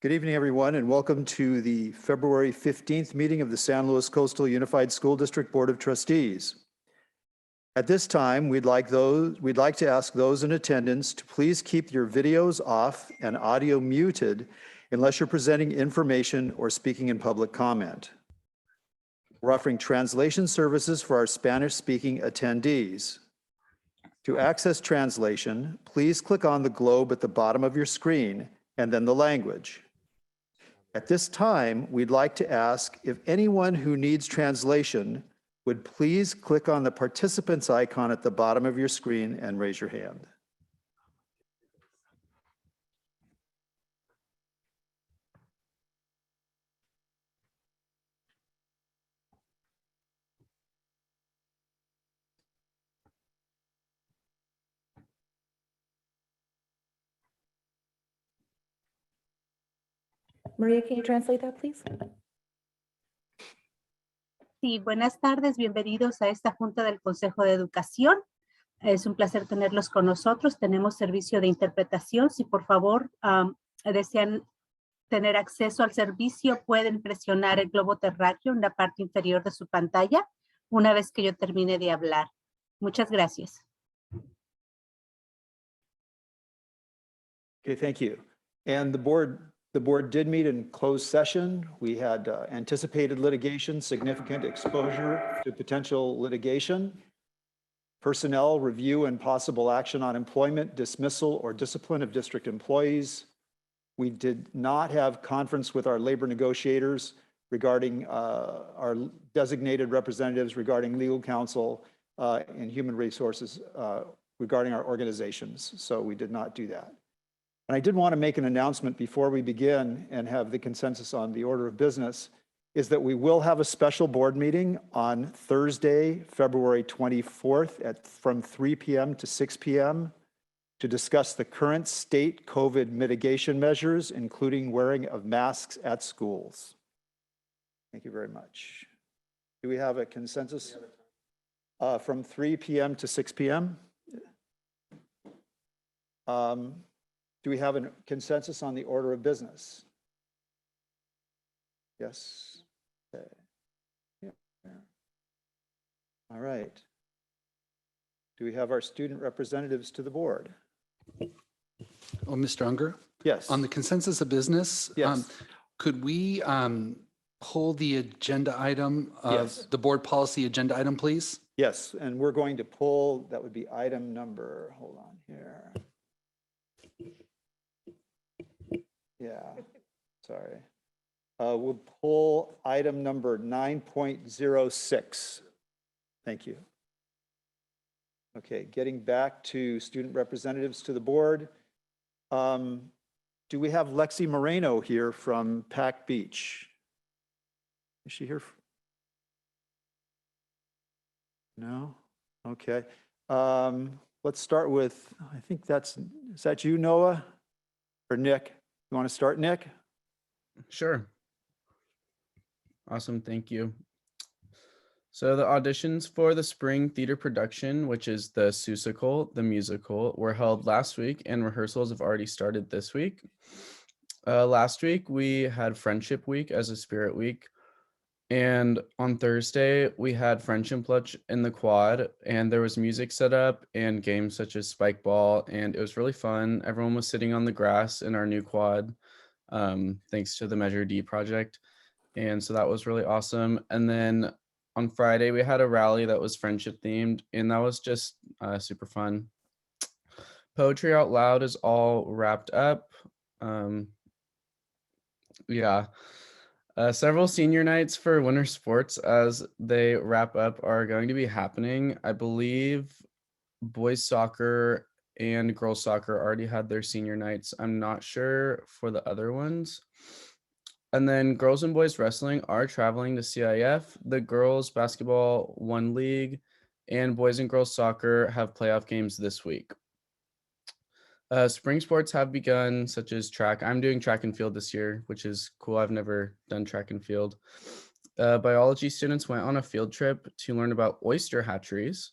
Good evening, everyone, and welcome to the February 15th meeting of the San Luis Coastal Unified School District Board of Trustees. At this time, we'd like to ask those in attendance to please keep your videos off and audio muted unless you're presenting information or speaking in public comment. We're offering translation services for our Spanish-speaking attendees. To access translation, please click on the globe at the bottom of your screen and then the language. At this time, we'd like to ask if anyone who needs translation would please click on the participants icon at the bottom of your screen and raise your hand. Maria, can you translate that, please? Sí, buenas tardes, bienvenidos a esta Junta del Consejo de Educación. Es un placer tenerlos con nosotros. Tenemos servicio de interpretación. Si por favor desean tener acceso al servicio, pueden presionar el globo terráqueo en la parte inferior de su pantalla una vez que yo termine de hablar. Muchas gracias. Okay, thank you. And the board did meet in closed session. We had anticipated litigation, significant exposure to potential litigation, personnel review and possible action on employment, dismissal, or discipline of district employees. We did not have conference with our labor negotiators regarding our designated representatives regarding legal counsel and human resources regarding our organizations. So we did not do that. And I did want to make an announcement before we begin and have the consensus on the order of business, is that we will have a special board meeting on Thursday, February 24th from 3 p.m. to 6 p.m. to discuss the current state COVID mitigation measures, including wearing of masks at schools. Thank you very much. Do we have a consensus? From 3 p.m. to 6 p.m. Do we have a consensus on the order of business? Yes. Okay. Yeah. All right. Do we have our student representatives to the board? Oh, Mr. Unger? Yes. On the consensus of business, yes. Could we pull the agenda item of yes. the board policy agenda item, please? Yes, and we're going to pull, that would be item number, hold on here. Yeah, sorry. We'll pull item number 9.06. Thank you. Okay, getting back to student representatives to the board. Do we have Lexi Moreno here from Pac Beach? Is she here? No? Okay. Let's start with, I think is that you, Noah? Or Nick? You want to start, Nick? Sure. Awesome, thank you. So the auditions for the spring theater production, which is the Seussical, the musical, were held last week and rehearsals have already started this week. Last week, we had Friendship Week as a Spirit Week. And on Thursday, we had Friendship Lunch in the quad, and there was music set up and games such as spike ball, and it was really fun. Everyone was sitting on the grass in our new quad, thanks to the Measure D project. And so that was really awesome. And then on Friday, we had a rally that was friendship themed, and that was just super fun. Poetry Out Loud is all wrapped up. Yeah. Several senior nights for winter sports as they wrap up are going to be happening. I believe boys soccer and girls soccer already had their senior nights. I'm not sure for the other ones. And then girls and boys wrestling are traveling to CIF. The girls basketball 1 league and boys and girls soccer have playoff games this week. Spring sports have begun, such as track. I'm doing track and field this year, which is cool. I've never done track and field. Biology students went on a field trip to learn about oyster hatcheries.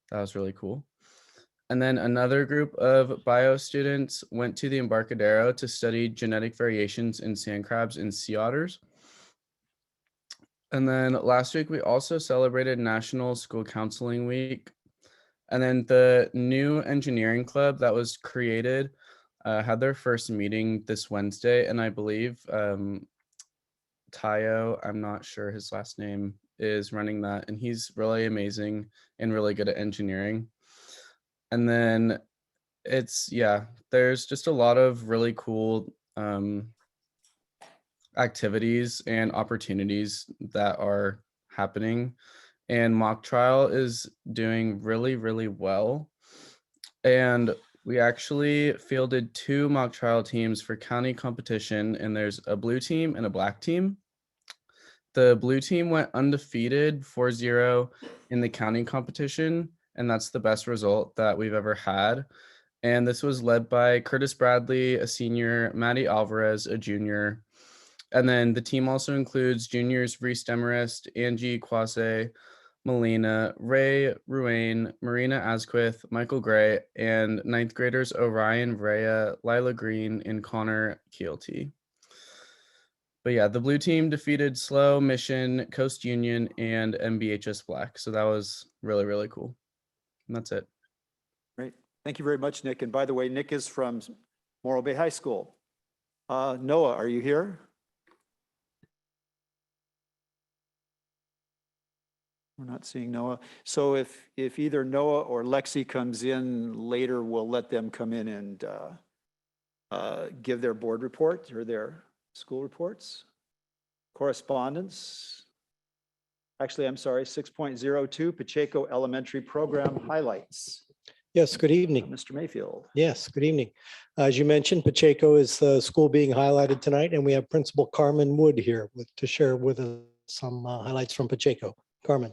That was really cool. And then another group of bio students went to the Embarcadero to study genetic variations in sand crabs and sea otters. And then last week, we also celebrated National School Counseling Week. And then the new engineering club that was created had their first meeting this Wednesday. And I believe Tayo, I'm not sure his last name, is running that. And he's really amazing and really good at engineering. And then there's just a lot of really cool activities and opportunities that are happening. And mock trial is doing really, really well. And we actually fielded 2 mock trial teams for county competition, and there's a blue team and a black team. The blue team went undefeated 4-0 in the county competition, and that's the best result that we've ever had. And this was led by Curtis Bradley, a senior, Maddie Alvarez, a junior. And then the team also includes juniors Reese Demarest, Angie Quase, Melina, Ray Ruane, Marina Asquith, Michael Gray, and 9th graders Orion Rhea, Lila Green, and Connor Keelty. But yeah, the blue team defeated Slow, Mission, Coast Union, and MBHS Black. So that was really, really cool. And that's it. Great. Thank you very much, Nick. And by the way, Nick is from Morro Bay High School. Noah, are you here? We're not seeing Noah. So if either Noah or Lexi comes in later, we'll let them come in and give their board reports or their school reports. Correspondence. Actually, I'm sorry, 6.02 Pacheco Elementary Program highlights. Yes, good evening. Mr. Mayfield. Yes, good evening. As you mentioned, Pacheco is the school being highlighted tonight, and we have Principal Carmen Wood here to share with us some highlights from Pacheco. Carmen.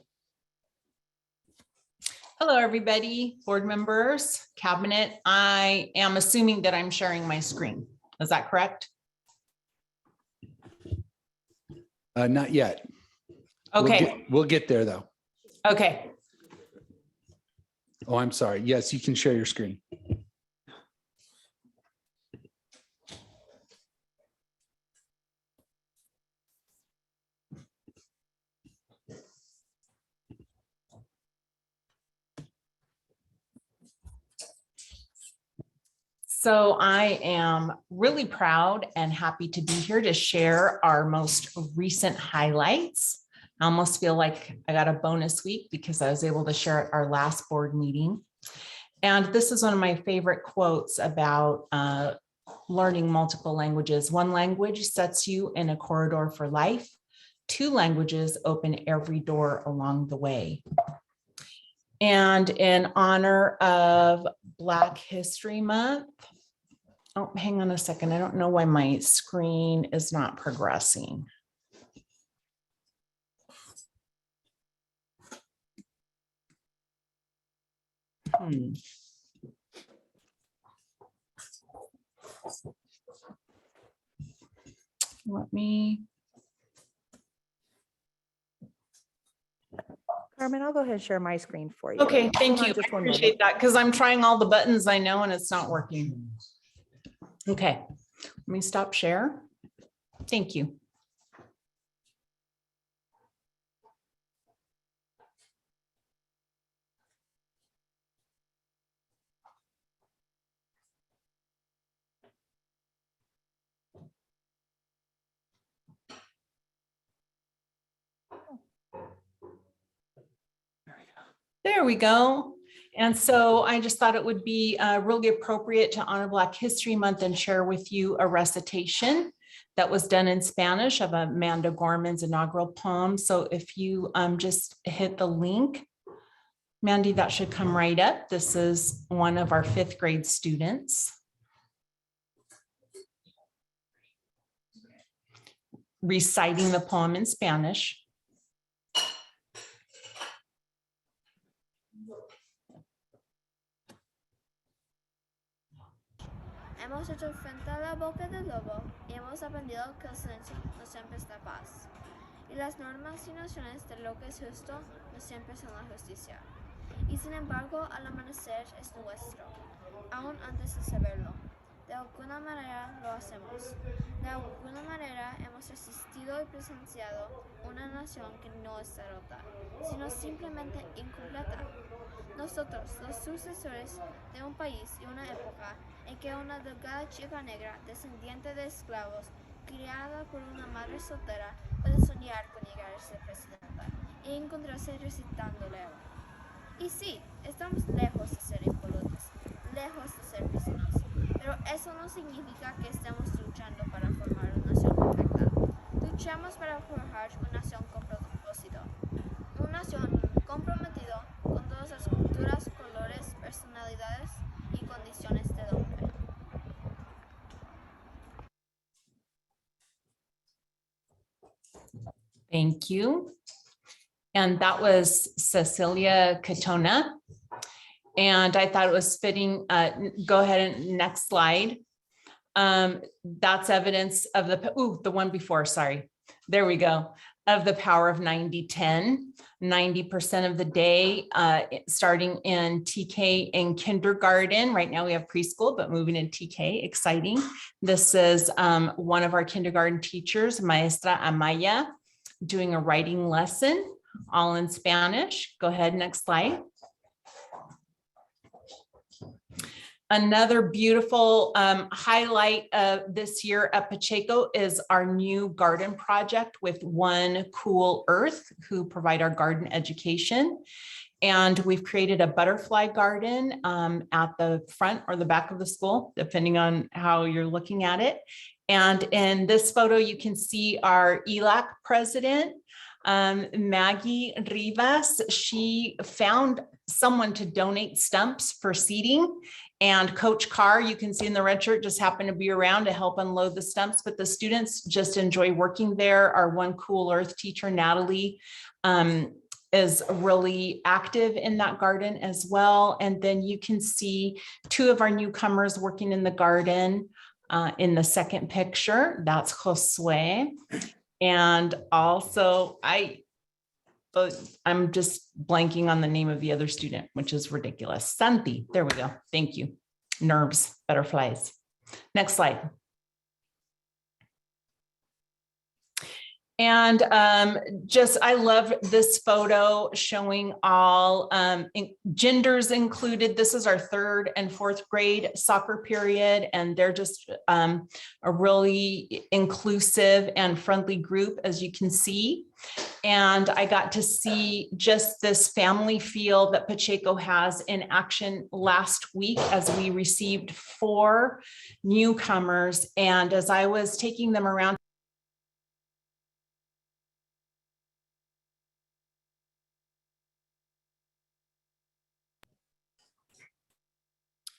Hello, everybody, board members, cabinet. I am assuming that I'm sharing my screen. Is that correct? Not yet. Okay, We'll get there though. okay. Oh, I'm sorry. Yes, you can share your screen. So I am really proud and happy to be here to share our most recent highlights. I almost feel like I got a bonus week because I was able to share at our last board meeting. And this is one of my favorite quotes about learning multiple languages. 1 language sets you in a corridor for life. 2 languages open every door along the way. And in honor of Black History Month, oh, hang on a second. I don't know why my screen is not progressing. Let me. Carmen, I'll go ahead and share my screen for you. Okay, thank Hold on you. just I one moment. appreciate that because I'm trying all the buttons I know and it's not working. Okay, let me stop share. Thank you. There we go. And so I just thought it would be really appropriate to honor Black History Month and share with you a recitation that was done in Spanish of Amanda Gorman's inaugural poem. So if you just hit the link, Mandy, that should come right up. This is one of our 5th grade students reciting the poem in Spanish. Hemos hecho frente a la boca del lobo y hemos aprendido que el silencio no siempre es la paz. Y las normas y nociones de lo que es justo no siempre son la justicia. y sin embargo al amanecer es nuestro, aún antes de saberlo. De alguna manera lo hacemos. De alguna manera hemos resistido y presenciado una nación que no está rota, sino simplemente incompleta. Nosotros, los sucesores de un país y una época en que una delgada chica negra, descendiente de esclavos, criada por una madre soltera, puede soñar con llegar a ser presidenta y encontrarse recitando Leo. Y sí, estamos lejos de ser impolutos, lejos de ser vecinos, pero eso no significa que estemos luchando para formar una nación perfecta. Luchamos para forjar una nación con propósito, una nación comprometida con todas las culturas, colores, personalidades y condiciones del hombre. Thank you. And that was Cecilia Katona. And I thought it was fitting. Go ahead and next slide. That's evidence of the one before, sorry. There we go. Of the power of 90-10, 90% of the day, starting in TK and kindergarten. Right now we have preschool, but moving into TK, exciting. This is one of our kindergarten teachers, Maestra Amaya, doing a writing lesson, all in Spanish. Go ahead, next slide. Another beautiful highlight of this year at Pacheco is our new garden project with One Cool Earth, who provide our garden education. And we've created a butterfly garden at the front or the back of the school, depending on how you're looking at it. And in this photo, you can see our ELAC president, Maggie Rivas. She found someone to donate stumps for seeding. And Coach Carr, you can see in the red shirt, just happened to be around to help unload the stumps, but the students just enjoy working there. Our One Cool Earth teacher, Natalie, is really active in that garden as well. And then you can see two of our newcomers working in the garden in the second picture. That's Josue. And also I'm just blanking on the name of the other student, which is ridiculous. Santi, there we go. Thank you. Nerves, butterflies. Next slide. And I love this photo showing all genders included. This is our 3rd and 4th grade soccer period, and they're just a really inclusive and friendly group, as you can see. And I got to see just this family feel that Pacheco has in action last week as we received 4 newcomers. And as I was taking them around,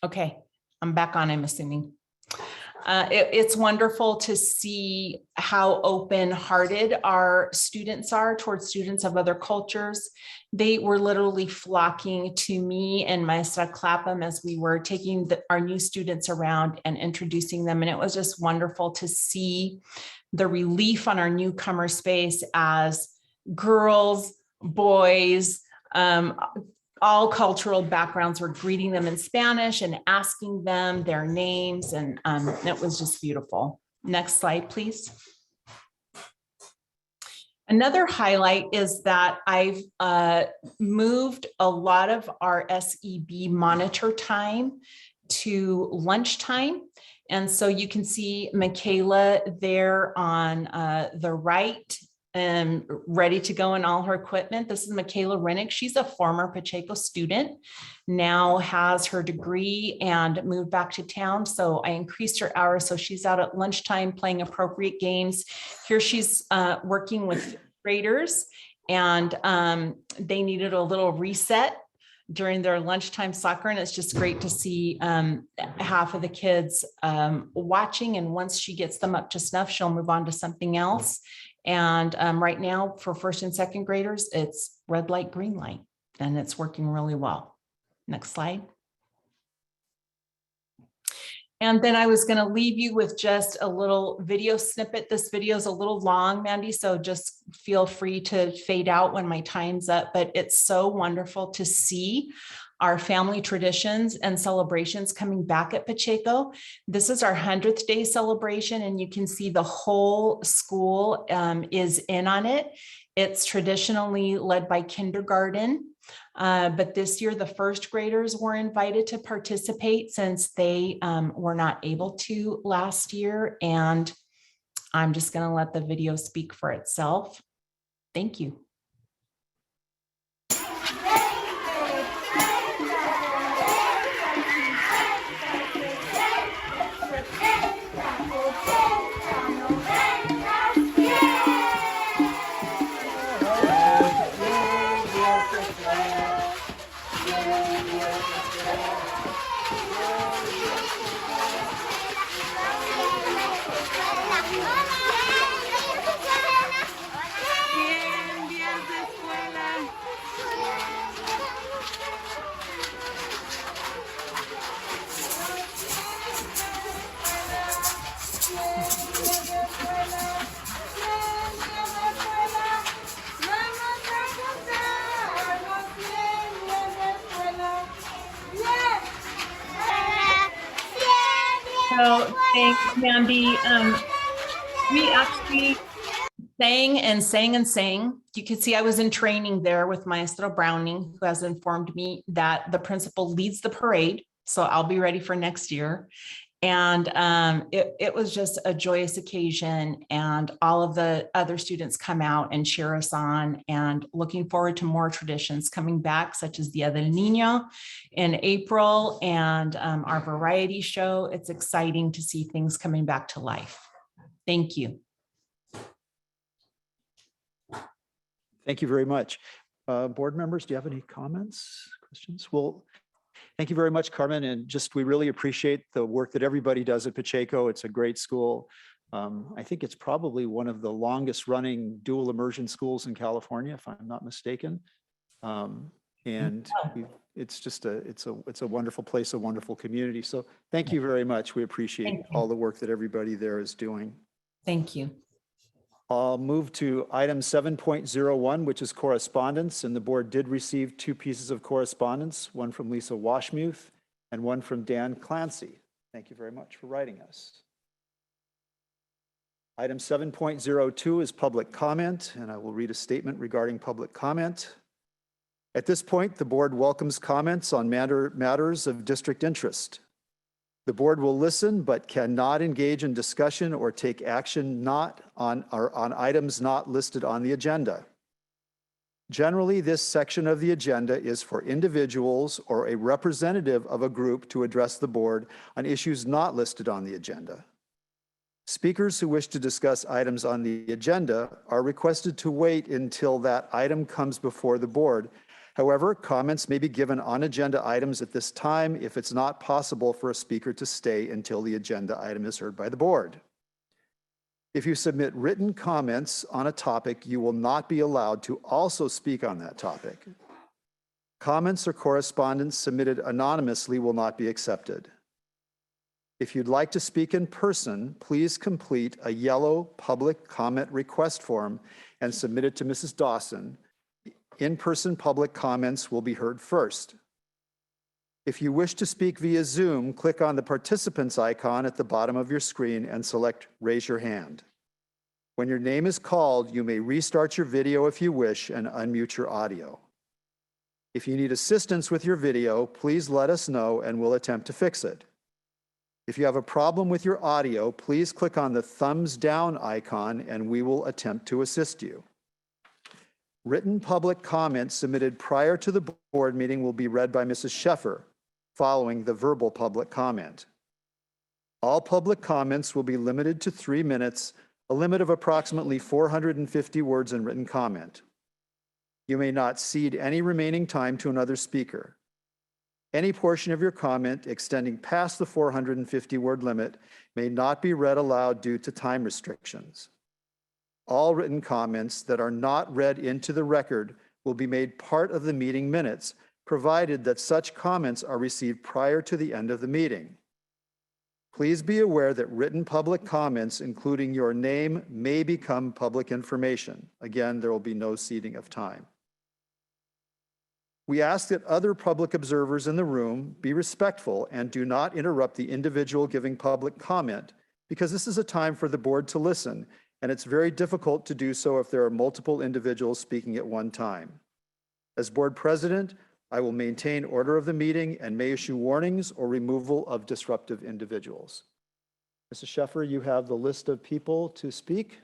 okay, I'm back on, I'm assuming. It's wonderful to see how open-hearted our students are towards students of other cultures. They were literally flocking to me and Maestra Clapham as we were taking our new students around and introducing them. And it was just wonderful to see the relief on our newcomer space as girls, boys, all cultural backgrounds were greeting them in Spanish and asking them their names. And it was just beautiful. Next slide, please. Another highlight is that I've moved a lot of our SEB monitor time to lunchtime. And so you can see Michaela there on the right, ready to go in all her equipment. This is Michaela Rennick. She's a former Pacheco student, now has her degree and moved back to town. So I increased her hours. So she's out at lunchtime playing appropriate games. Here she's working with graders, and they needed a little reset during their lunchtime soccer. And it's just great to see half of the kids watching. And once she gets them up to snuff, she'll move on to something else. And right now for 1st and 2nd graders, it's red light, green light, and it's working really well. Next slide. And then I was going to leave you with just a little video snippet. This video is a little long, Mandy, so just feel free to fade out when my time's up. But it's so wonderful to see our family traditions and celebrations coming back at Pacheco. This is our 100th day celebration, and you can see the whole school is in on it. It's traditionally led by kindergarten. But this year, the first graders were invited to participate since they were not able to last year. And I'm just going to let the video speak for itself. Thank you. So thanks, Mandy. We actually sang and sang and sang. You can see I was in training there with Maestra Browning, who has informed me that the principal leads the parade. So I'll be ready for next year. And it was just a joyous occasion, and all of the other students come out and cheer us on, and looking forward to more traditions coming back, such as Dia del Niño in April and our variety show. It's exciting to see things coming back to life. Thank you. Thank you very much. Board members, do you have any comments, questions? Well, thank you very much, Carmen. And just, we really appreciate the work that everybody does at Pacheco. It's a great school. I think it's probably one of the longest running dual immersion schools in California, if I'm not mistaken. It's just it's a wonderful place, a wonderful community. So thank you very much. We appreciate all the work that everybody there is doing. Thank you. I'll move to item 7.01, which is correspondence, and the board did receive 2 pieces of correspondence, one from Lisa Washmuth and one from Dan Clancy. Thank you very much for writing us. Item 7.02 is public comment, and I will read a statement regarding public comment. At this point, the board welcomes comments on matters of district interest. The board will listen but cannot engage in discussion or take action on items not listed on the agenda. Generally, this section of the agenda is for individuals or a representative of a group to address the board on issues not listed on the agenda. Speakers who wish to discuss items on the agenda are requested to wait until that item comes before the board. However, comments may be given on agenda items at this time if it's not possible for a speaker to stay until the agenda item is heard by the board. If you submit written comments on a topic, you will not be allowed to also speak on that topic. Comments or correspondence submitted anonymously will not be accepted. If you'd like to speak in person, please complete a yellow public comment request form and submit it to Mrs. Dawson. In-person public comments will be heard first. If you wish to speak via Zoom, click on the participants icon at the bottom of your screen and select Raise Your Hand. When your name is called, you may restart your video if you wish and unmute your audio. If you need assistance with your video, please let us know and we'll attempt to fix it. If you have a problem with your audio, please click on the thumbs down icon and we will attempt to assist you. Written public comments submitted prior to the board meeting will be read by Mrs. Sheffer, following the verbal public comment. All public comments will be limited to 3 minutes, a limit of approximately 450 words in written comment. You may not cede any remaining time to another speaker. Any portion of your comment extending past the 450-word limit may not be read aloud due to time restrictions. All written comments that are not read into the record will be made part of the meeting minutes, provided that such comments are received prior to the end of the meeting. Please be aware that written public comments, including your name, may become public information. Again, there will be no ceding of time. We ask that other public observers in the room be respectful and do not interrupt the individual giving public comment, because this is a time for the board to listen, and it's very difficult to do so if there are multiple individuals speaking at one time. As board president, I will maintain order of the meeting and may issue warnings or removal of disruptive individuals. Mrs. Sheffer, you have the list of people to speak.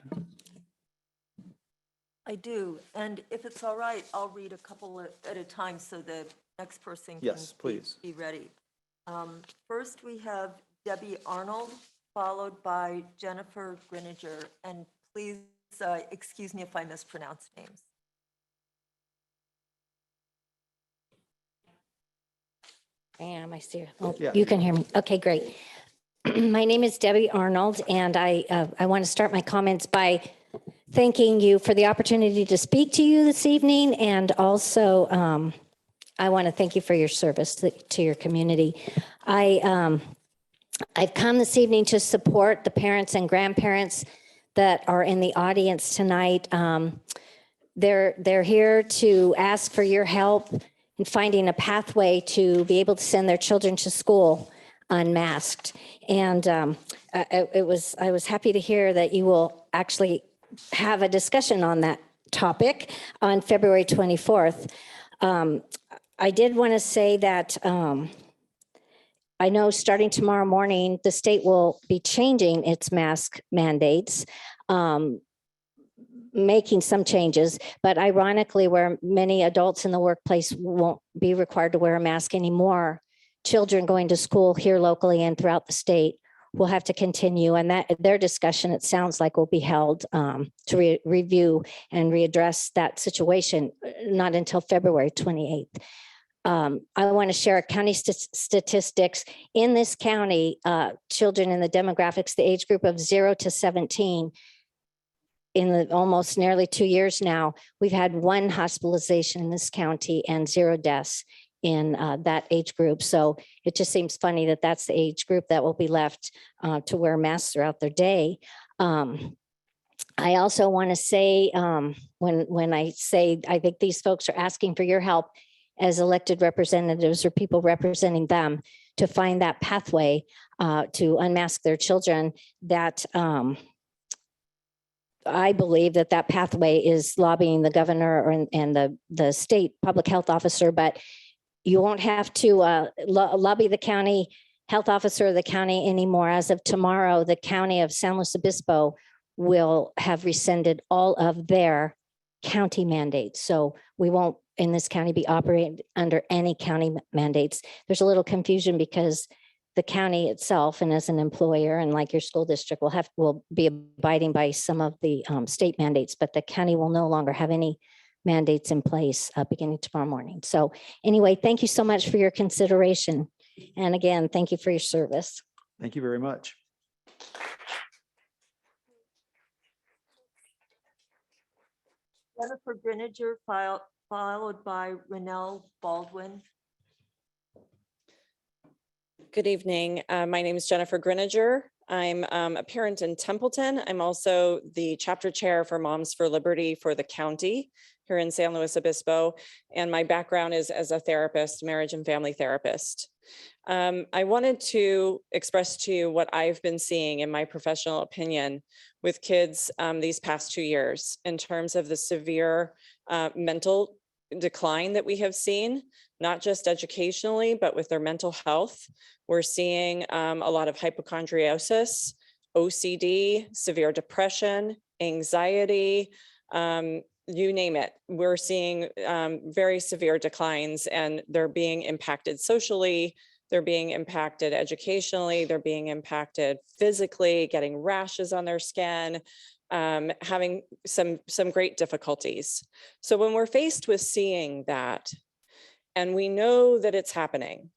I do, and if it's all right, I'll read a couple at a time so the next person can Yes, please. be ready. First, we have Debbie Arnold, followed by Jennifer Grininger, and please excuse me if I mispronounce names. I see. Oh, Yeah. you can hear me. Okay, great. My name is Debbie Arnold, and I want to start my comments by thanking you for the opportunity to speak to you this evening, and also I want to thank you for your service to your community. I've come this evening to support the parents and grandparents that are in the audience tonight. They're here to ask for your help in finding a pathway to be able to send their children to school unmasked. And I was happy to hear that you will actually have a discussion on that topic on February 24th. I did want to say that I know starting tomorrow morning, the state will be changing its mask mandates, making some changes, but ironically, where many adults in the workplace won't be required to wear a mask anymore, children going to school here locally and throughout the state will have to continue. And that their discussion, it sounds like, will be held to review and readdress that situation, not until February 28th. I want to share county statistics. In this county, children in the demographics, the age group of 0 to 17, in the almost nearly 2 years now, we've had 1 hospitalization in this county and 0 deaths in that age group. So it just seems funny that that's the age group that will be left to wear masks throughout their day. I also want to say, when I say I think these folks are asking for your help as elected representatives or people representing them to find that pathway to unmask their children, that I believe that pathway is lobbying the governor and the state public health officer, but you won't have to lobby the county health officer of the county anymore. As of tomorrow, the county of San Luis Obispo will have rescinded all of their county mandates. So we won't in this county be operating under any county mandates. There's a little confusion because the county itself, and as an employer and like your school district, will be abiding by some of the state mandates, but the county will no longer have any mandates in place beginning tomorrow morning. So anyway, thank you so much for your consideration. And again, thank you for your service. Thank you very much. Jennifer Grininger, followed by Renelle Baldwin. Good evening. My name is Jennifer Grininger. I'm a parent in Templeton. I'm also the chapter chair for Moms for Liberty for the county here in San Luis Obispo. And my background is as a therapist, marriage and family therapist. I wanted to express to you what I've been seeing in my professional opinion with kids these past 2 years in terms of the severe mental decline that we have seen, not just educationally, but with their mental health. We're seeing a lot of hypochondriasis, OCD, severe depression, anxiety, you name it. We're seeing very severe declines, and they're being impacted socially, they're being impacted educationally, they're being impacted physically, getting rashes on their skin, having some great difficulties. So when we're faced with seeing that, and we know that it's happening,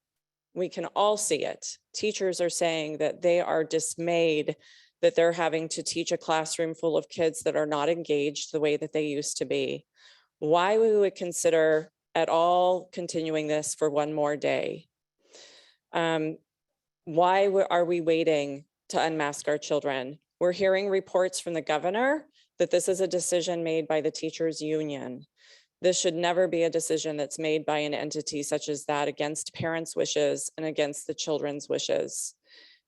we can all see it. Teachers are saying that they are dismayed that they're having to teach a classroom full of kids that are not engaged the way that they used to be. Why we would consider at all continuing this for one more day. are we waiting to unmask our children? We're hearing reports from the governor that this is a decision made by the teachers union. This should never be a decision that's made by an entity such as that against parents' wishes and against the children's wishes.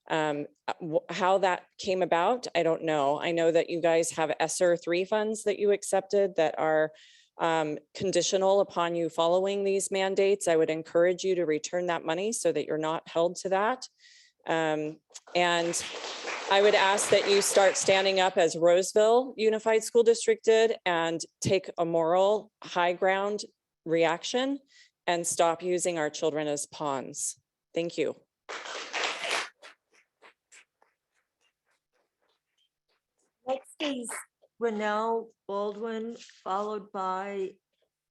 How that came about, I don't know. I know that you guys have ESSER 3 funds that you accepted that are conditional upon you following these mandates. I would encourage you to return that money so that you're not held to that. And I would ask that you start standing up as Roseville Unified School District did and take a moral high ground reaction and stop using our children as pawns. Thank you. Next is Renelle Baldwin, followed by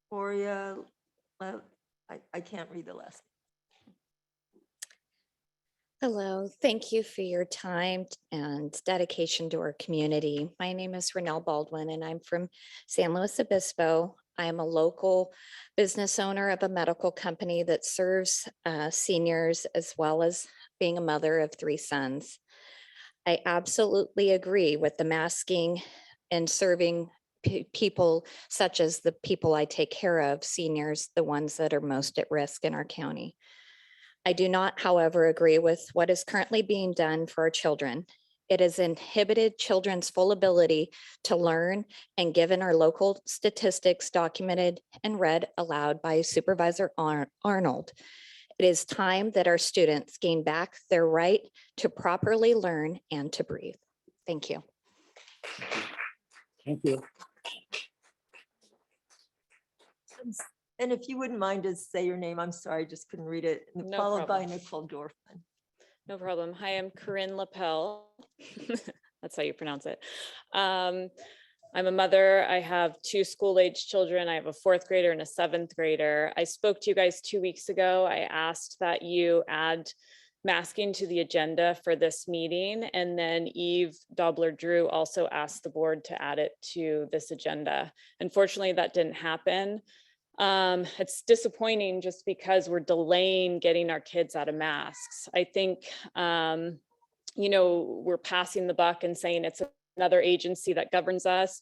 Gloria. I can't read the last. Hello, thank you for your time and dedication to our community. My name is Renelle Baldwin and I'm from San Luis Obispo. I am a local business owner of a medical company that serves seniors as well as being a mother of 3 sons. I absolutely agree with the masking and serving people such as the people I take care of, seniors, the ones that are most at risk in our county. I do not, however, agree with what is currently being done for our children. It has inhibited children's full ability to learn, and given our local statistics documented and read aloud by Supervisor Arnold, it is time that our students gain back their right to properly learn and to breathe. Thank you. Thank you. And if you wouldn't mind to say your name, I'm sorry, I just couldn't read it. No Followed by problem. Nicole Dorfman. No problem. Hi, I'm Corinne Lapel. That's how you pronounce it. I'm a mother. I have 2 school-age children. I have a 4th grader and a 7th grader. I spoke to you guys 2 weeks ago. I asked that you add masking to the agenda for this meeting. And then Eve Dobler-Drew also asked the board to add it to this agenda. Unfortunately, that didn't happen. It's disappointing just because we're delaying getting our kids out of masks. I think, you know, we're passing the buck and saying it's another agency that governs us.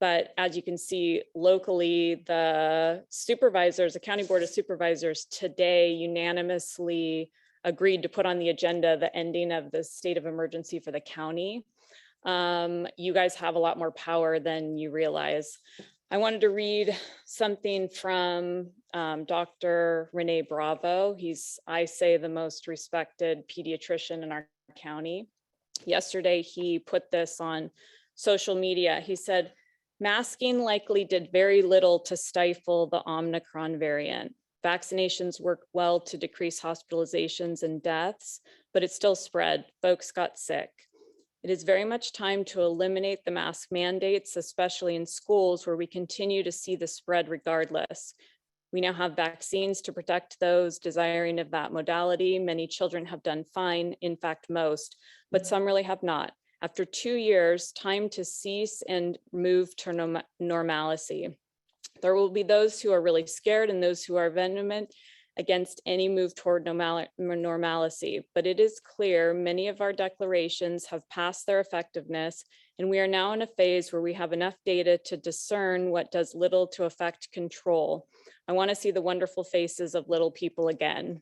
But as you can see locally, the supervisors, the County Board of Supervisors today unanimously agreed to put on the agenda the ending of the state of emergency for the county. You guys have a lot more power than you realize. I wanted to read something from Dr. Renee Bravo. He's, I say, the most respected pediatrician in our county. Yesterday, he put this on social media. He said, masking likely did very little to stifle the Omicron variant. Vaccinations worked well to decrease hospitalizations and deaths, but it still spread. Folks got sick. It is very much time to eliminate the mask mandates, especially in schools where we continue to see the spread regardless. We now have vaccines to protect those desiring of that modality. Many children have done fine, in fact, most, but some really have not. After 2 years, time to cease and move to normalcy. There will be those who are really scared and those who are vehement against any move toward normalcy, but it is clear many of our declarations have passed their effectiveness, and we are now in a phase where we have enough data to discern what does little to affect control. I want to see the wonderful faces of little people again.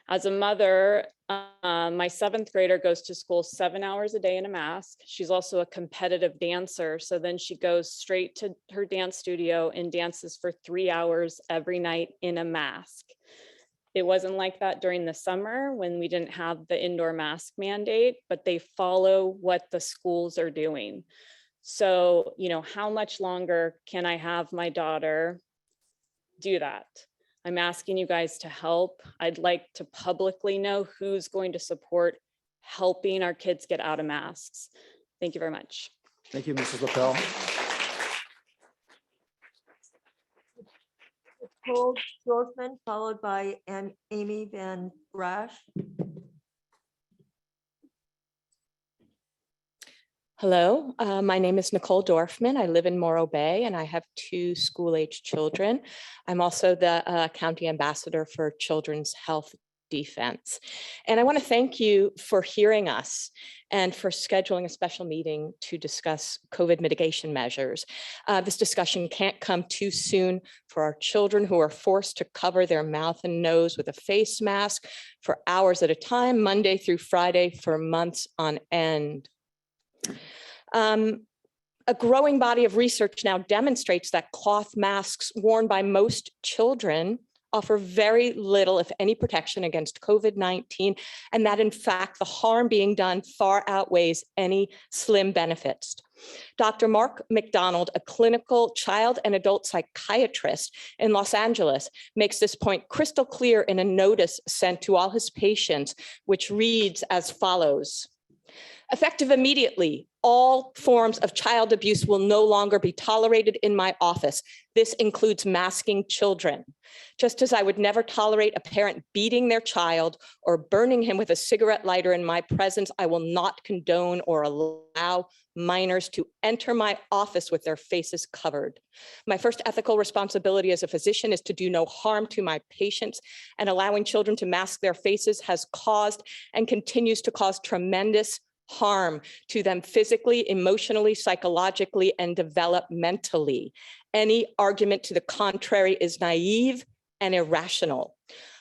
As a mother, my 7th grader goes to school 7 hours a day in a mask. She's also a competitive dancer. So then she goes straight to her dance studio and dances for 3 hours every night in a mask. It wasn't like that during the summer when we didn't have the indoor mask mandate, but they follow what the schools are doing. So, you know, how much longer can I have my daughter do that? I'm asking you guys to help. I'd like to publicly know who's going to support helping our kids get out of masks. Thank you very much. Thank you, Mrs. Lapel. Nicole Dorfman, followed by Amy Van Rash. Hello, my name is Nicole Dorfman. I live in Morro Bay and I have 2 school-age children. I'm also the county ambassador for children's health defense. And I want to thank you for hearing us and for scheduling a special meeting to discuss COVID mitigation measures. This discussion can't come too soon for our children who are forced to cover their mouth and nose with a face mask for hours at a time, Monday through Friday, for months on end. A growing body of research now demonstrates that cloth masks worn by most children offer very little, if any, protection against COVID-19, and that in fact, the harm being done far outweighs any slim benefits. Dr. Mark McDonald, a clinical child and adult psychiatrist in Los Angeles, makes this point crystal clear in a notice sent to all his patients, which reads as follows. Effective immediately, all forms of child abuse will no longer be tolerated in my office. This includes masking children. Just as I would never tolerate a parent beating their child or burning him with a cigarette lighter in my presence, I will not condone or allow minors to enter my office with their faces covered. My first ethical responsibility as a physician is to do no harm to my patients, and allowing children to mask their faces has caused and continues to cause tremendous harm to them physically, emotionally, psychologically, and developmentally. Any argument to the contrary is naive and irrational.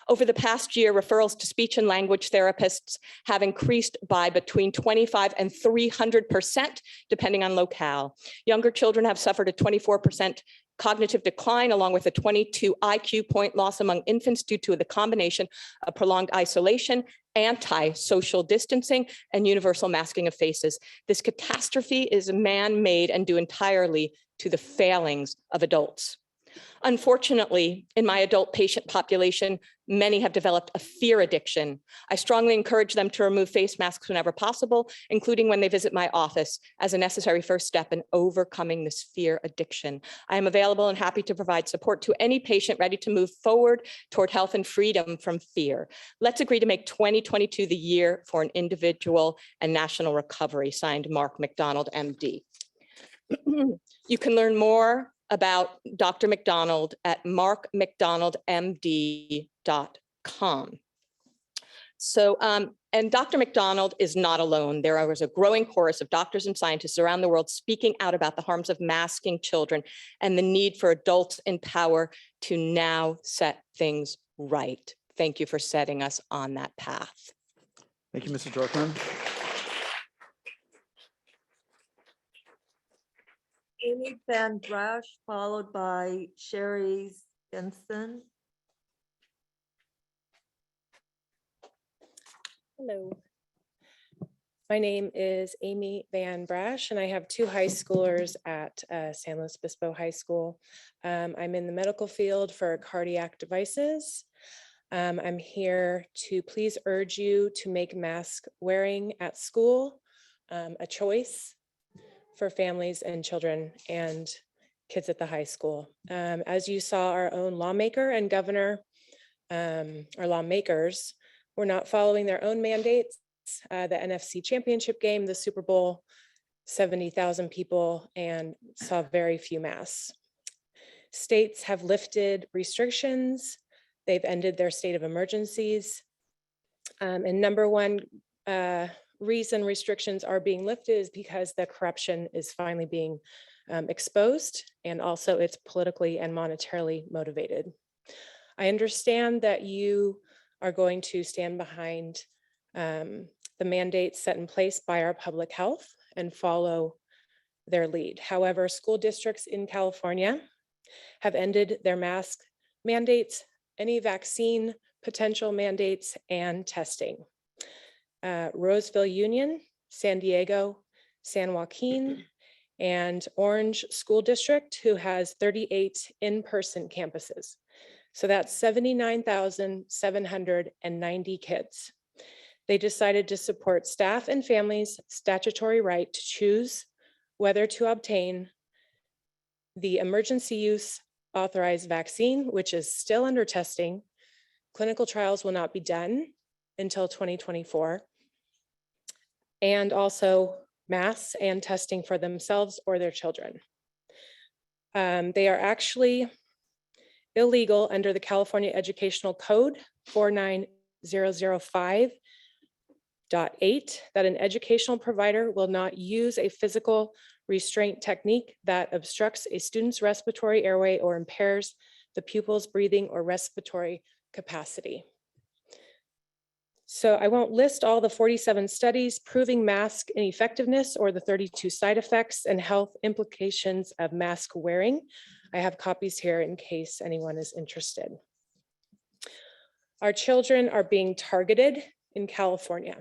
Over the past year, referrals to speech and language therapists have increased by between 25 and 300%, depending on locale. Younger children have suffered a 24% cognitive decline, along with a 22 IQ point loss among infants due to the combination of prolonged isolation, anti-social distancing, and universal masking of faces. This catastrophe is man-made and due entirely to the failings of adults. Unfortunately, in my adult patient population, many have developed a fear addiction. I strongly encourage them to remove face masks whenever possible, including when they visit my office, as a necessary first step in overcoming this fear addiction. I am available and happy to provide support to any patient ready to move forward toward health and freedom from fear. Let's agree to make 2022 the year for an individual and national recovery. Signed, Mark McDonald, MD. You can learn more about Dr. McDonald at markmcdonaldmd.com. So, and Dr. McDonald is not alone. There was a growing chorus of doctors and scientists around the world speaking out about the harms of masking children and the need for adults in power to now set things right. Thank you for setting us on that path. Thank you, Mrs. Dorfman. Amy Van Brash, followed by Sherry Benson. Hello. My name is Amy Van Brash, and I have two high schoolers at San Luis Obispo High School. I'm in the medical field for cardiac devices. I'm here to please urge you to make mask wearing at school a choice for families and children and kids at the high school. As you saw, our own lawmaker and governor, our lawmakers, were not following their own mandates. The NFC championship game, the Super Bowl, 70,000 people, and saw very few masks. States have lifted restrictions. They've ended their state of emergencies. And number one reason restrictions are being lifted is because the corruption is finally being exposed, and also it's politically and monetarily motivated. I understand that you are going to stand behind the mandates set in place by our public health and follow their lead. However, school districts in California have ended their mask mandates, any vaccine potential mandates, and testing. Roseville Union, San Diego, San Joaquin, and Orange School District, who has 38 in-person campuses. So that's 79,790 kids. They decided to support staff and families' statutory right to choose whether to obtain the emergency use authorized vaccine, which is still under testing. Clinical trials will not be done until 2024. And also masks and testing for themselves or their children. They are actually illegal under the California Educational Code 49 005.8 that an educational provider will not use a physical restraint technique that obstructs a student's respiratory airway or impairs the pupil's breathing or respiratory capacity. So I won't list all the 47 studies proving mask ineffectiveness or the 32 side effects and health implications of mask wearing. I have copies here in case anyone is interested. Our children are being targeted in California.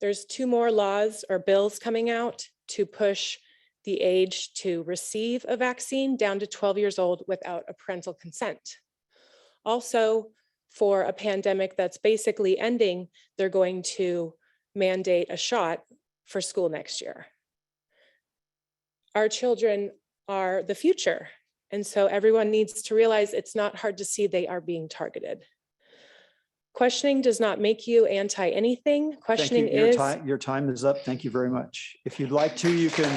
There's 2 more laws or bills coming out to push the age to receive a vaccine down to 12 years old without a parental consent. Also, for a pandemic that's basically ending, they're going to mandate a shot for school next year. Our children are the future, and so everyone needs to realize it's not hard to see they are being targeted. Questioning does not make you anti anything. Questioning is. Your time is up. Thank you very much. If you'd like to, you can,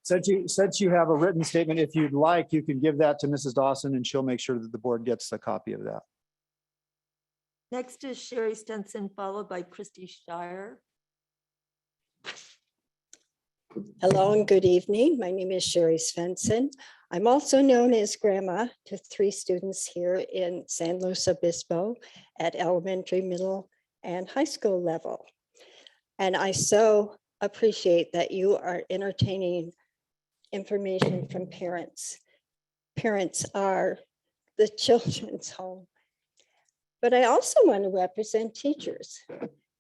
since you have a written statement, if you'd like, you can give that to Mrs. Dawson and she'll make sure that the board gets a copy of that. Next is Sherry Stenson, followed by Christy Shire. Hello and good evening. My name is Sherry Svensson. I'm also known as grandma to 3 students here in San Luis Obispo at elementary, middle, and high school level. And I so appreciate that you are entertaining information from parents. Parents are the children's home. But I also want to represent teachers,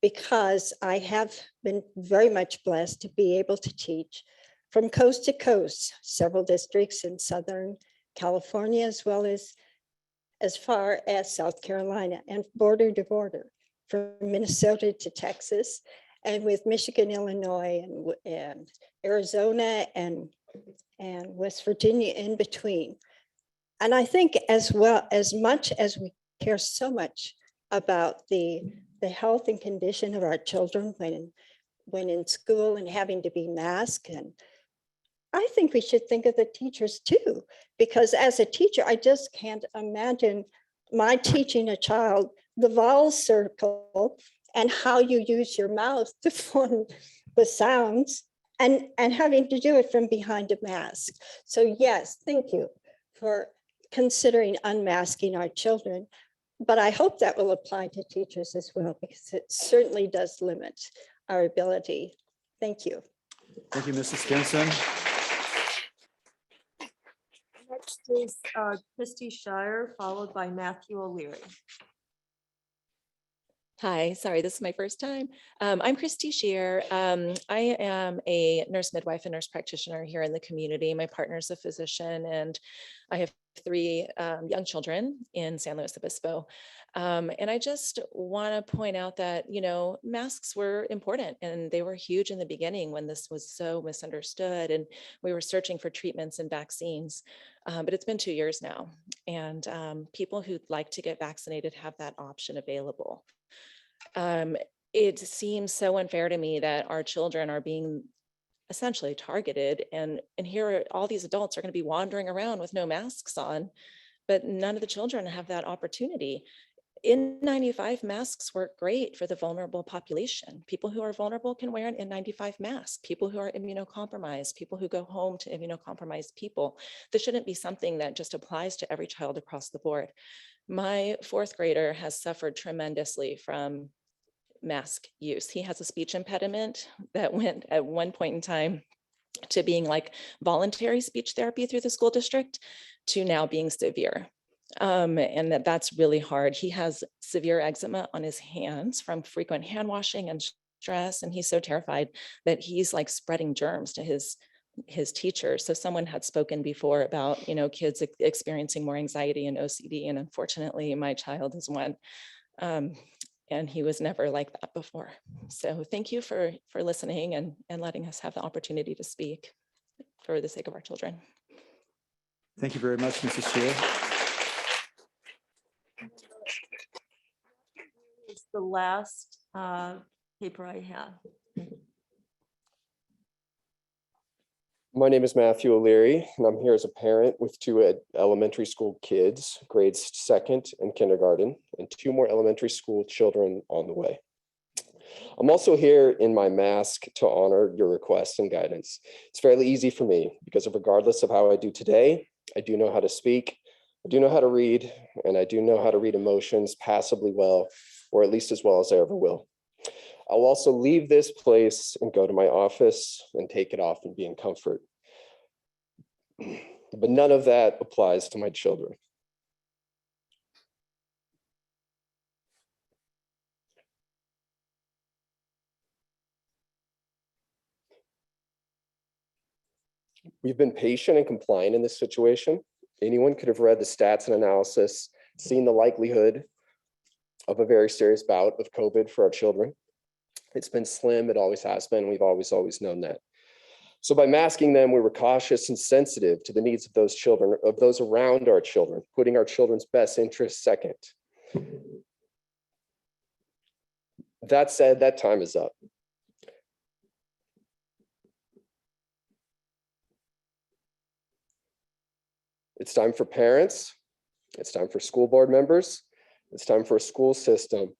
because I have been very much blessed to be able to teach from coast to coast, several districts in Southern California, as well as far as South Carolina and border to border, from Minnesota to Texas, and with Michigan, Illinois, and Arizona, and West Virginia in between. And I think as well, as much as we care so much about the health and condition of our children when in school and having to be masked, and I think we should think of the teachers too, because as a teacher, I just can't imagine my teaching a child the vowel circle and how you use your mouth to form the sounds, and having to do it from behind a mask. So yes, thank you for considering unmasking our children. But I hope that will apply to teachers as well, because it certainly does limit our ability. Thank you. Thank you, Mrs. Stinson. Next is Christy Shire, followed by Matthew O'Leary. Hi, sorry, this is my first time. I'm Christy Shear. I am a nurse midwife and nurse practitioner here in the community. My partner's a physician, and I have 3 young children in San Luis Obispo. And I just want to point out that, you know, masks were important, and they were huge in the beginning when this was so misunderstood and we were searching for treatments and vaccines. But it's been 2 years now, and people who'd like to get vaccinated have that option available. It seems so unfair to me that our children are being essentially targeted, and here all these adults are going to be wandering around with no masks on, but none of the children have that opportunity. N95 masks work great for the vulnerable population. People who are vulnerable can wear an N95 mask. People who are immunocompromised, people who go home to immunocompromised people. This shouldn't be something that just applies to every child across the board. My 4th grader has suffered tremendously from mask use. He has a speech impediment that went at one point in time to being like voluntary speech therapy through the school district to now being severe. And that's really hard. He has severe eczema on his hands from frequent hand washing and stress. And he's so terrified that he's like spreading germs to his teachers. So someone had spoken before about, you know, kids experiencing more anxiety and OCD. And unfortunately, my child is one. And he was never like that before. So thank you for listening and letting us have the opportunity to speak for the sake of our children. Thank you very much, Mrs. Shear. It's the last paper I have. My name is Matthew O'Leary, and I'm here as a parent with two elementary school kids, grades 2nd and kindergarten, and 2 more elementary school children on the way. I'm also here in my mask to honor your requests and guidance. It's fairly easy for me because regardless of how I do today, I do know how to speak, I do know how to read, and I do know how to read emotions passably well, or at least as well as I ever will. I'll also leave this place and go to my office and take it off and be in comfort. But none of that applies to my children. We've been patient and compliant in this situation. Anyone could have read the stats and analysis, seen the likelihood of a very serious bout of COVID for our children. It's been slim, it always has been. We've always known that. So by masking them, we were cautious and sensitive to the needs of those children, of those around our children, putting our children's best interests second. That said, that time is up. It's time for parents, it's time for school board members, it's time for a school system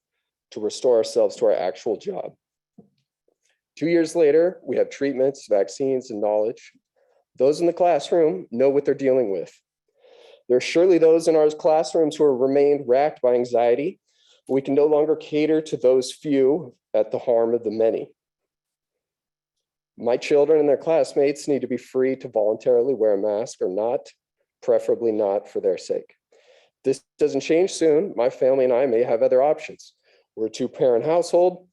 to restore ourselves to our actual job. 2 years later, we have treatments, vaccines, and knowledge. Those in the classroom know what they're dealing with. There are surely those in our classrooms who have remained racked by anxiety, but we can no longer cater to those few at the harm of the many. My children and their classmates need to be free to voluntarily wear a mask or not, preferably not for their sake. If this doesn't change soon, my family and I may have other options. We're a 2-parent household.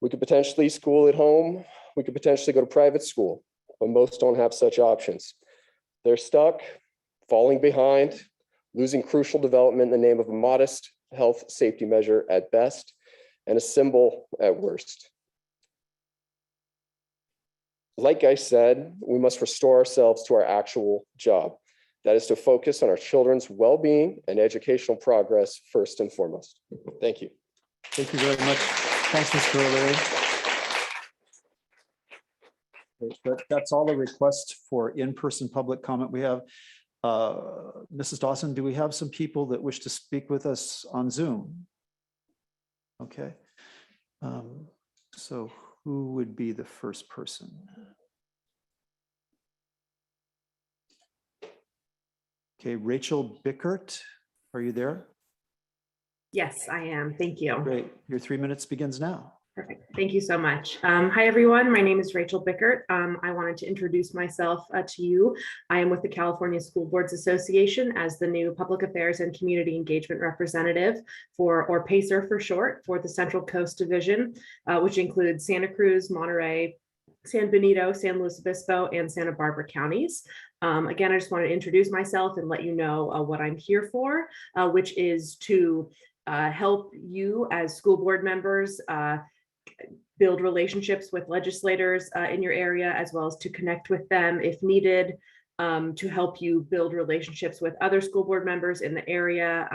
We could potentially school at home. We could potentially go to private school, but most don't have such options. They're stuck, falling behind, losing crucial development in the name of a modest health safety measure at best, and a symbol at worst. Like I said, we must restore ourselves to our actual job. That is to focus on our children's well-being and educational progress first and foremost. Thank you. Thank you very much. Thanks, Mr. O'Leary. That's all the requests for in-person public comment we have. Mrs. Dawson, do we have some people that wish to speak with us on Zoom? Okay. So who would be the first person? Okay, Rachel Bickert, are you there? Yes, I am. Thank you. Great. Your 3 minutes begins now. Perfect. Thank you so much. Hi, everyone. My name is Rachel Bickert. I wanted to introduce myself to you. I am with the California School Boards Association as the new Public Affairs and Community Engagement Representative or PACER for short, for the Central Coast Division, which includes Santa Cruz, Monterey, San Benito, San Luis Obispo, and Santa Barbara counties. Again, I just wanted to introduce myself and let you know what I'm here for, which is to help you as school board members build relationships with legislators in your area, as well as to connect with them if needed, to help you build relationships with other school board members in the area.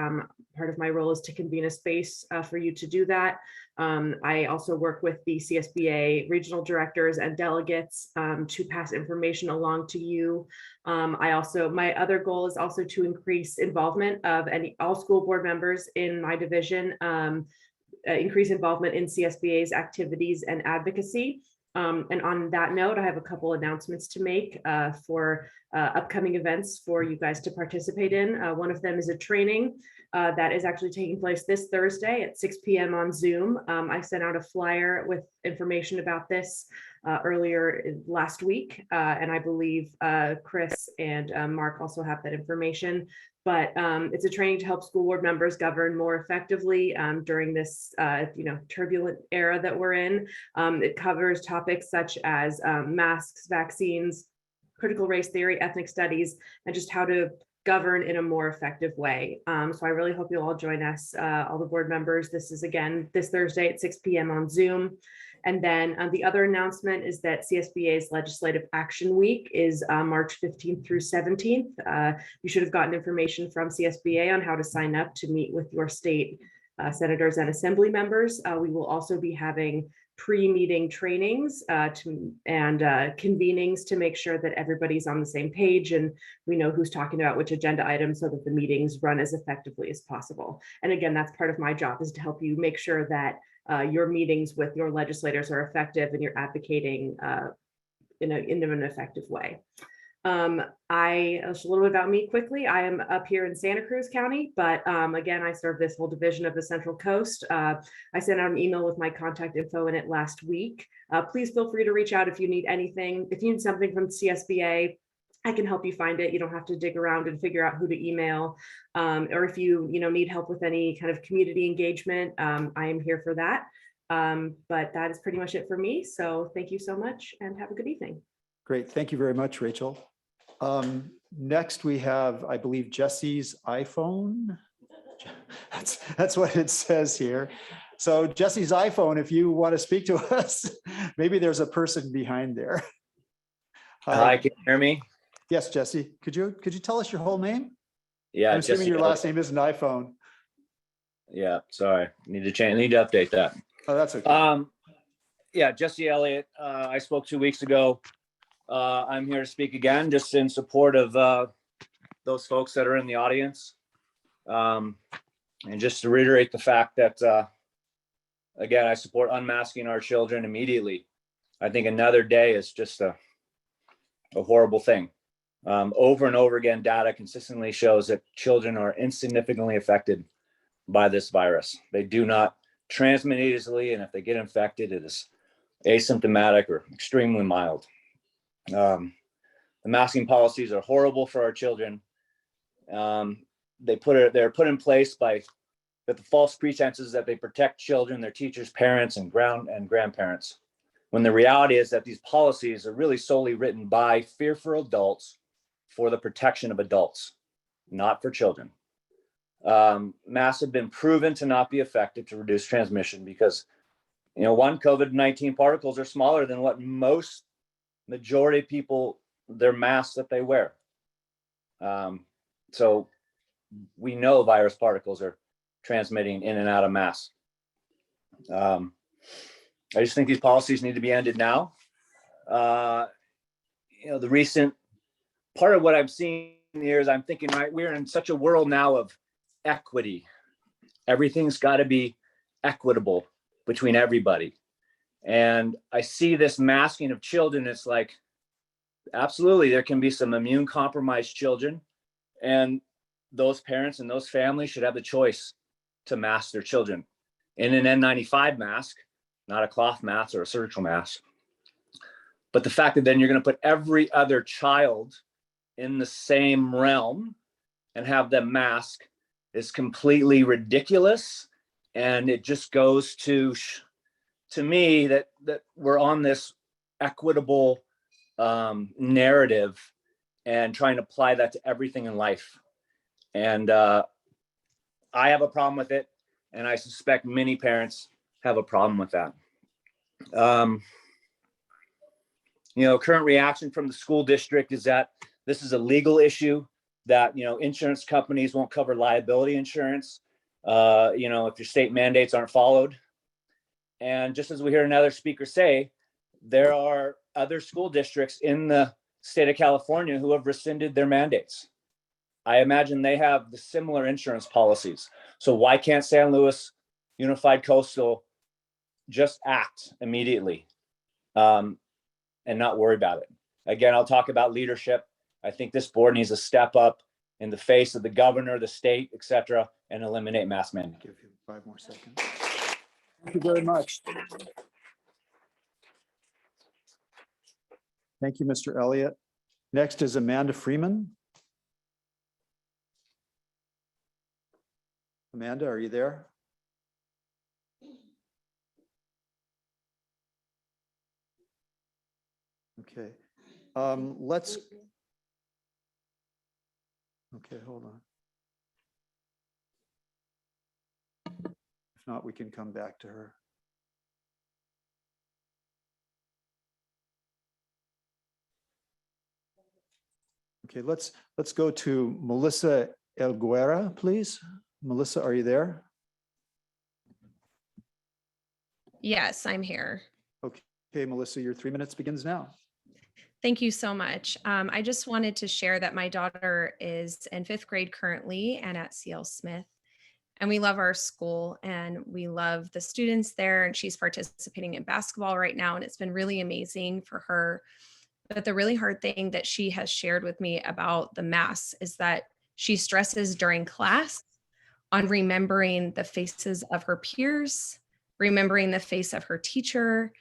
Part of my role is to convene a space for you to do that. I also work with the CSBA regional directors and delegates to pass information along to you. My other goal is also to increase involvement of all school board members in my division, increase involvement in CSBA's activities and advocacy. And on that note, I have a couple announcements to make for upcoming events for you guys to participate in. One of them is a training that is actually taking place this Thursday at 6 p.m. on Zoom. I sent out a flyer with information about this earlier last week, and I believe Chris and Mark also have that information. But it's a training to help school board members govern more effectively during this turbulent era that we're in. It covers topics such as masks, vaccines, critical race theory, ethnic studies, and just how to govern in a more effective way. So I really hope you'll all join us, all the board members. This is again this Thursday at 6 p.m. on Zoom. And then the other announcement is that CSBA's Legislative Action Week is March 15th through 17th. You should have gotten information from CSBA on how to sign up to meet with your state senators and assembly members. We will also be having pre-meeting trainings and convenings to make sure that everybody's on the same page and we know who's talking about which agenda items so that the meetings run as effectively as possible. And again, that's part of my job, is to help you make sure that your meetings with your legislators are effective and you're advocating in an effective way. Just a little bit about me quickly. I am up here in Santa Cruz County, but again, I serve this whole division of the Central Coast. I sent out an email with my contact info in it last week. Please feel free to reach out if you need anything. If you need something from CSBA, I can help you find it. You don't have to dig around and figure out who to email. Or if you need help with any kind of community engagement, I am here for that. But that is pretty much it for me. So thank you so much and have a good evening. Great. Thank you very much, Rachel. Next, we have, I believe, Jesse's iPhone. That's what it says here. So Jesse's iPhone, if you want to speak to us, maybe there's a person behind there. Hi, can you hear me? Yes, Jesse. Could you tell us your whole name? Yeah, I'm assuming Jesse your last Elliott. name is an iPhone. Yeah, sorry. Need to update that. Oh, that's okay. Yeah, Jesse Elliott. I spoke 2 weeks ago. I'm here to speak again, just in support of those folks that are in the audience. And just to reiterate the fact that, again, I support unmasking our children immediately. I think another day is just a horrible thing. Over and over again, data consistently shows that children are insignificantly affected by this virus. They do not transmit easily, and if they get infected, it is asymptomatic or extremely mild. The masking policies are horrible for our children. They're put in place with the false pretenses that they protect children, their teachers, parents, and grandparents, when the reality is that these policies are really solely written by fearful adults for the protection of adults, not for children. Masks have been proven to not be effective to reduce transmission because, COVID-19 particles are smaller than what majority of people, their masks that they wear. So we know virus particles are transmitting in and out of masks. I just think these policies need to be ended now. The recent part of what I'm seeing here is I'm thinking, right, we're in such a world now of equity. Everything's got to be equitable between everybody. And I see this masking of children. It's like, absolutely, there can be some immune compromised children, and those parents and those families should have the choice to mask their children in an N95 mask, not a cloth mask or a surgical mask. But the fact that then you're going to put every other child in the same realm and have them mask is completely ridiculous. And it just goes to me that we're on this equitable narrative and trying to apply that to everything in life. And I have a problem with it. And I suspect many parents have a problem with that. Current reaction from the school district is that this is a legal issue, that, insurance companies won't cover liability insurance, if your state mandates aren't followed. And just as we hear another speaker say, there are other school districts in the state of California who have rescinded their mandates. I imagine they have the similar insurance policies. So why can't San Luis Unified Coastal just act immediately and not worry about it? Again, I'll talk about leadership. I think this board needs to step up in the face of the governor, the state, et cetera, and eliminate mask mandates. Give you 5 more seconds. Thank you very much. Thank you, Mr. Elliott. Next is Amanda Freeman. Amanda, are you there? Okay. Okay, hold on. If not, we can come back to her. Okay, let's go to Melissa Elguera, please. Melissa, are you there? Yes, I'm here. Okay, Melissa, your 3 minutes begins now. Thank you so much. I just wanted to share that my daughter is in 5th grade currently and at CL Smith. And we love our school and we love the students there. And she's participating in basketball right now. And it's been really amazing for her. But the really hard thing that she has shared with me about the mass is that she stresses during class on remembering the faces of her peers, remembering the face of her teacher.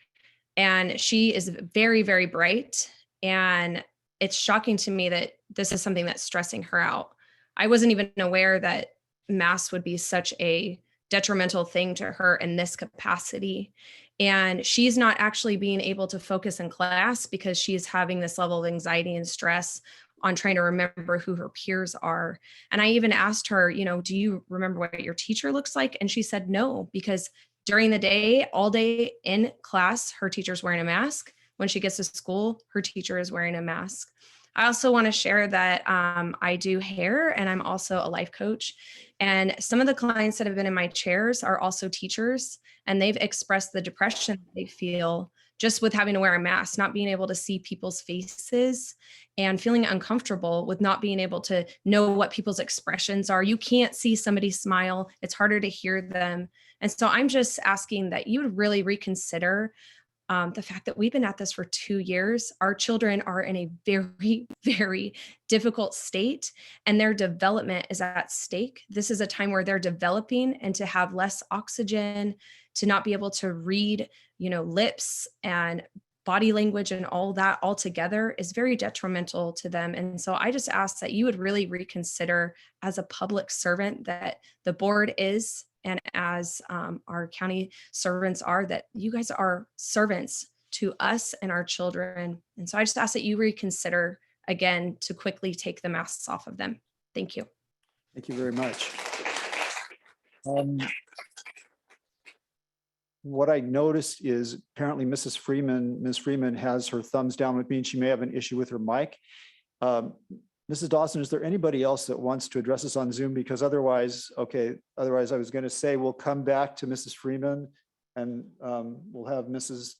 And she is very, very bright. And it's shocking to me that this is something that's stressing her out. I wasn't even aware that mass would be such a detrimental thing to her in this capacity. And she's not actually being able to focus in class because she's having this level of anxiety and stress on trying to remember who her peers are. And I even asked her, do you remember what your teacher looks like? And she said no, because during the day, all day in class, her teacher's wearing a mask. When she gets to school, her teacher is wearing a mask. I also want to share that I do hair and I'm also a life coach. And some of the clients that have been in my chairs are also teachers, and they've expressed the depression they feel just with having to wear a mask, not being able to see people's faces and feeling uncomfortable with not being able to know what people's expressions are. You can't see somebody smile. It's harder to hear them. And so I'm just asking that you would really reconsider the fact that we've been at this for 2 years. Our children are in a very, very difficult state and their development is at stake. This is a time where they're developing, and to have less oxygen, to not be able to read, lips and body language and all that all together is very detrimental to them. And so I just ask that you would really reconsider, as a public servant that the board is, and as our county servants are, that you guys are servants to us and our children. And so I just ask that you reconsider again to quickly take the masks off of them. Thank you. Thank you very much. What I noticed is apparently Ms. Freeman has her thumbs down, which means she may have an issue with her mic. Mrs. Dawson, is there anybody else that wants to address us on Zoom? Because otherwise I was going to say we'll come back to Mrs. Freeman and we'll have Mrs.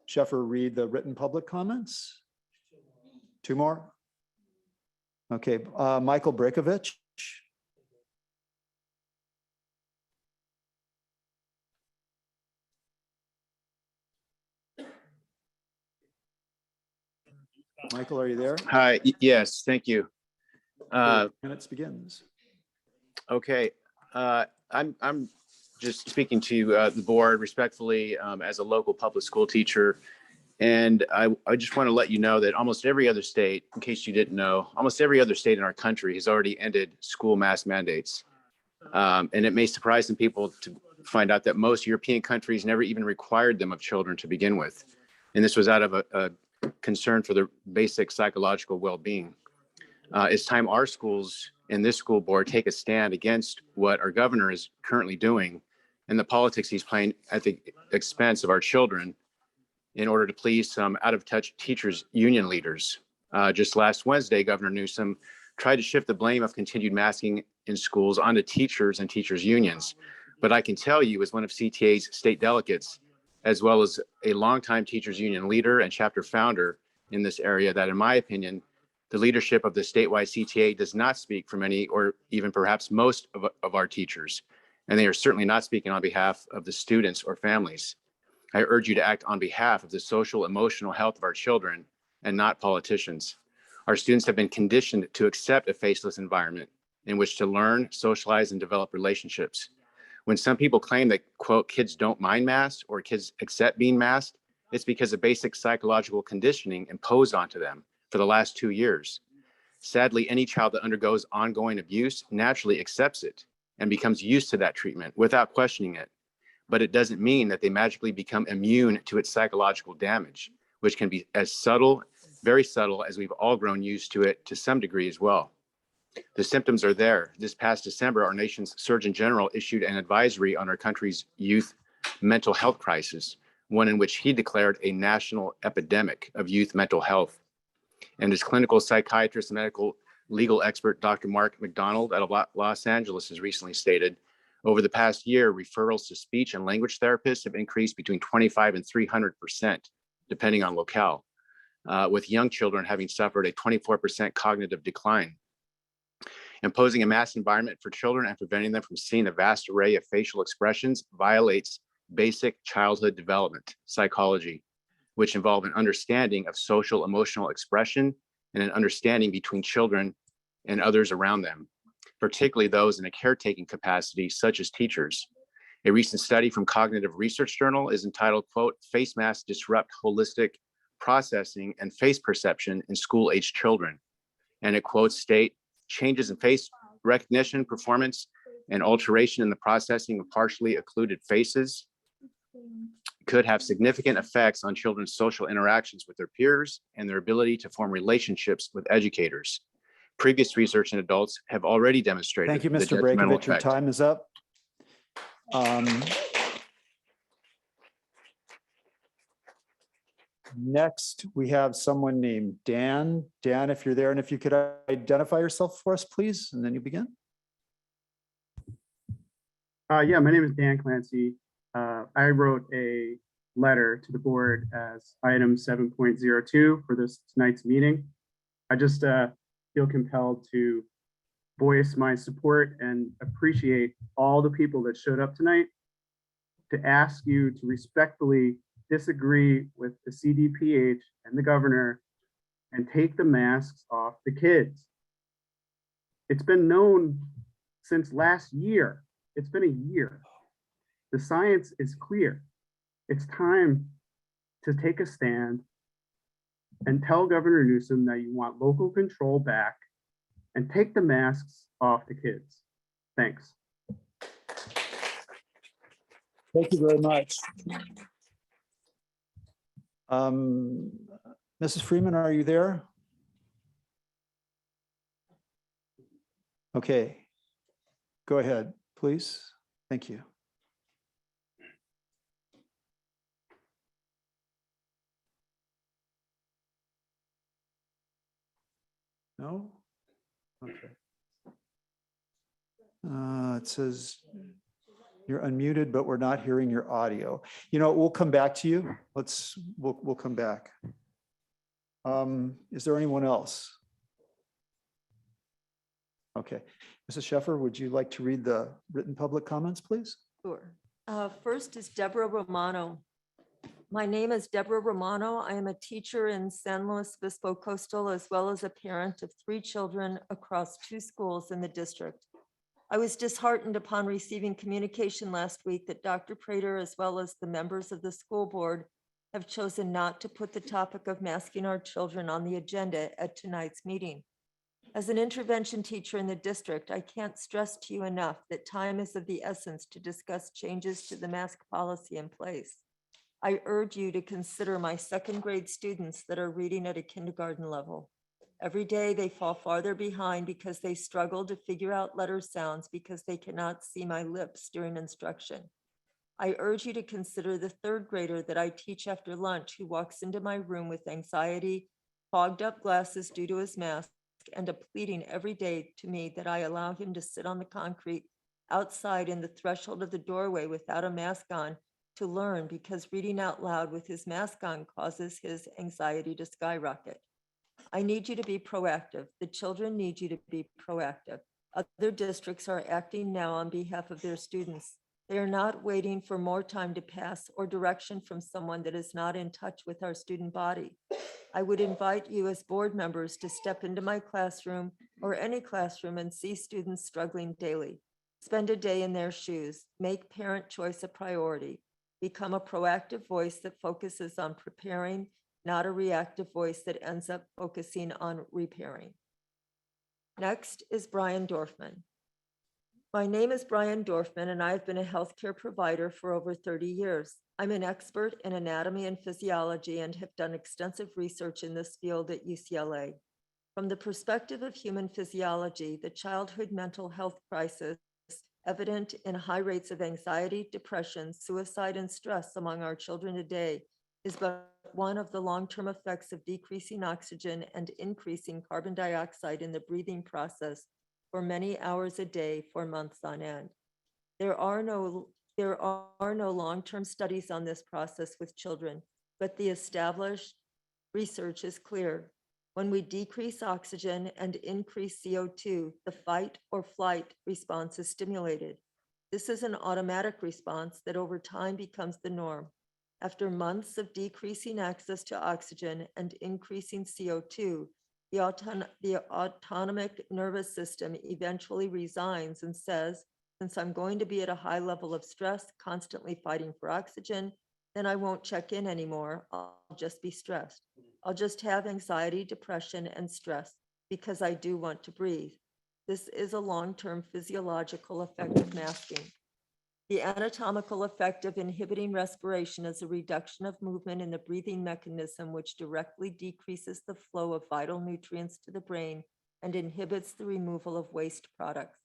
Sheffer read the written public comments. 2 more? Okay, Michael Brekovich. Michael, are you there? Hi, yes, thank you. Minutes begins. Okay, I'm just speaking to the board respectfully as a local public school teacher. And I just want to let you know that almost every other state, in case you didn't know, almost every other state in our country has already ended school mask mandates. And it may surprise some people to find out that most European countries never even required them of children to begin with. And this was out of a concern for their basic psychological well-being. It's time our schools and this school board take a stand against what our governor is currently doing and the politics he's playing at the expense of our children in order to please some out-of-touch teachers union leaders. Just last Wednesday, Governor Newsom tried to shift the blame of continued masking in schools onto teachers and teachers unions. But I can tell you, as one of CTA's state delegates, as well as a longtime teachers union leader and chapter founder in this area, that in my opinion, the leadership of the statewide CTA does not speak for many or even perhaps most of our teachers. And they are certainly not speaking on behalf of the students or families. I urge you to act on behalf of the social, emotional health of our children and not politicians. Our students have been conditioned to accept a faceless environment in which to learn, socialize, and develop relationships. When some people claim that, quote, kids don't mind masks or kids accept being masked, it's because of basic psychological conditioning imposed onto them for the last 2 years. Sadly, any child that undergoes ongoing abuse naturally accepts it and becomes used to that treatment without questioning it. But it doesn't mean that they magically become immune to its psychological damage, which can be as subtle, very subtle, as we've all grown used to it to some degree as well. The symptoms are there. This past December, our nation's Surgeon General issued an advisory on our country's youth mental health crisis, one in which he declared a national epidemic of youth mental health. And as clinical psychiatrist and medical legal expert, Dr. Mark McDonald out of Los Angeles has recently stated, Over the past year, referrals to speech and language therapists have increased between 25 and 300%, depending on locale, with young children having suffered a 24% cognitive decline. Imposing a mask environment for children and preventing them from seeing a vast array of facial expressions violates basic childhood development psychology, which involve an understanding of social emotional expression and an understanding between children and others around them, particularly those in a caretaking capacity, such as teachers. A recent study from Cognitive Research Journal is entitled, quote, "Face Masks Disrupt Holistic Processing and Face Perception in School-Aged Children." And it quotes state, "Changes in face recognition, performance, and alteration in the processing of partially occluded faces could have significant effects on children's social interactions with their peers and their ability to form relationships with educators. Previous research in adults have already demonstrated." Thank you, the Mr. detrimental Breakovich. Your effect. time is up. Next, we have someone named Dan. Dan, if you're there, and if you could identify yourself for us, please, and then you begin. Yeah, my name is Dan Clancy. I wrote a letter to the board as item 7.02 for this tonight's meeting. I just feel compelled to voice my support and appreciate all the people that showed up tonight, to ask you to respectfully disagree with the CDPH and the governor and take the masks off the kids. It's been known since last year. It's been a year. The science is clear. It's time to take a stand and tell Governor Newsom that you want local control back and take the masks off the kids. Thanks. Thank you very much. Mrs. Freeman, are you there? Okay. Go ahead, please. Thank you. No? Okay. It says you're unmuted, but we're not hearing your audio. You know, we'll come back to you. We'll come back. Is there anyone else? Okay. Mrs. Sheffer, would you like to read the written public comments, please? Sure. First is Deborah Romano. My name is Deborah Romano. I am a teacher in San Luis Obispo Coastal, as well as a parent of 3 children across 2 schools in the district. I was disheartened upon receiving communication last week that Dr. Prater, as well as the members of the school board, have chosen not to put the topic of masking our children on the agenda at tonight's meeting. As an intervention teacher in the district, I can't stress to you enough that time is of the essence to discuss changes to the mask policy in place. I urge you to consider my 2nd grade students that are reading at a kindergarten level. Every day they fall farther behind because they struggle to figure out letter sounds because they cannot see my lips during instruction. I urge you to consider the 3rd grader that I teach after lunch who walks into my room with anxiety, fogged up glasses due to his mask, and a pleading every day to me that I allow him to sit on the concrete outside in the threshold of the doorway without a mask on to learn, because reading out loud with his mask on causes his anxiety to skyrocket. I need you to be proactive. The children need you to be proactive. Other districts are acting now on behalf of their students. They are not waiting for more time to pass or direction from someone that is not in touch with our student body. I would invite you as board members to step into my classroom or any classroom and see students struggling daily. Spend a day in their shoes. Make parent choice a priority. Become a proactive voice that focuses on preparing, not a reactive voice that ends up focusing on repairing. Next is Brian Dorfman. My name is Brian Dorfman, and I've been a healthcare provider for over 30 years. I'm an expert in anatomy and physiology and have done extensive research in this field at UCLA. From the perspective of human physiology, the childhood mental health crisis evident in high rates of anxiety, depression, suicide, and stress among our children today is but one of the long-term effects of decreasing oxygen and increasing carbon dioxide in the breathing process for many hours a day for months on end. There are no long-term studies on this process with children, but the established research is clear. When we decrease oxygen and increase CO2, the fight or flight response is stimulated. This is an automatic response that over time becomes the norm. After months of decreasing access to oxygen and increasing CO2, the autonomic nervous system eventually resigns and says, since I'm going to be at a high level of stress, constantly fighting for oxygen, then I won't check in anymore. I'll just be stressed. I'll just have anxiety, depression, and stress because I do want to breathe. This is a long-term physiological effect of masking. The anatomical effect of inhibiting respiration is a reduction of movement in the breathing mechanism, which directly decreases the flow of vital nutrients to the brain and inhibits the removal of waste products.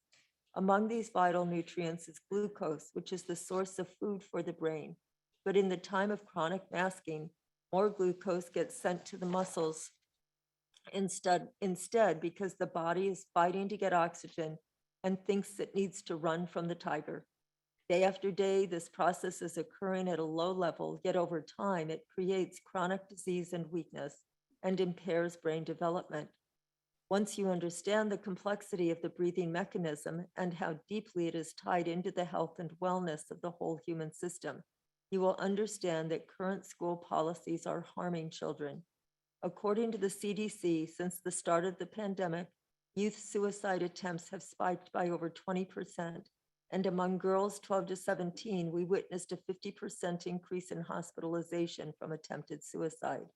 Among these vital nutrients is glucose, which is the source of food for the brain. But in the time of chronic masking, more glucose gets sent to the muscles instead because the body is fighting to get oxygen and thinks it needs to run from the tiger. Day after day, this process is occurring at a low level, yet over time, it creates chronic disease and weakness and impairs brain development. Once you understand the complexity of the breathing mechanism and how deeply it is tied into the health and wellness of the whole human system, you will understand that current school policies are harming children. According to the CDC, since the start of the pandemic, youth suicide attempts have spiked by over 20%. And among girls 12 to 17, we witnessed a 50% increase in hospitalization from attempted suicide.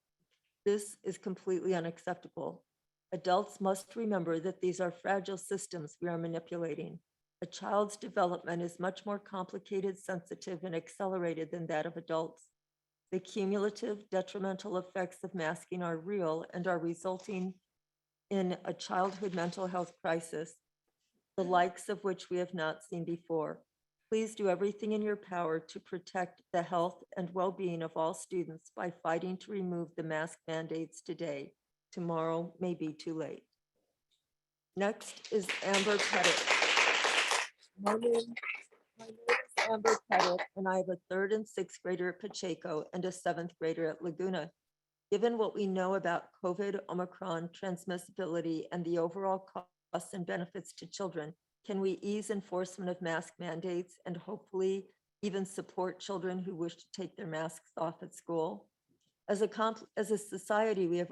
This is completely unacceptable. Adults must remember that these are fragile systems we are manipulating. A child's development is much more complicated, sensitive, and accelerated than that of adults. The cumulative detrimental effects of masking are real and are resulting in a childhood mental health crisis, the likes of which we have not seen before. Please do everything in your power to protect the health and well-being of all students by fighting to remove the mask mandates today. Tomorrow may be too late. Next is Amber Pettit. My name is Amber Pettit, and I have a 3rd and 6th grader at Pacheco and a 7th grader at Laguna. Given what we know about COVID, Omicron, transmissibility, and the overall costs and benefits to children, can we ease enforcement of mask mandates and hopefully even support children who wish to take their masks off at school? As a society, we have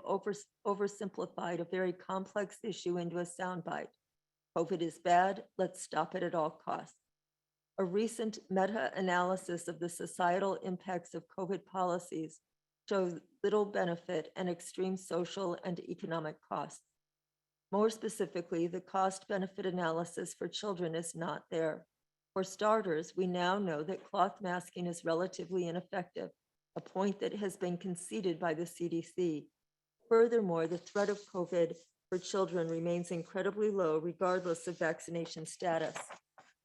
oversimplified a very complex issue into a soundbite. COVID is bad, let's stop it at all costs. A recent meta-analysis of the societal impacts of COVID policies shows little benefit and extreme social and economic costs. More specifically, the cost-benefit analysis for children is not there. For starters, we now know that cloth masking is relatively ineffective, a point that has been conceded by the CDC. Furthermore, the threat of COVID for children remains incredibly low regardless of vaccination status.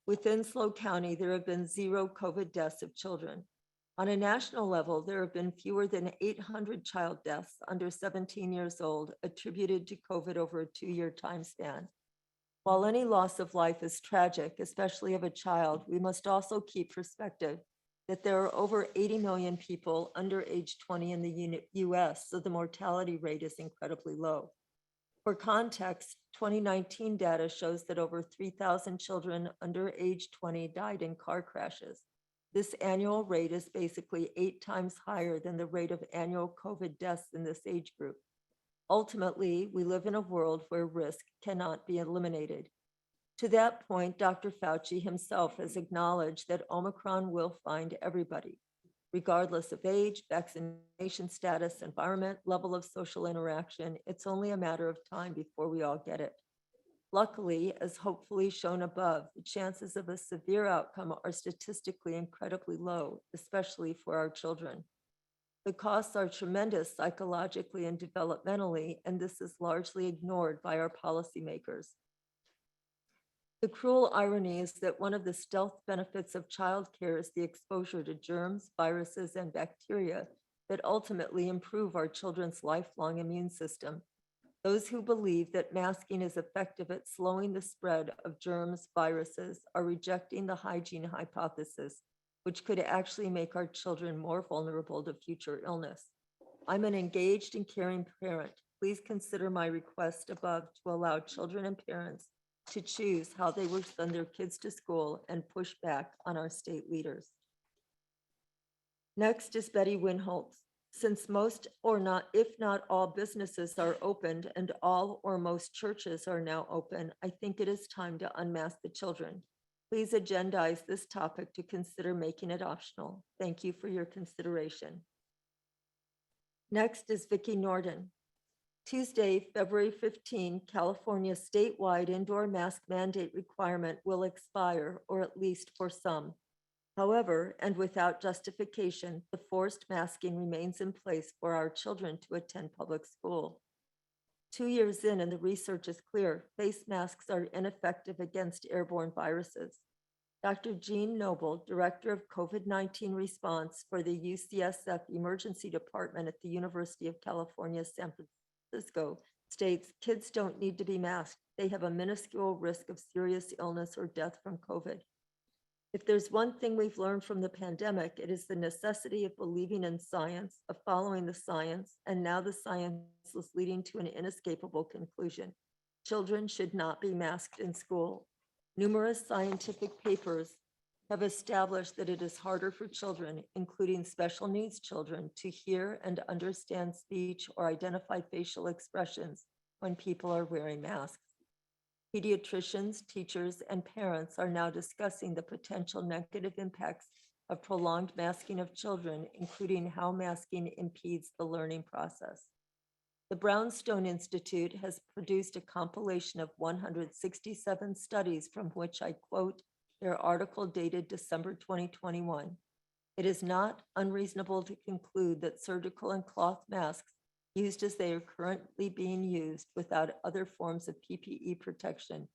Within SLO County, there have been 0 COVID deaths of children. On a national level, there have been fewer than 800 child deaths under 17 years old attributed to COVID over a 2-year time span. While any loss of life is tragic, especially of a child, we must also keep perspective that there are over 80 million people under age 20 in the US, so the mortality rate is incredibly low. For context, 2019 data shows that over 3,000 children under age 20 died in car crashes. This annual rate is basically 8 times higher than the rate of annual COVID deaths in this age group. Ultimately, we live in a world where risk cannot be eliminated. To that point, Dr. Fauci himself has acknowledged that Omicron will find everybody, regardless of age, vaccination status, environment, level of social interaction. It's only a matter of time before we all get it. Luckily, as hopefully shown above, the chances of a severe outcome are statistically incredibly low, especially for our children. The costs are tremendous psychologically and developmentally, and this is largely ignored by our policymakers. The cruel irony is that one of the stealth benefits of childcare is the exposure to germs, viruses, and bacteria that ultimately improve our children's lifelong immune system. Those who believe that masking is effective at slowing the spread of germs, viruses, are rejecting the hygiene hypothesis, which could actually make our children more vulnerable to future illness. I'm an engaged and caring parent. Please consider my request above to allow children and parents to choose how they will send their kids to school and push back on our state leaders. Next is Betty Winholtz. Since most or not, if not all businesses are opened and all or most churches are now open, I think it is time to unmask the children. Please agendize this topic to consider making it optional. Thank you for your consideration. Next is Vicki Norden. Tuesday, February 15, California's statewide indoor mask mandate requirement will expire, or at least for some. However, and without justification, the forced masking remains in place for our children to attend public school. 2 years in, and the research is clear, face masks are ineffective against airborne viruses. Dr. Jean Noble, Director of COVID-19 Response for the UCSF Emergency Department at the University of California, San Francisco, states kids don't need to be masked. They have a minuscule risk of serious illness or death from COVID. If there's one thing we've learned from the pandemic, it is the necessity of believing in science, of following the science, and now the science is leading to an inescapable conclusion. Children should not be masked in school. Numerous scientific papers have established that it is harder for children, including special needs children, to hear and understand speech or identify facial expressions when people are wearing masks. Pediatricians, teachers, and parents are now discussing the potential negative impacts of prolonged masking of children, including how masking impedes the learning process. The Brownstone Institute has produced a compilation of 167 studies from which I quote their article dated December 2021. It is not unreasonable to conclude that surgical and cloth masks used as they are currently being used without other forms of PPE protection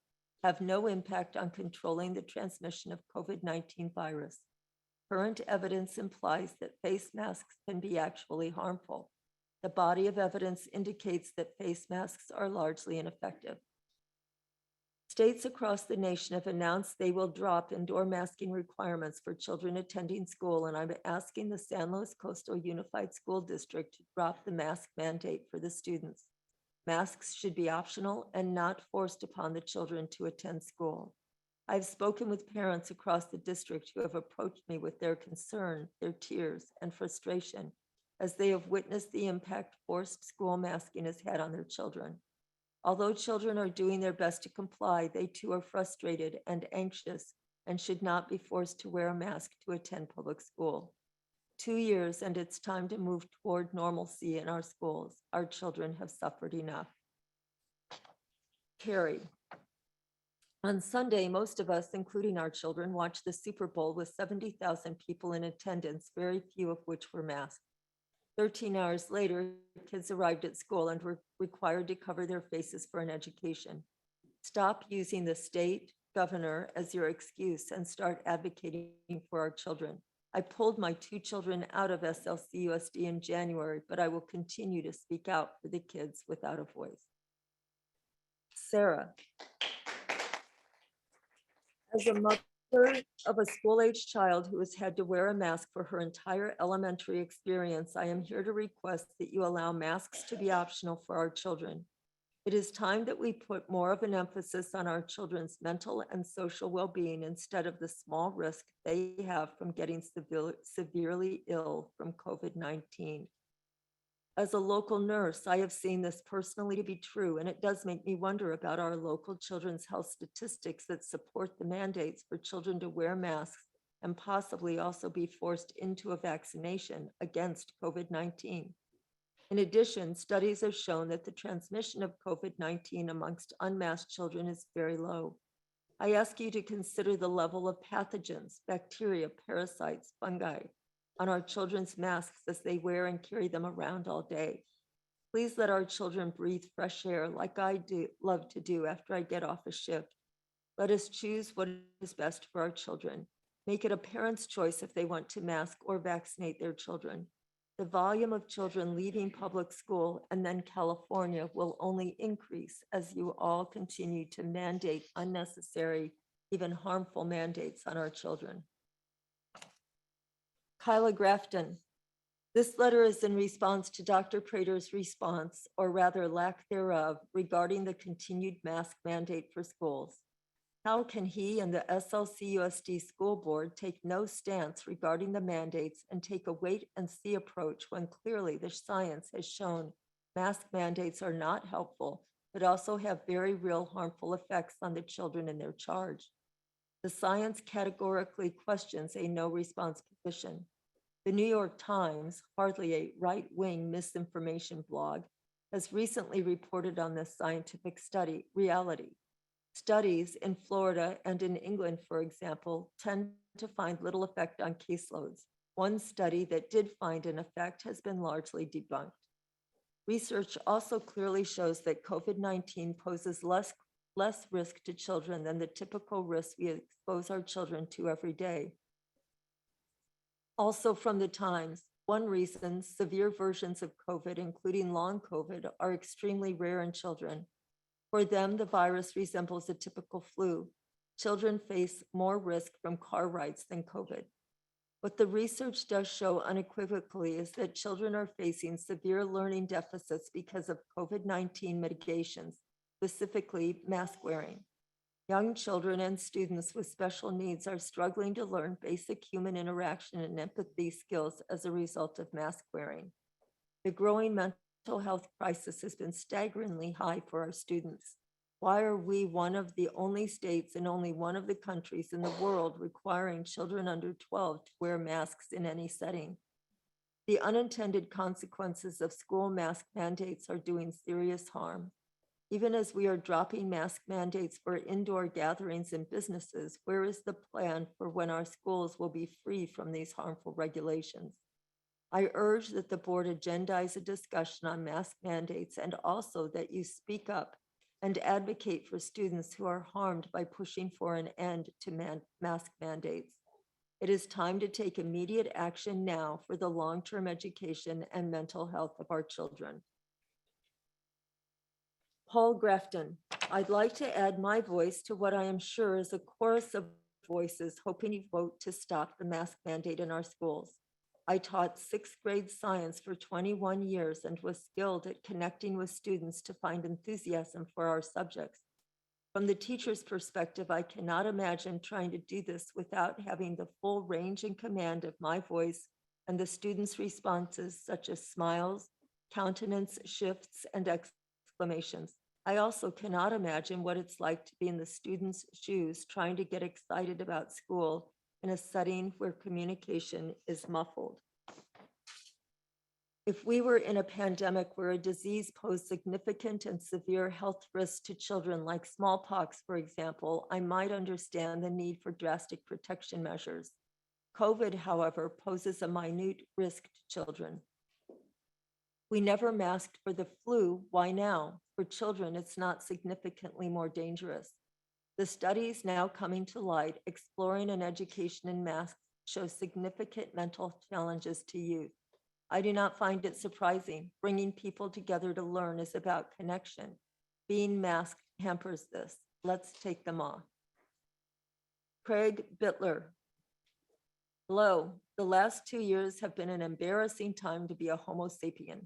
have no impact on controlling the transmission of COVID-19 virus. Current evidence implies that face masks can be actually harmful. The body of evidence indicates that face masks are largely ineffective. States across the nation have announced they will drop indoor masking requirements for children attending school, and I'm asking the San Luis Coastal Unified School District to drop the mask mandate for the students. Masks should be optional and not forced upon the children to attend school. I've spoken with parents across the district who have approached me with their concern, their tears, and frustration as they have witnessed the impact forced school masking has had on their children. Although children are doing their best to comply, they too are frustrated and anxious and should not be forced to wear a mask to attend public school. 2 years, and it's time to move toward normalcy in our schools. Our children have suffered enough. Carrie. On Sunday, most of us, including our children, watched the Super Bowl with 70,000 people in attendance, very few of which were masked. 13 hours later, kids arrived at school and were required to cover their faces for an education. Stop using the state governor as your excuse and start advocating for our children. I pulled my 2 children out of SLC-USD in January, but I will continue to speak out for the kids without a voice. Sarah. As a mother of a school-age child who has had to wear a mask for her entire elementary experience, I am here to request that you allow masks to be optional for our children. It is time that we put more of an emphasis on our children's mental and social well-being instead of the small risk they have from getting severely ill from COVID-19. As a local nurse, I have seen this personally to be true, and it does make me wonder about our local children's health statistics that support the mandates for children to wear masks and possibly also be forced into a vaccination against COVID-19. In addition, studies have shown that the transmission of COVID-19 amongst unmasked children is very low. I ask you to consider the level of pathogens, bacteria, parasites, fungi on our children's masks as they wear and carry them around all day. Please let our children breathe fresh air like I love to do after I get off a shift. Let us choose what is best for our children. Make it a parent's choice if they want to mask or vaccinate their children. the volume of children leaving public school and then California will only increase as you all continue to mandate unnecessary, even harmful mandates on our children. Kyla Grafton. This letter is in response to Dr. Prater's response, or rather lack thereof, regarding the continued mask mandate for schools. How can he and the SLC-USD School Board take no stance regarding the mandates and take a wait and see approach when clearly the science has shown mask mandates are not helpful, but also have very real harmful effects on the children in their charge? The science categorically questions a no response position. The New York Times, hardly a right-wing misinformation blog, has recently reported on this scientific study, reality. Studies in Florida and in England, for example, tend to find little effect on caseloads. One study that did find an effect has been largely debunked. Research also clearly shows that COVID-19 poses less risk to children than the typical risks we expose our children to every day. Also from the Times, one reason severe versions of COVID, including long COVID, are extremely rare in children. For them, the virus resembles a typical flu. Children face more risk from car rides than COVID. What the research does show unequivocally is that children are facing severe learning deficits because of COVID-19 mitigations, specifically mask wearing. Young children and students with special needs are struggling to learn basic human interaction and empathy skills as a result of mask wearing. The growing mental health crisis has been staggeringly high for our students. Why are we one of the only states and only one of the countries in the world requiring children under 12 to wear masks in any setting? The unintended consequences of school mask mandates are doing serious harm. Even as we are dropping mask mandates for indoor gatherings and businesses, where is the plan for when our schools will be free from these harmful regulations? I urge that the board agendize a discussion on mask mandates and also that you speak up and advocate for students who are harmed by pushing for an end to mask mandates. It is time to take immediate action now for the long-term education and mental health of our children. Paul Grafton, I'd like to add my voice to what I am sure is a chorus of voices hoping you vote to stop the mask mandate in our schools. I taught sixth grade science for 21 years and was skilled at connecting with students to find enthusiasm for our subjects. From the teacher's perspective, I cannot imagine trying to do this without having the full range and command of my voice and the students' responses, such as smiles, countenance shifts, and exclamations. I also cannot imagine what it's like to be in the students' shoes trying to get excited about school in a setting where communication is muffled. If we were in a pandemic where a disease posed significant and severe health risks to children, like smallpox, for example, I might understand the need for drastic protection measures. COVID, however, poses a minute risk to children. We never masked for the flu. Why now? For children, it's not significantly more dangerous. The studies now coming to light, exploring an education in masks, show significant mental challenges to youth. I do not find it surprising. Bringing people together to learn is about connection. Being masked hampers this. Let's take them off. Craig Bittler. Hello. The last 2 years have been an embarrassing time to be a Homo sapien.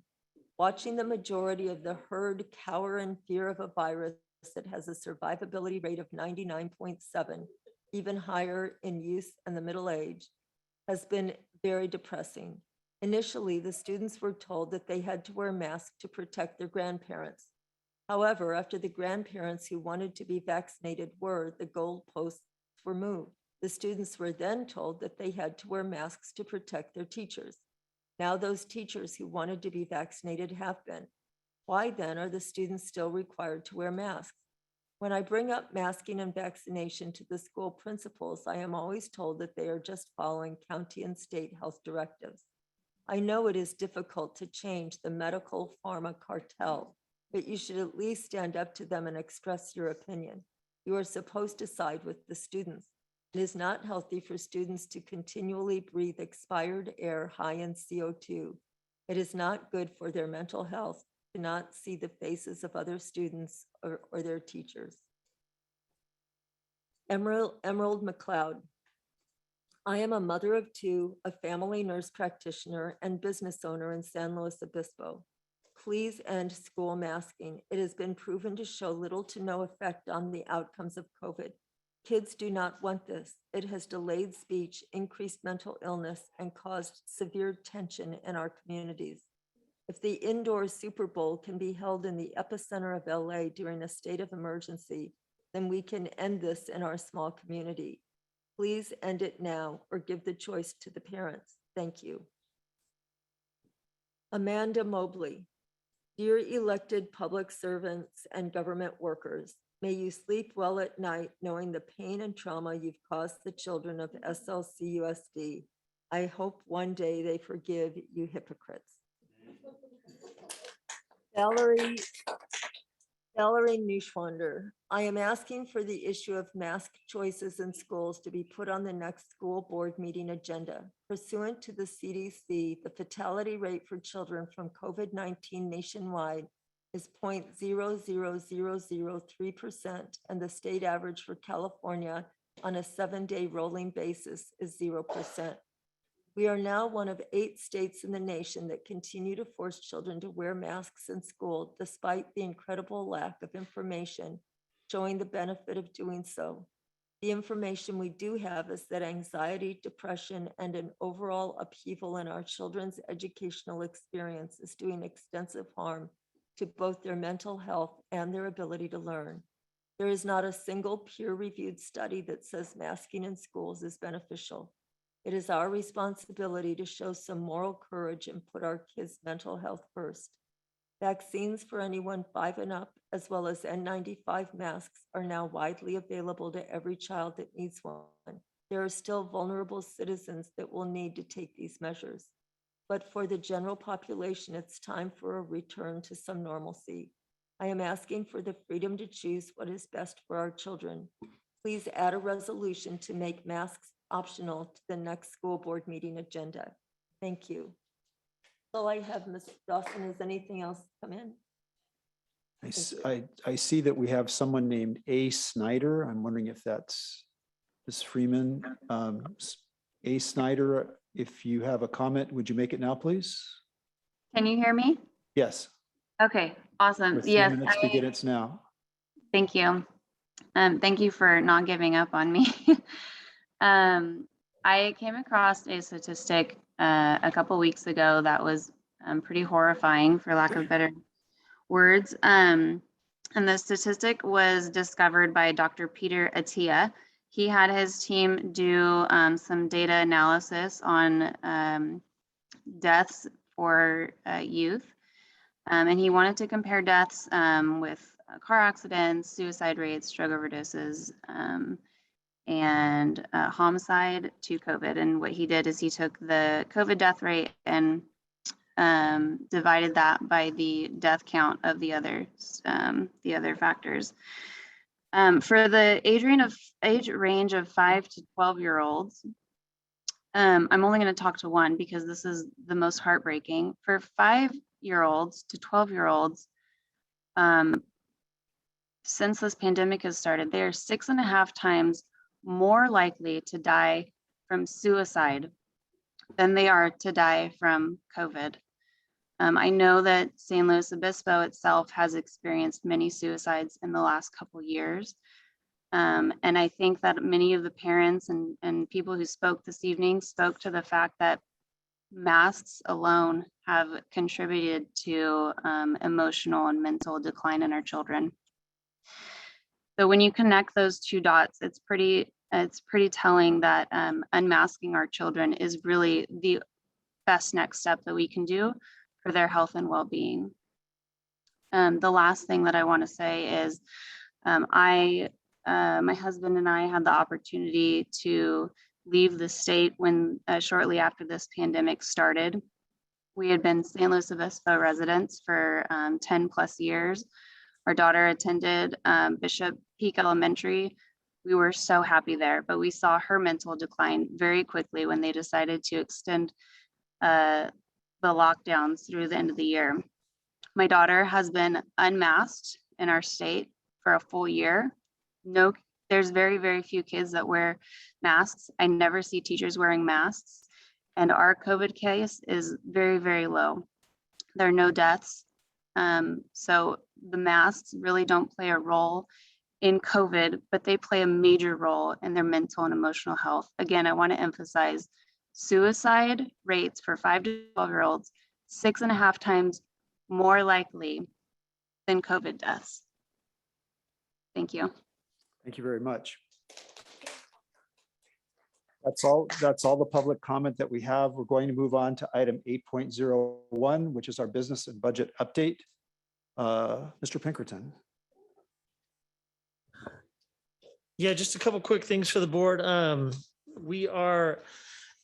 Watching the majority of the herd cower in fear of a virus that has a survivability rate of 99.7, even higher in youth and the middle age, has been very depressing. Initially, the students were told that they had to wear masks to protect their grandparents. However, after the grandparents who wanted to be vaccinated the goalposts were moved. The students were then told that they had to wear masks to protect their teachers. Now those teachers who wanted to be vaccinated have been. Why then are the students still required to wear masks? When I bring up masking and vaccination to the school principals, I am always told that they are just following county and state health directives. I know it is difficult to change the medical pharma cartel, but you should at least stand up to them and express your opinion. You are supposed to side with the students. It is not healthy for students to continually breathe expired air high in CO2, It is not good for their mental health to not see the faces of other students or their teachers. Emerald McLeod. I am a mother of two, a family nurse practitioner, and business owner in San Luis Obispo. Please end school masking. It has been proven to show little to no effect on the outcomes of COVID. Kids do not want this. It has delayed speech, increased mental illness, and caused severe tension in our communities. If the indoor Super Bowl can be held in the epicenter of LA during a state of emergency, then we can end this in our small community. Please end it now or give the choice to the parents. Thank you. Amanda Mobley. Dear elected public servants and government workers, may you sleep well at night knowing the pain and trauma you've caused the children of SLCUSD. I hope one day they forgive you hypocrites. Valerie Neuschwander. I am asking for the issue of mask choices in schools to be put on the next school board meeting agenda. Pursuant to the CDC, the fatality rate for children from COVID-19 nationwide is 0.00003%, and the state average for California on a 7-day rolling basis is 0%. We are now one of 8 states in the nation that continue to force children to wear masks in school, despite the incredible lack of information showing the benefit of doing so. The information we do have is that anxiety, depression, and an overall upheaval in our children's educational experience is doing extensive harm to both their mental health and their ability to learn. There is not a single peer-reviewed study that says masking in schools is beneficial. It is our responsibility to show some moral courage and put our kids' mental health first. Vaccines for anyone 5 and up, as well as N95 masks, are now widely available to every child that needs one. There are still vulnerable citizens that will need to take these measures. But for the general population, it's time for a return to some normalcy. I am asking for the freedom to choose what is best for our children. Please add a resolution to make masks optional to the next school board meeting agenda. Thank you. So I have, Ms. Dawson, has anything else come in? I see that we have someone named A. Snyder. I'm wondering if that's Ms. Freeman. A. Snyder, if you have a comment, would you make it now, please? Can you hear me? Yes. Okay, awesome. Your 3 Yes, minutes begin it's now. thank you. Thank you for not giving up on me. I came across a statistic a couple weeks ago that was pretty horrifying, for lack of better words. And the statistic was discovered by Dr. Peter Attia. He had his team do some data analysis on deaths for youth. And he wanted to compare deaths with car accidents, suicide rates, drug overdoses, and homicide to COVID. And what he did is he took the COVID death rate and divided that by the death count of the other factors. For the age range of 5 to 12-year-olds, I'm only going to talk to one because this is the most heartbreaking. For 5-year-olds to 12-year-olds, since this pandemic has started, they are 6.5 times more likely to die from suicide than they are to die from COVID. I know that San Luis Obispo itself has experienced many suicides in the last couple years. And I think that many of the parents and people who spoke this evening spoke to the fact that masks alone have contributed to emotional and mental decline in our children. So when you connect those two dots, it's pretty telling that unmasking our children is really the best next step that we can do for their health and well-being. The last thing that I want to say is my husband and I had the opportunity to leave the state when shortly after this pandemic started. We had been San Luis Obispo residents for 10 plus years. Our daughter attended Bishop Peak Elementary. We were so happy there, but we saw her mental decline very quickly when they decided to extend the lockdowns through the end of the year. My daughter has been unmasked in our state for a full year. No, there's very, very few kids that wear masks. I never see teachers wearing masks. And our COVID case is very, very low. There are no deaths. So the masks really don't play a role in COVID, but they play a major role in their mental and emotional health. Again, I want to emphasize suicide rates for 5 to 12-year-olds, 6.5 times more likely than COVID deaths. Thank you. Thank you very much. That's all the public comment that we have. We're going to move on to item 8.01, which is our business and budget update. Mr. Pinkerton. Yeah, just a couple quick things for the board.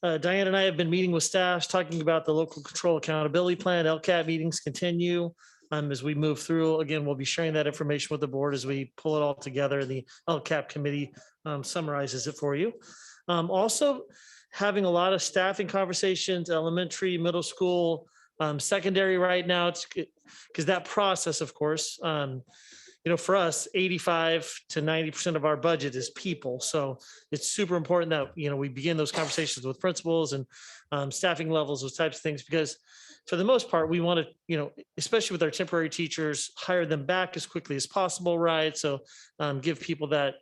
Diane and I have been meeting with staffs, talking about the local control accountability plan. LCAT meetings continue as we move through. Again, we'll be sharing that information with the board as we pull it all together. The LCAP committee summarizes it for you. Also having a lot of staffing conversations, elementary, middle school, secondary right now, because that process, of course, for us, 85 to 90% of our budget is people. So it's super important that, we begin those conversations with principals and staffing levels, those types of things, because for the most part, we want to, especially with our temporary teachers, hire them back as quickly as possible, right? So give people that,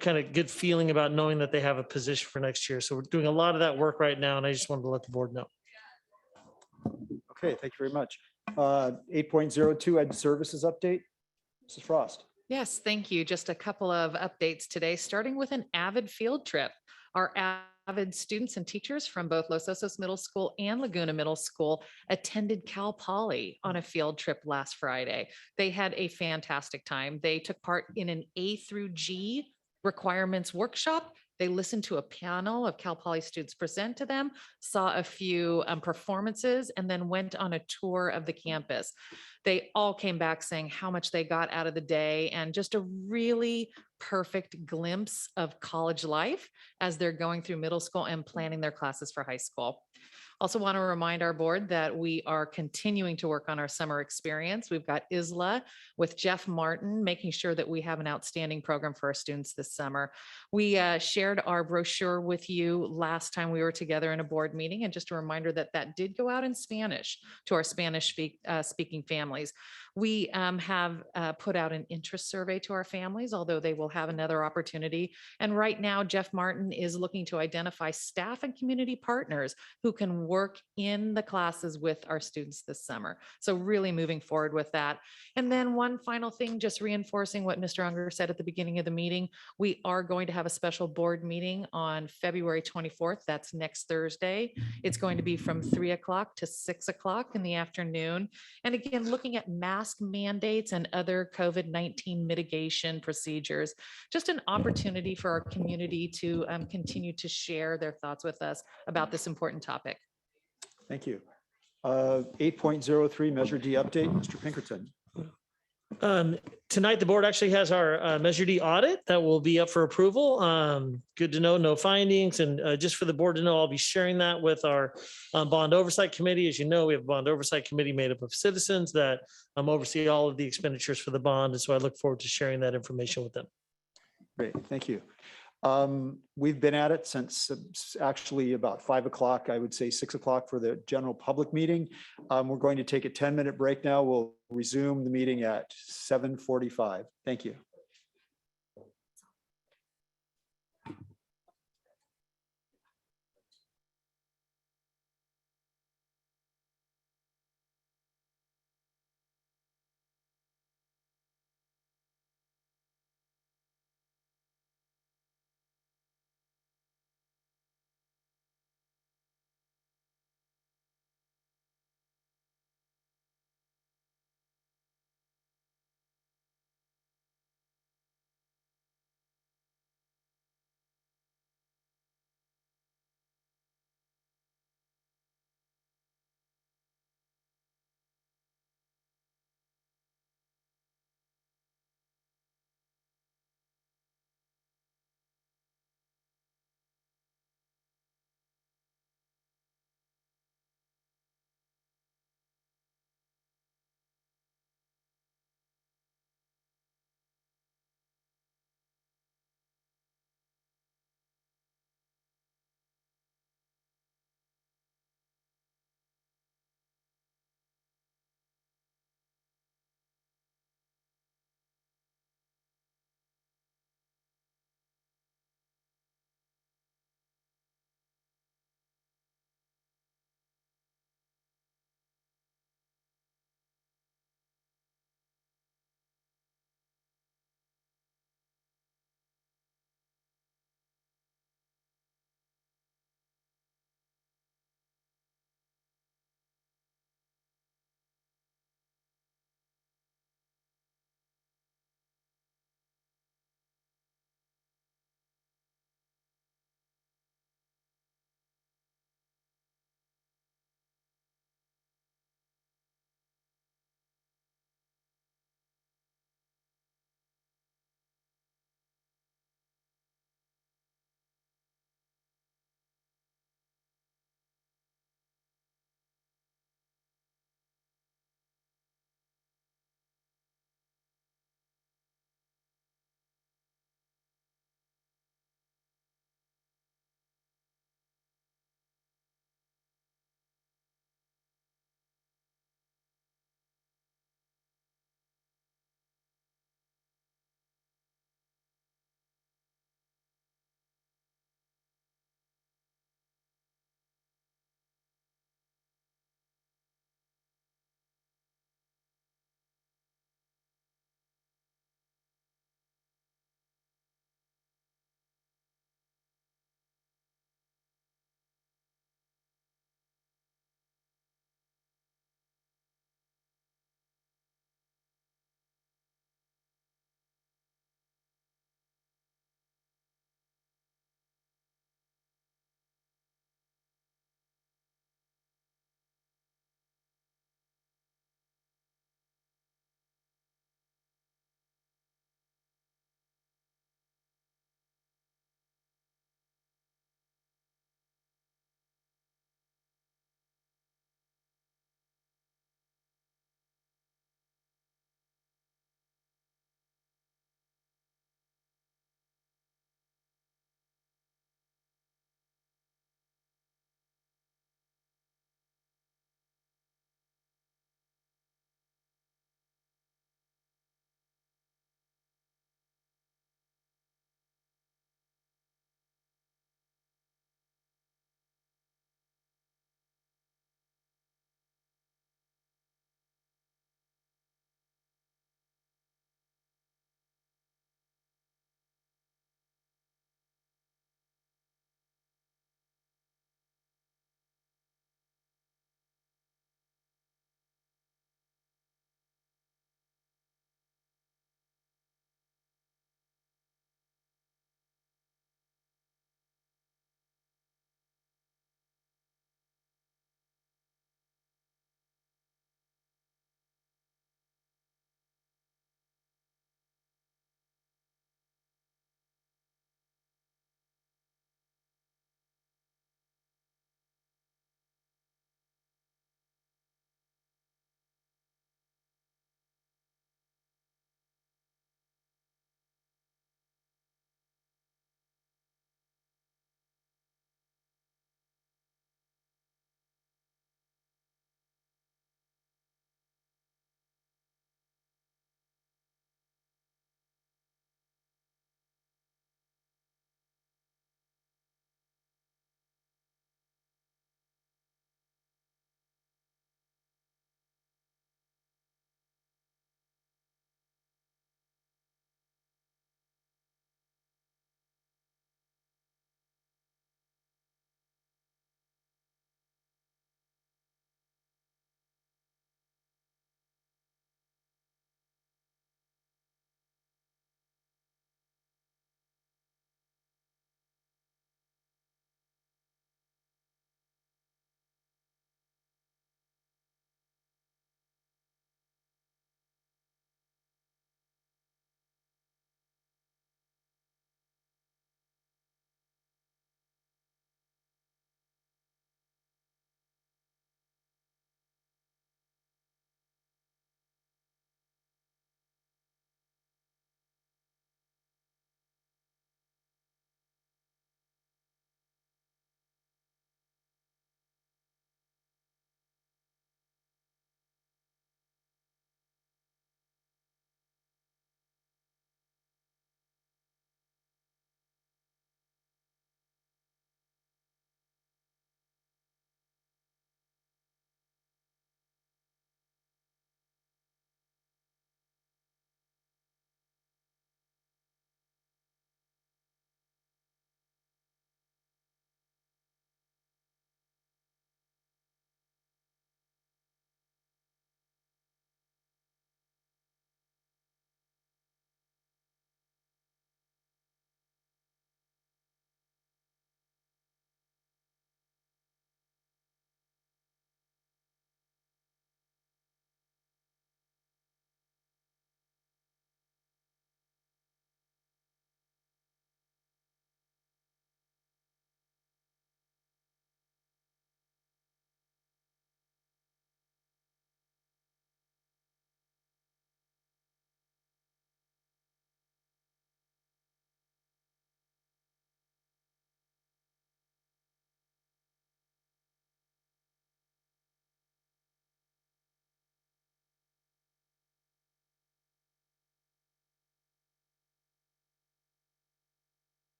kind of good feeling about knowing that they have a position for next year. So we're doing a lot of that work right now, and I just wanted to let the board know. Okay, thank you very much. 8.02 Ed Services update. Mrs. Frost. Yes, thank you. Just a couple of updates today, starting with an AVID field trip. Our AVID students and teachers from both Los Osos Middle School and Laguna Middle School attended Cal Poly on a field trip last Friday. They had a fantastic time. They took part in an A through G requirements workshop. They listened to a panel of Cal Poly students present to them, saw a few performances, and then went on a tour of the campus. They all came back saying how much they got out of the day and just a really perfect glimpse of college life as they're going through middle school and planning their classes for high school. Also want to remind our board that we are continuing to work on our summer experience. We've got ISLA with Jeff Martin, making sure that we have an outstanding program for our students this summer. We shared our brochure with you last time we were together in a board meeting, and just a reminder that that did go out in Spanish to our Spanish speaking families. We have put out an interest survey to our families, although they will have another opportunity. And right now, Jeff Martin is looking to identify staff and community partners who can work in the classes with our students this summer. So really moving forward with that. And then one final thing, just reinforcing what Mr. Unger said at the beginning of the meeting, we are going to have a special board meeting on February 24th. That's next Thursday. It's going to be from 3 o'clock to 6 o'clock in the afternoon. And again, looking at mask mandates and other COVID-19 mitigation procedures, just an opportunity for our community to continue to share their thoughts with us about this important topic. Thank you. 8.03 Measure D update, Mr. Pinkerton. Tonight, the board actually has our Measure D audit that will be up for approval. Good to know, no findings. And just for the board to know, I'll be sharing that with our bond oversight committee. As you know, we have a bond oversight committee made up of citizens that oversee all of the expenditures for the bond. And so I look forward to sharing that information with them. Great, thank you. We've been at it since actually about 5 o'clock, I would say 6 o'clock for the general public meeting. We're going to take a 10-minute break now. We'll resume the meeting at 7:45. Thank you.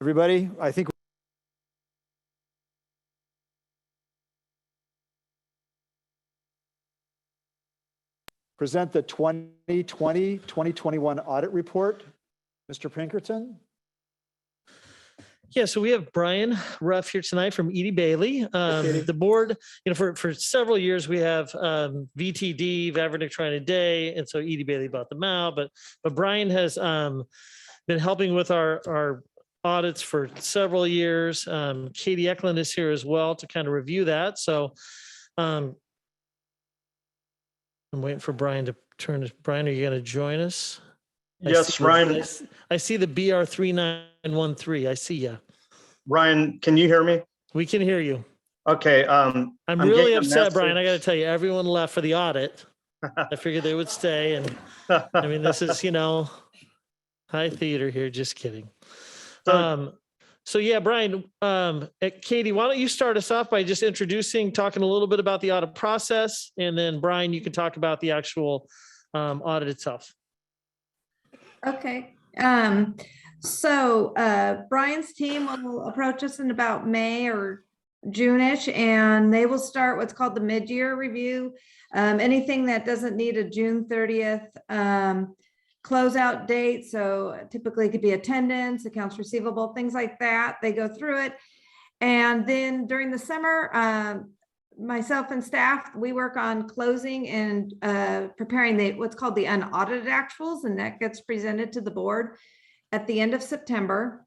Everybody, I think present the 2020-2021 audit report. Mr. Pinkerton? Yeah, so we have Brian Ruff here tonight from Edie Bailey. The board, for several years, we have VTD, Vavernick Trying a Day, and so Edie Bailey bought them out. But Brian has been helping with our audits for several years. Katie Eklund is here as well to kind of review that. So I'm waiting for Brian to turn. Brian, are you going to join us? Yes, Ryan. I see the BR 3913. I see you. Ryan, can you hear me? We can hear you. Okay. I'm really upset, Brian. I got to tell you, everyone left for the audit. I figured they would stay. And I mean, this is, high theater here. Just kidding. So yeah, Brian, Katie, why don't you start us off by just talking a little bit about the audit process, and then Brian, you can talk about the actual audit itself. Okay. So Brian's team will approach us in about May or June-ish, and they will start what's called the mid-year review. Anything that doesn't need a June 30th closeout date. So typically it could be attendance, accounts receivable, things like that. They go through it. And then during the summer, myself and staff, we work on closing and preparing what's called the unaudited actuals, and that gets presented to the board at the end of September.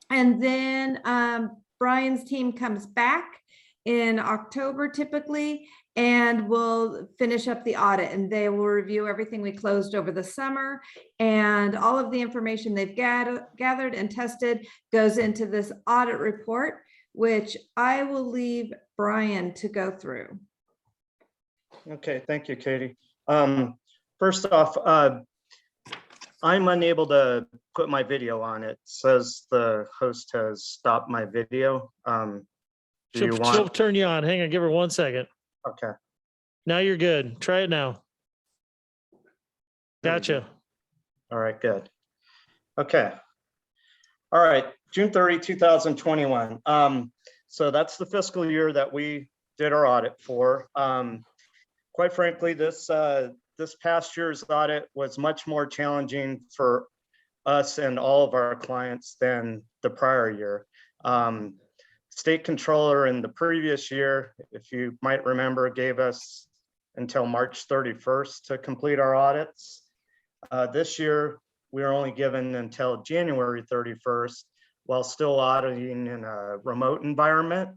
And then Brian's team comes back in October typically, and we'll finish up the audit, and they will review everything we closed over the summer, and all of the information they've gathered and tested goes into this audit report, which I will leave Brian to go through. Okay, thank you, Katie. First off, I'm unable to put my video on. It says the host has stopped my video. She'll turn you on. Hang on, give her 1 second. Okay. Now you're good. Try it now. Gotcha. All right, good. Okay. All right, June 30, 2021. So that's the fiscal year that we did our audit for. Quite frankly, this past year's audit was much more challenging for us and all of our clients than the prior year. State controller in the previous year, if you might remember, gave us until March 31st to complete our audits. This year, we are only given until January 31st, while still auditing in a remote environment,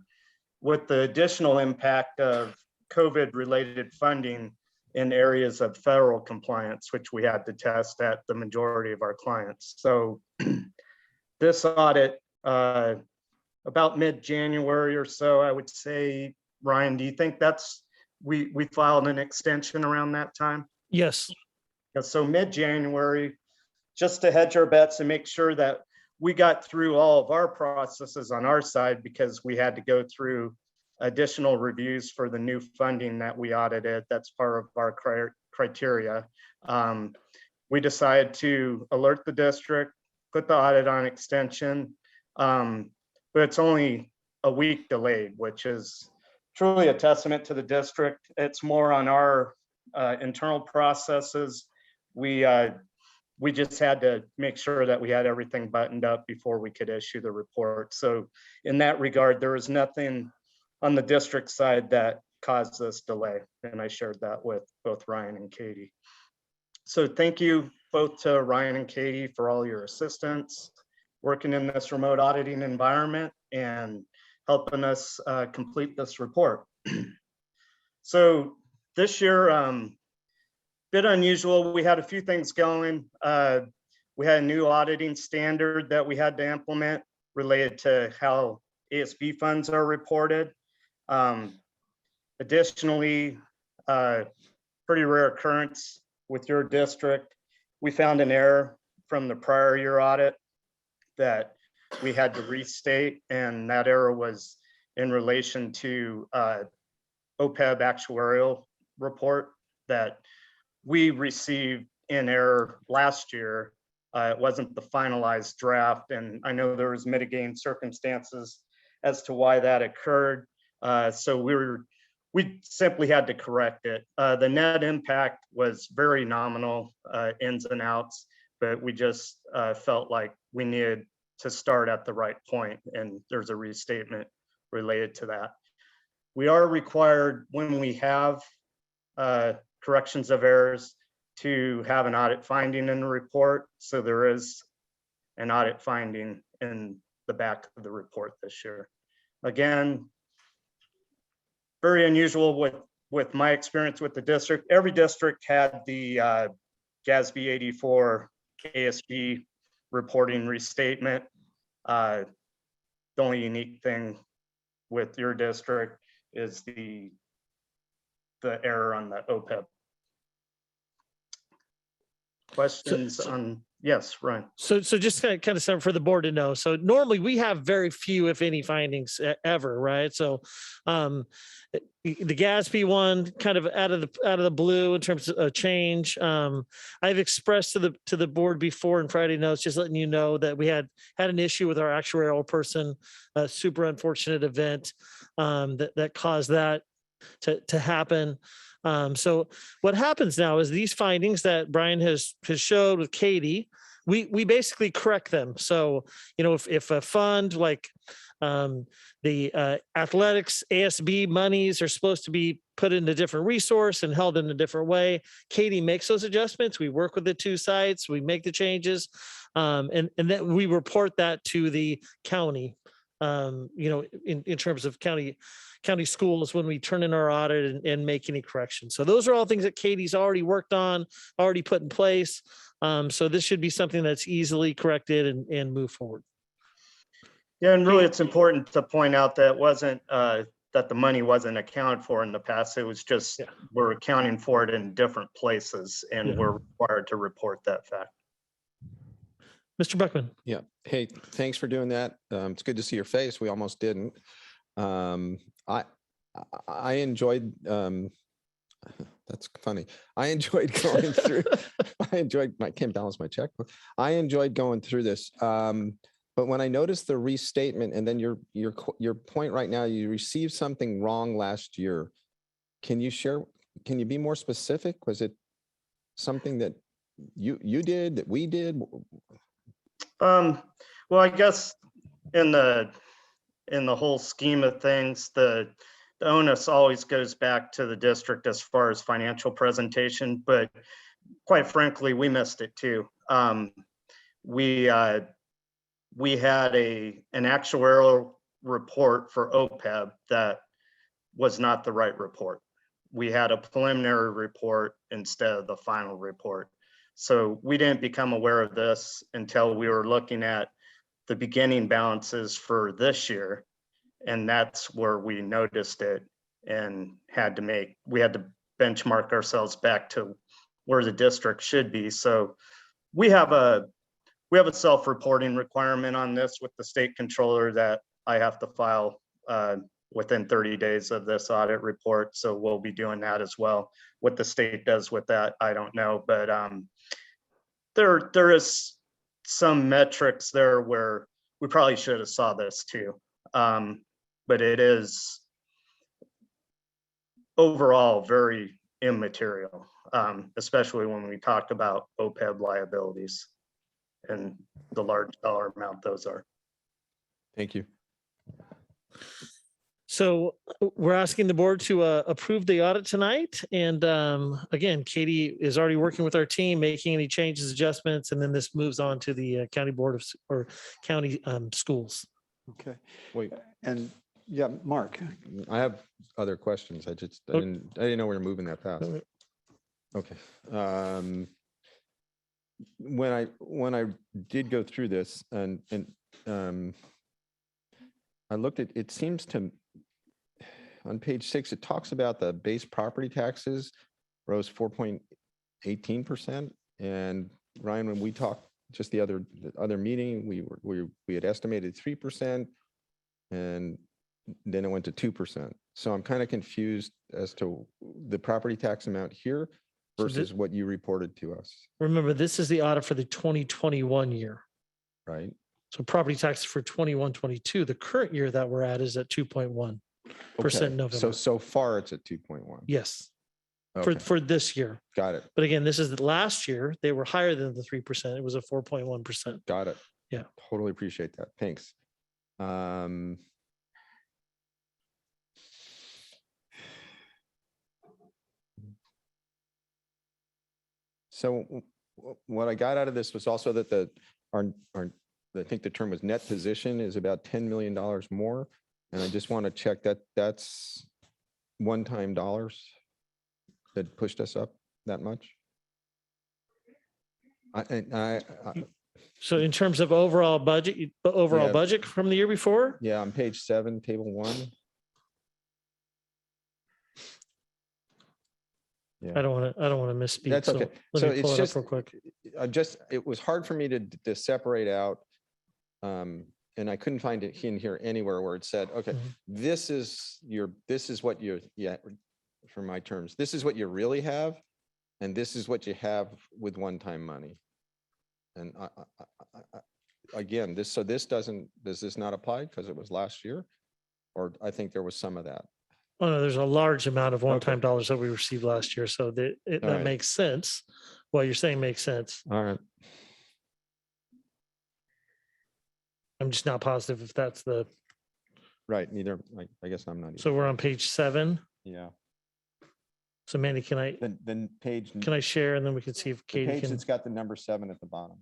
with the additional impact of COVID-related funding in areas of federal compliance, which we had to test at the majority of our clients. So this audit, about mid-January or so, I would say, Ryan, do you think we filed an extension around that time? Yes. Yeah, so mid-January, just to hedge our bets and make sure that we got through all of our processes on our side, because we had to go through additional reviews for the new funding that we audited. That's part of our criteria. We decided to alert the district, put the audit on extension, but it's only a week delayed, which is truly a testament to the district. It's more on our internal processes. We just had to make sure that we had everything buttoned up before we could issue the report. So in that regard, there was nothing on the district side that caused this delay. And I shared that with both Ryan and Katie. So thank you both to Ryan and Katie for all your assistance working in this remote auditing environment and helping us complete this report. So this year, bit unusual. We had a few things going. We had a new auditing standard that we had to implement related to how ASB funds are reported. Additionally, pretty rare occurrence with your district, we found an error from the prior year audit that we had to restate, and that error was in relation to OPEB actuarial report that we received in error last year It wasn't the finalized draft, and I know there was mitigating circumstances as to why that occurred. So we simply had to correct it. The net impact was very nominal, ins and outs, but we just felt like we needed to start at the right point, and there's a restatement related to that. We are required when we have corrections of errors to have an audit finding in the report. So there is an audit finding in the back of the report this year. Again, very unusual with my experience with the district. Every district had the GASB 84 ASB reporting restatement. The only unique thing with your district is the error on the OPEB. Questions on, yes, Ryan. So just kind of something for the board to know. So normally we have very few, if any, findings ever, right? So the GASB one kind of out of the blue in terms of a change. I've expressed to the board before in Friday notes, just letting you know that we had an issue with our actuarial person, a super unfortunate event that caused that to happen. So what happens now is these findings that Brian has showed with Katie, we basically correct them. So, you know, if a fund like the athletics ASB monies are supposed to be put in a different resource and held in a different way, Katie makes those adjustments. We work with the two sites, we make the changes, and then we report that to the county. You know, in terms of county schools when we turn in our audit and make any corrections. So those are all things that Katie's already worked on, already put in place. So this should be something that's easily corrected and move forward. Yeah, and really it's important to point out that it wasn't that the money wasn't accounted for in the past. It was just we're accounting for it in different places, and we're required to report that fact. Mr. Buckman. Yeah. Hey, thanks for doing that. It's good to see your face. We almost didn't. I enjoyed, that's funny. I enjoyed going through, I can't balance my checkbook. I enjoyed going through this. But when I noticed the restatement and then your point right now, you received something wrong last year. Can you be more specific? Was it something that you did, that we did? Well, I guess in the whole scheme of things, the onus always goes back to the district as far as financial presentation, but quite frankly, we missed it too. We had an actuarial report for OPEB that was not the right report. We had a preliminary report instead of the final report. So we didn't become aware of this until we were looking at the beginning balances for this year. And that's where we noticed it and we had to benchmark ourselves back to where the district should be. So we have a self-reporting requirement on this with the state controller that I have to file within 30 days of this audit report. So we'll be doing that as well. What the state does with that, I don't know, but there is some metrics there where we probably should have saw this too. But it is overall very immaterial, especially when we talk about OPEB liabilities and the large dollar amount those are. Thank you. So we're asking the board to approve the audit tonight. And again, Katie is already working with our team, making any changes, adjustments, and then this moves on to the county board of or county schools. Okay. Wait. And yeah, Mark. I have other questions. I didn't know we were moving that fast. Okay. When I did go through this and I looked at, it seems to, on page 6, it talks about the base property taxes rose 4.18%. And Ryan, when we talked just the other meeting, we had estimated 3%, and then it went to 2%. So I'm kind of confused as to the property tax amount here. So versus what you reported to us, Remember, this is the audit for the 2021 year. right? So property taxes for 21, 22, the current year that we're at is at 2.1% Okay, November. so far it's at 2.1. Yes, Okay, for this year. got it, But again, this is the last year, they were higher than the 3%. It was a 4.1%. got it. Yeah. Totally appreciate that. Thanks. So what I got out of this was also that our, I think the term was net position is about $10 million more. And I just want to check that that's one-time dollars that pushed us up that much. So in terms of overall budget, overall Yeah. budget from the year before? Yeah, on page 7, table 1. Yeah. I don't want to misspeak. That's so okay. Let So me pull it's it up just, real quick. it was hard for me to separate out. And I couldn't find it in here anywhere where it said, okay, this is what you, yeah, for my terms, this is what you really have. And this is what you have with one-time money. And again, does this not apply because it was last year? Or I think there was some of that. Oh, no, there's a large amount of one-time dollars that we received last year. So that right. makes sense. What you're saying makes sense. All right. I'm just not positive if that's the, Right, neither, I guess I'm not. Either. so we're on page 7. Yeah. So Mandy, can I Then page. Can I share and then we can see if The Katie page can, that's got the number 7 at the bottom.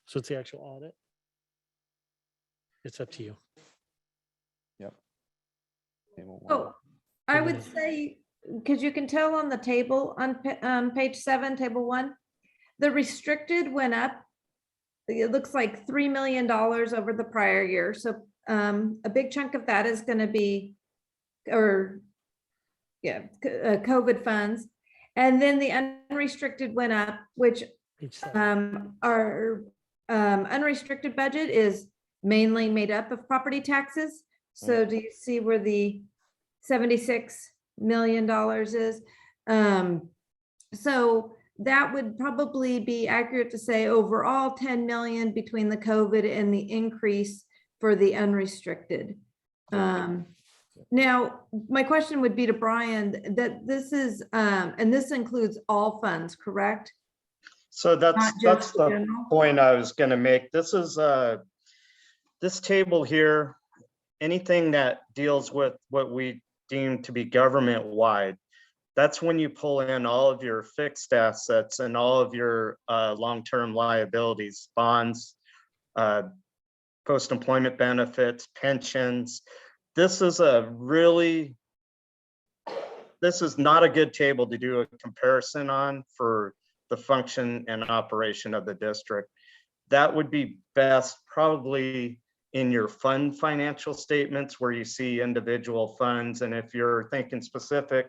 so it's the actual audit? It's up to you. Yep. Table 1. Oh, I would say, because you can tell on the table on page 7, table 1, the restricted went up. It looks like $3 million over the prior year. So a big chunk of that is going to be, COVID funds. And then the unrestricted went up, which our unrestricted budget is mainly made up of property taxes. So do you see where the $76 million is? So that would probably be accurate to say overall 10 million between the COVID and the increase for the unrestricted. Now, my question would be to Brian that this is, and this includes all funds, correct? So that's the general? point I was going to make. This is this table here, anything that deals with what we deem to be government wide. That's when you pull in all of your fixed assets and all of your long-term liabilities, bonds, post-employment benefits, pensions. This is not a good table to do a comparison on for the function and operation of the district. That would be best probably in your fund financial statements where you see individual funds. And if you're thinking specific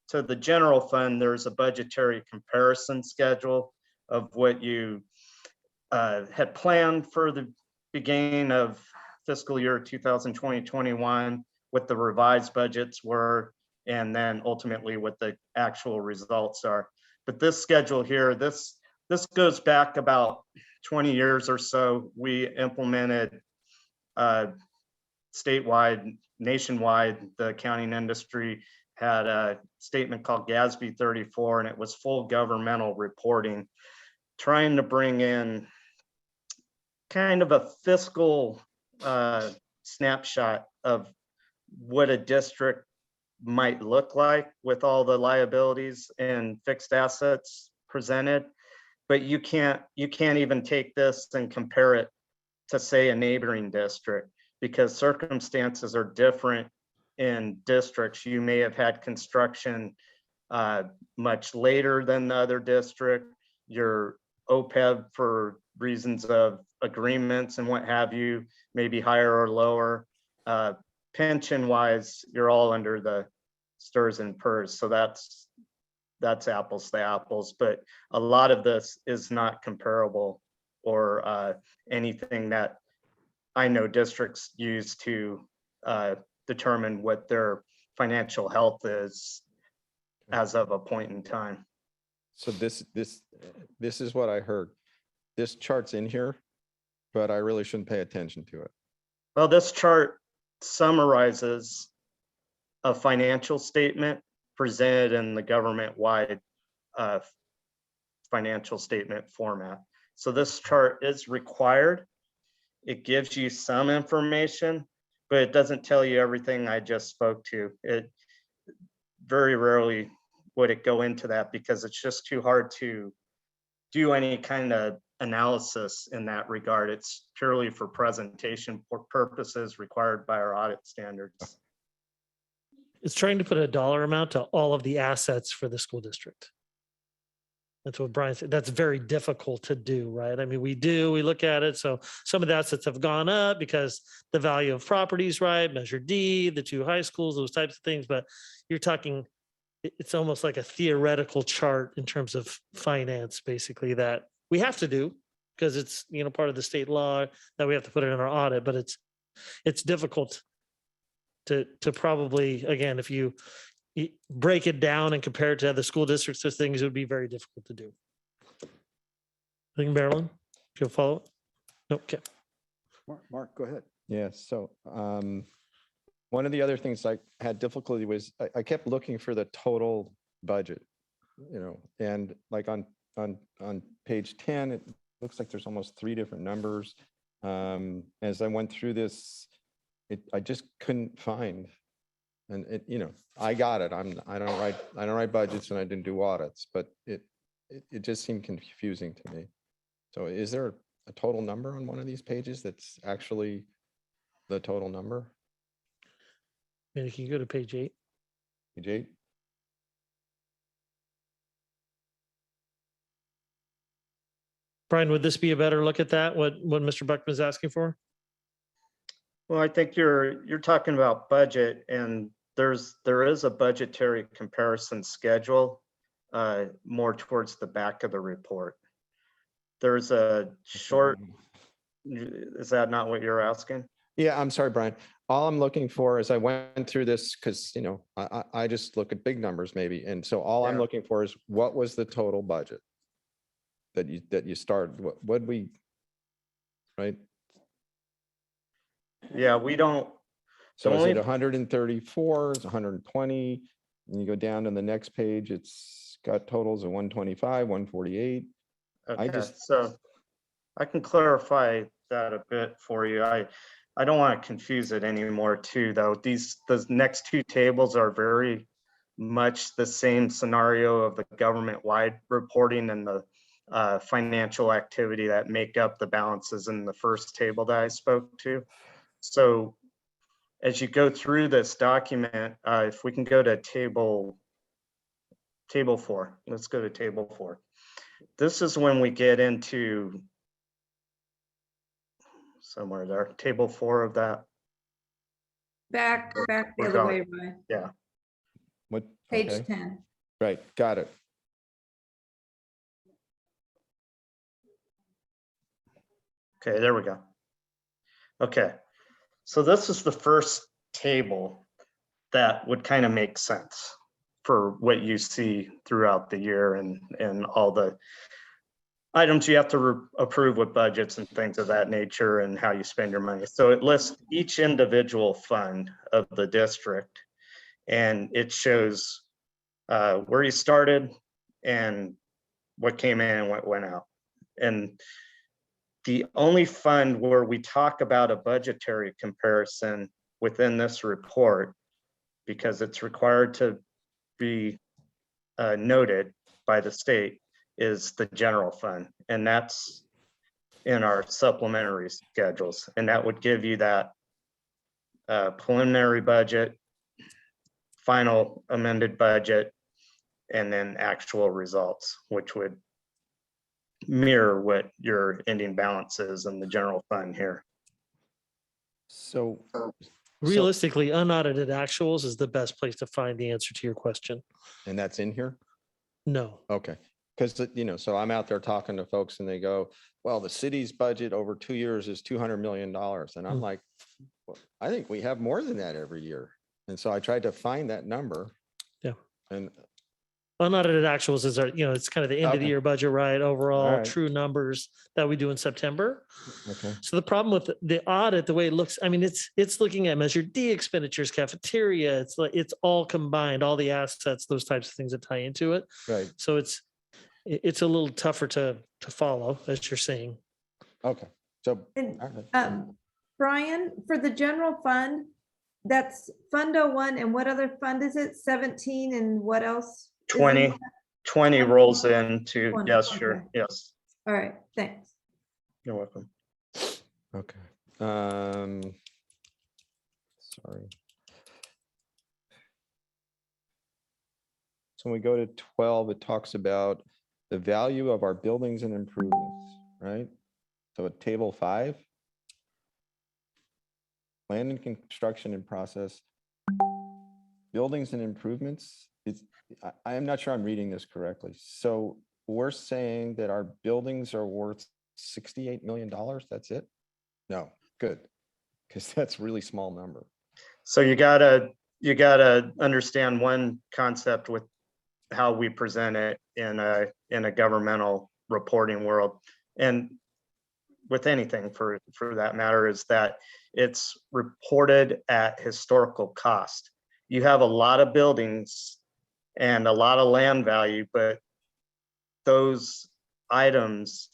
to the general fund, there's a budgetary comparison schedule of what you had planned for the beginning of fiscal year 2020-21, what the revised budgets were, and then ultimately what the actual results are. But this schedule here, this goes back about 20 years or so. We implemented statewide, nationwide, the accounting industry had a statement called GASB 34, and it was full governmental reporting, trying to bring in kind of a fiscal snapshot of what a district might look like with all the liabilities and fixed assets presented. But you can't even take this and compare it to, say, a neighboring district, because circumstances are different in districts. You may have had construction much later than the other district. Your OPEB, for reasons of agreements and what have you, may be higher or lower. Pension wise, you're all under the STRS and PERS. So that's apples to apples, but a lot of this is not comparable or anything that I know districts use to determine what their financial health is. as of a point in time. So this is what I heard. This chart's in here, but I really shouldn't pay attention to it. Well, this chart summarizes a financial statement presented in the government-wide financial statement format. So this chart is required. It gives you some information, but it doesn't tell you everything I just spoke to. It very rarely would it go into that because it's just too hard to do any kind of analysis in that regard. It's purely for presentation purposes required by our audit standards. It's trying to put a dollar amount to all of the assets for the school district. That's what Brian said. That's very difficult to do, right? I mean, we look at it. So some of the assets have gone up because the value of properties, right? Measure D, the 2 high schools, those types of things. But you're talking, it's almost like a theoretical chart in terms of finance, basically, that we have to do because it's, part of the state law that we have to put it in our audit. But it's difficult to probably, again, if you break it down and compare it to other school districts, those things would be very difficult to do. I think Marilyn, do you have a follow-up? Okay. Mark, go ahead. Yeah, so one of the other things I had difficulty was I kept looking for the total budget, and like on page 10, it looks like there's almost 3 different numbers. As I went through this, I just couldn't find. And I got it. I don't write budgets and I didn't do audits, but it just seemed confusing to me. So is there a total number on one of these pages that's actually the total number? Maybe you can go to page 8. Page 8. Brian, would this be a better look at that? What Mr. Buckman is asking for? Well, I think you're talking about budget, and there is a budgetary comparison schedule more towards the back of the report. There's a short, is that not what you're asking? Yeah, I'm sorry, Brian. All I'm looking for is I went through this because, I just look at big numbers maybe. And so all I'm looking for is what was the total budget that you started? What we, right? Yeah, we don't. So is it 134, it's 120, and you go down to the next page, it's got totals of 125, 148. Okay, so I can clarify that a bit for you. I don't want to confuse it anymore too, though. The next 2 tables are very much the same scenario of the government-wide reporting and the financial activity that make up the balances in the first table that I spoke to. So as you go through this document, if we can go to table 4, let's go to table 4. This is when we get into somewhere there, table 4 of that. Back the other way, Roy. Yeah. What? Page Okay. 10. Right, got it. Okay, there we go. Okay, so this is the first table that would kind of make sense for what you see throughout the year and all the items you have to approve with budgets and things of that nature and how you spend your money. So it lists each individual fund of the district, and it shows where you started and what came in and what went out. And the only fund where we talk about a budgetary comparison within this report, because it's required to be noted by the state, is the general fund. And that's in our supplementary schedules. And that would give you that preliminary budget, final amended budget, and then actual results, which would mirror what your ending balance is in the general fund here. So Realistically, unaudited actuals is the best place to find the answer to your question. And that's in here? No. Okay. Because, so I'm out there talking to folks and they go, well, the city's budget over 2 years is $200 million. And I'm like, well, I think we have more than that every year. And so I tried to find that number. Yeah. And unaudited actuals is our, it's kind of the end of the Okay. year budget, right? Overall right. true numbers that we do in September. Okay. So the problem with the audit, the way it looks, I mean, it's looking at Measure D expenditures, cafeteria. It's like, it's all combined, all the assets, those types of things that tie into it. Right. So it's a little tougher to follow, as you're saying. Okay. So, And, all right. Brian, for the general fund, that's Fund 01, and what other fund is it? 17 and what else? is in 20, that? 20 rolls into, 20, yes, okay. sure, yes, All right, thanks. you're welcome. Okay. Sorry. So when we go to 12, it talks about the value of our buildings and improvements, right? So at table 5, land and construction in process, buildings and improvements. I am not sure I'm reading this correctly. So we're saying that our buildings are worth $68 million. That's it? No, good, because that's a really small number. So you gotta understand one concept with how we present it in a governmental reporting world, and with anything for that matter, is that it's reported at historical cost. You have a lot of buildings and a lot of land value, but those items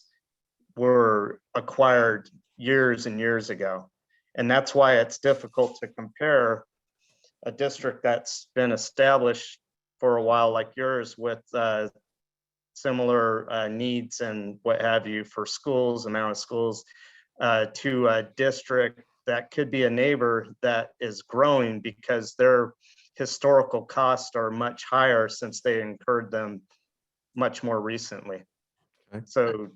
were acquired years and years ago. And that's why it's difficult to compare a district that's been established for a while like yours with similar needs and what have you for schools, amount of schools, to a district that could be a neighbor that is growing because their historical costs are much higher since they incurred them much more recently. Okay. So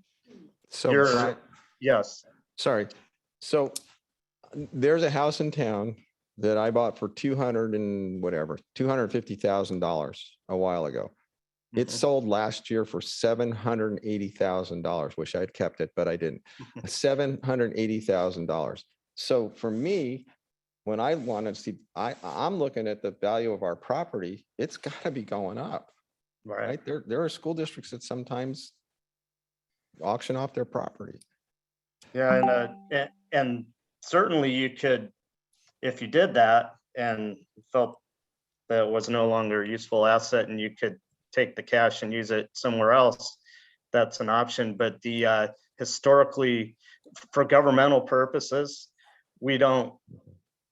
So Brian, yes. sorry. So there's a house in town that I bought for $250,000 a while ago. It sold last year for $780,000. Wish I'd kept it, but I didn't. $780,000. So for me, when I want to see, I'm looking at the value of our property. It's got to be going up, right? There are school districts that sometimes auction off their property. Yeah, and certainly you could, if you did that and felt that it was no longer a useful asset and you could take the cash and use it somewhere else, that's an option. But the historically, for governmental purposes, we don't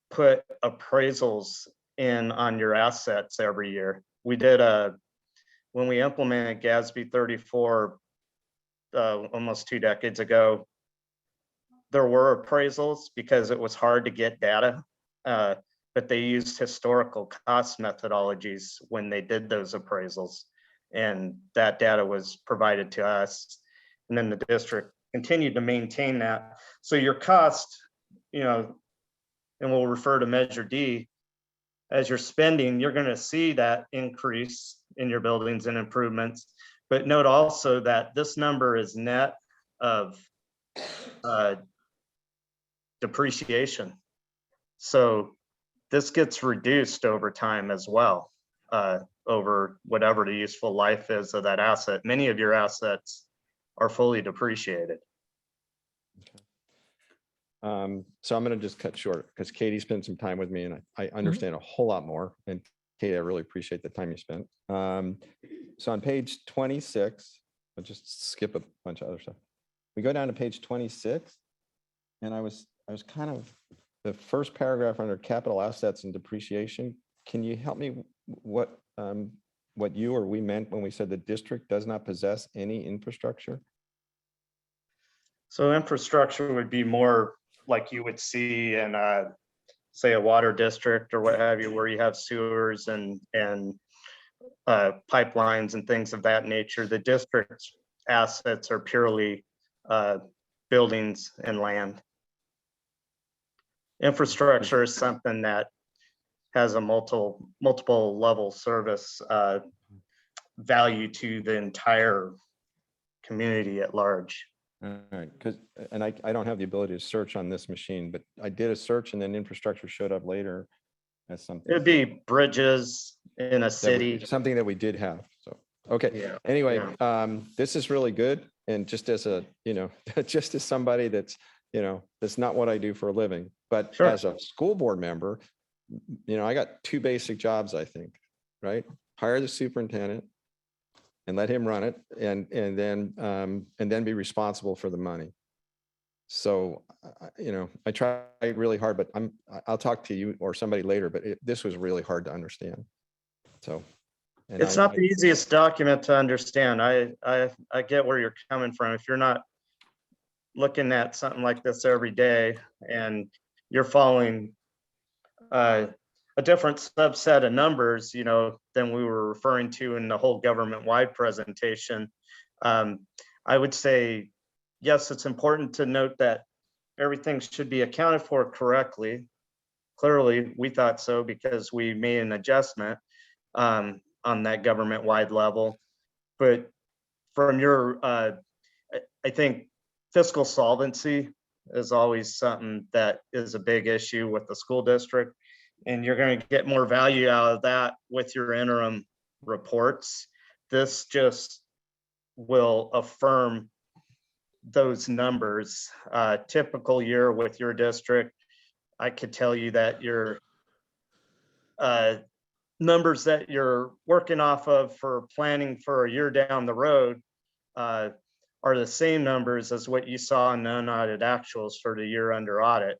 put appraisals in on your assets every year. We did when we implemented GASB 34 almost 2 decades ago, there were appraisals because it was hard to get data, but they used historical cost methodologies when they did those appraisals, and that data was provided to us, and then the district continued to maintain that. So your cost, and we'll refer to Measure D, as you're spending, you're going to see that increase in your buildings and improvements. But note also that this number is net of depreciation. So this gets reduced over time as well, over whatever the useful life is of that asset. Many of your assets are fully depreciated. So I'm going to just cut short because Katie spent some time with me and I understand a whole lot more. And Katie, I really appreciate the time you spent. So on page 26, I'll just skip a bunch of other stuff. We go down to page 26, and I was kind of the first paragraph under capital assets and depreciation. Can you help me what you or we meant when we said the district does not possess any infrastructure? So infrastructure would be more like you would see in say a water district or what have you, where you have sewers and pipelines and things of that nature. The district's assets are purely buildings and land. Infrastructure is something that has a multiple level service value to the entire community at large. All right, and I don't have the ability to search on this machine, but I did a search and then infrastructure showed up later as something. It'd be bridges in a city. Something that we did have. So Okay, anyway, this is really good. And just as a, just as somebody that's, that's not what I do for a living, but as a school board member, I got two basic jobs, I think, right? Hire the superintendent and let him run it and then be responsible for the money. So, I try really hard, but I'll talk to you or somebody later, but this was really hard to understand. So. It's not the easiest document to understand. I get where you're coming from. If you're not looking at something like this every day and you're following a different subset of numbers, than we were referring to in the whole government-wide presentation, I would say, yes, it's important to note that everything should be accounted for correctly. Clearly, we thought so because we made an adjustment on that government-wide level. But from your, I think fiscal solvency is always something that is a big issue with the school district. And you're going to get more value out of that with your interim reports. This just will affirm those numbers. Typical year with your district, I could tell you that your numbers that you're working off of for planning for a year down the road are the same numbers as what you saw in the unaudited actuals for the year under audit.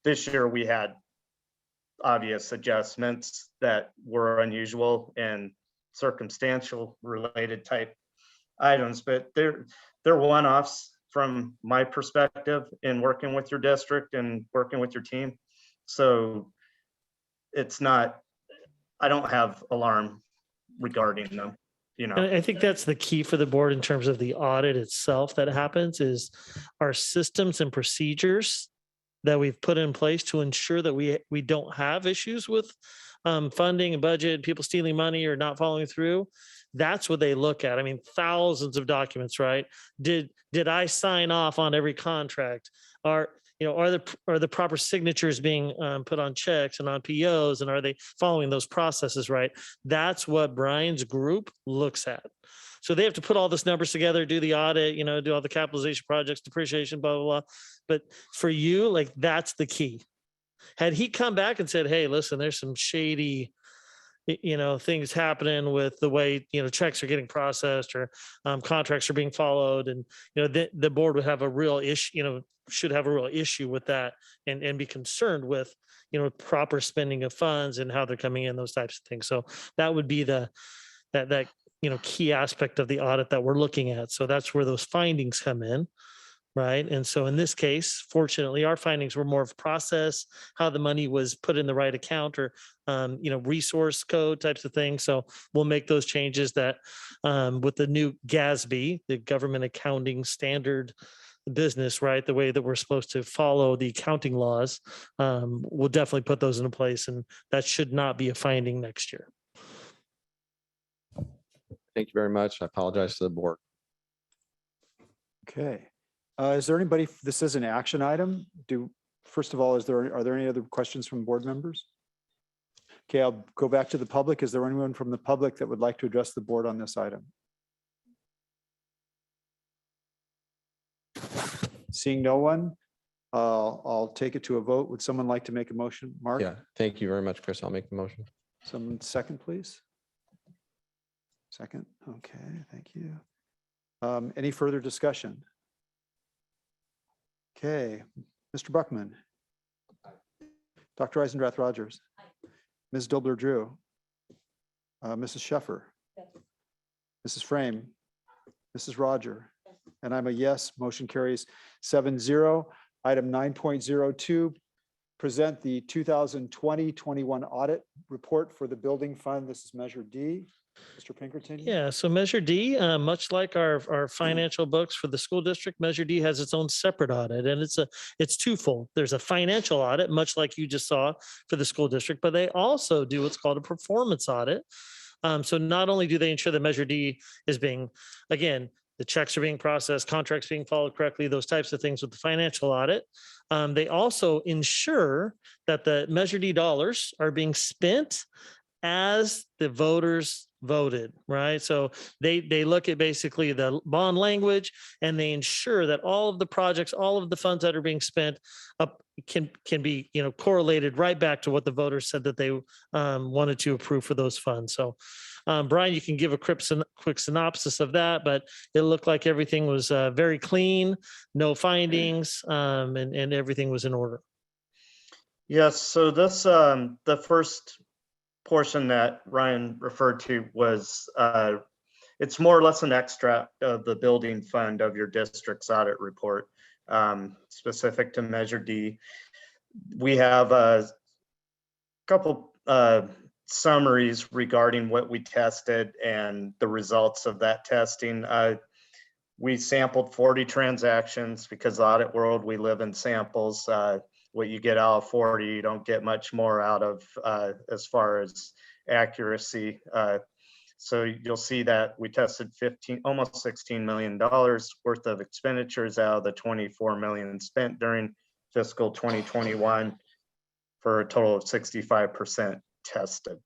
This year we had obvious adjustments that were unusual and circumstantial related type items, but they're one-offs from my perspective in working with your district and working with your team. So it's not, I don't have alarm regarding them, And I think that's the key for the board in terms of the audit itself that happens is our systems and procedures that we've put in place to ensure that we don't have issues with funding and budget, people stealing money or not following through. That's what they look at. I mean, thousands of documents, right? Did I sign off on every contract? Are the proper signatures being put on checks and on POs, and are they following those processes right? That's what Brian's group looks at. So they have to put all this numbers together, do the audit, do all the capitalization projects, depreciation, blah, blah, blah. But for you, like, that's the key. Had he come back and said, hey, listen, there's some shady, things happening with the way, checks are getting processed or contracts are being followed. And, the board would have a real issue, should have a real issue with that and be concerned with, proper spending of funds and how they're coming in, those types of things. So that would be that key aspect of the audit that we're looking at. So that's where those findings come in. Right. And so in this case, fortunately, our findings were more of process, how the money was put in the right account or, resource code types of things. So we'll make those changes that with the new GASB, the government accounting standard business, right, the way that we're supposed to follow the accounting laws, we'll definitely put those into place. And that should not be a finding next year. Thank you very much. I apologize to the board. Okay. Is there anybody, this is an action item. First of all, are there any other questions from board members? Okay, I'll go back to the public. Is there anyone from the public that would like to address the board on this item? Seeing no one, I'll take it to a vote. Would someone like to make a motion? Mark? Yeah, thank you very much, Chris. I'll make the motion. Someone second, please. Second. Okay, thank you. Any further discussion? Okay, Mr. Buckman. Dr. Eisendrath Rogers. Ms. Dobler-Drew. Mrs. Sheffer. Mrs. Frame. Mrs. Roger. And I'm a yes. Motion carries 7-0. Item 9.02, present the 2020-21 audit report for the building fund. This is Measure D. Mr. Pinkerton? Yeah, so Measure D, much like our financial books for the school district, Measure D has its own separate audit, and it's twofold. There's a financial audit, much like you just saw for the school district, but they also do what's called a performance audit. So not only do they ensure that Measure D is being, again, the checks are being processed, contracts being followed correctly, those types of things with the financial audit. They also ensure that the Measure D dollars are being spent as the voters voted, right? So they look at basically the bond language and they ensure that all of the projects, all of the funds that are being spent up can be, correlated right back to what the voters said that they wanted to approve for those funds. So Brian, you can give a quick synopsis of that, but it looked like everything was very clean, no findings, and everything was in order. Yes, so this, the first portion that Ryan referred to was, it's more or less an extract of the building fund of your district's audit report, specific to Measure D. We have a couple summaries regarding what we tested and the results of that testing. We sampled 40 transactions because the audit world, we live in samples. What you get out of 40, you don't get much more out of as far as accuracy. So you'll see that we tested almost $16 million worth of expenditures out of the 24 million spent during fiscal 2021 for a total of 65% tested.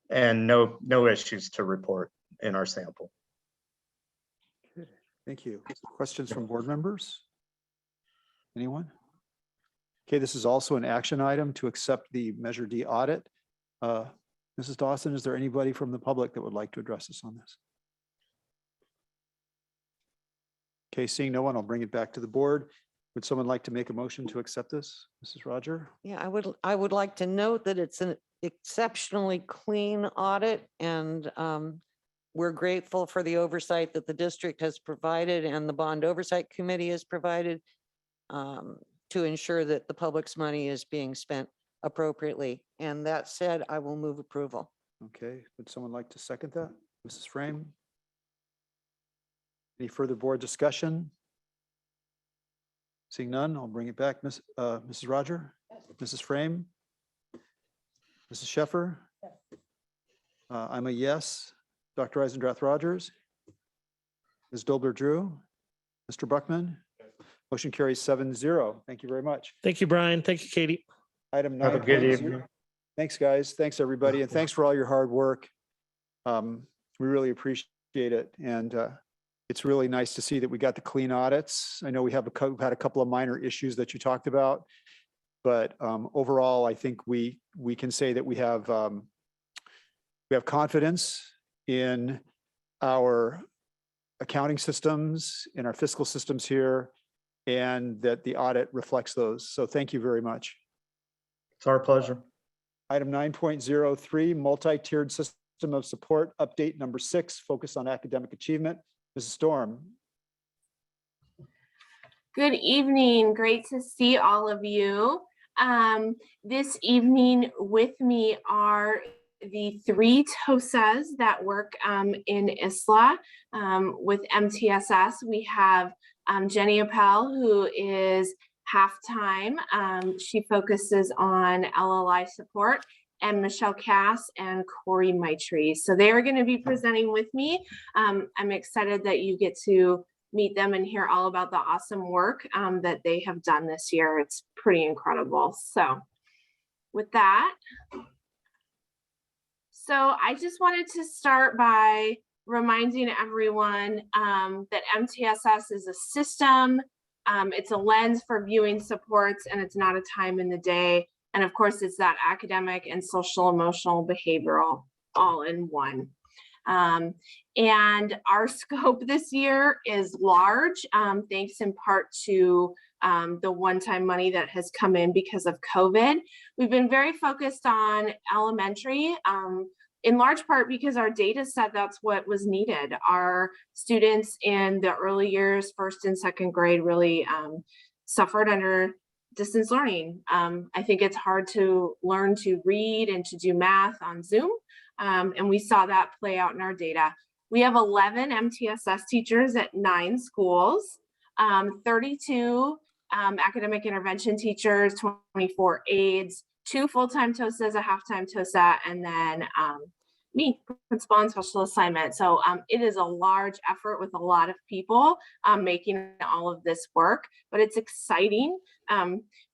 And no issues to report in our sample. Thank you. Questions from board members? Anyone? Okay, this is also an action item to accept the Measure D audit. Mrs. Dawson, is there anybody from the public that would like to address us on this? Okay, seeing no one, I'll bring it back to the board. Would someone like to make a motion to accept this? Mrs. Roger? Yeah, I would like to note that it's an exceptionally clean audit, and we're grateful for the oversight that the district has provided and the Bond Oversight Committee has provided to ensure that the public's money is being spent appropriately. And that said, I will move approval. Okay, would someone like to second that? Mrs. Frame? Any further board discussion? Seeing none, I'll bring it back. Mrs. Roger? Mrs. Frame? Mrs. Sheffer? I'm a yes. Dr. Eisendrath Rogers? Ms. Dolber-Drew? Mr. Buckman? Motion carries 7-0. Thank you very much. Thank you, Brian. Thank you, Katie. Item 9. Have a good evening. Thanks, guys. Thanks, everybody. And thanks for all your hard work. We really appreciate it. And it's really nice to see that we got the clean audits. I know we have had a couple of minor issues that you talked about, but overall, I think we can say that we have confidence in our accounting systems, in our fiscal systems here, and that the audit reflects those. So thank you very much. It's our pleasure. Item 9.03, multi-tiered system of support, update number 6, focus on academic achievement. Mrs. Storm. Good evening. Great to see all of you. This evening with me are the 3 TOSAs that work in ISLA with MTSS. We have Jenny Appel, who is half-time. She focuses on LLI support, and Michelle Cass and Corey Maitre. So they are going to be presenting with me. I'm excited that you get to meet them and hear all about the awesome work that they have done this year. It's pretty incredible. So with that, I just wanted to start by reminding everyone that MTSS is a system. It's a lens for viewing supports, and it's not a time in the day. And of course, it's that academic and social, emotional, behavioral all in one. And our scope this year is large, thanks in part to the one-time money that has come in because of COVID. We've been very focused on elementary, in large part because our data said that's what was needed. Our students in the early years, 1st and 2nd grade, really suffered under distance learning. I think it's hard to learn to read and to do math on Zoom. And we saw that play out in our data. We have 11 MTSS teachers at 9 schools, 32 academic intervention teachers, 24 aides, 2 full-time TOSAs, a half-time TOSA, and then me, principal and special assignment. So it is a large effort with a lot of people making all of this work, but it's exciting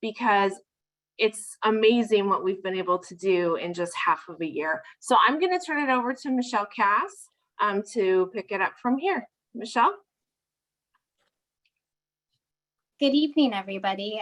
because it's amazing what we've been able to do in just half of a year. So I'm going to turn it over to Michelle Cass to pick it up from here. Michelle? Good evening, everybody.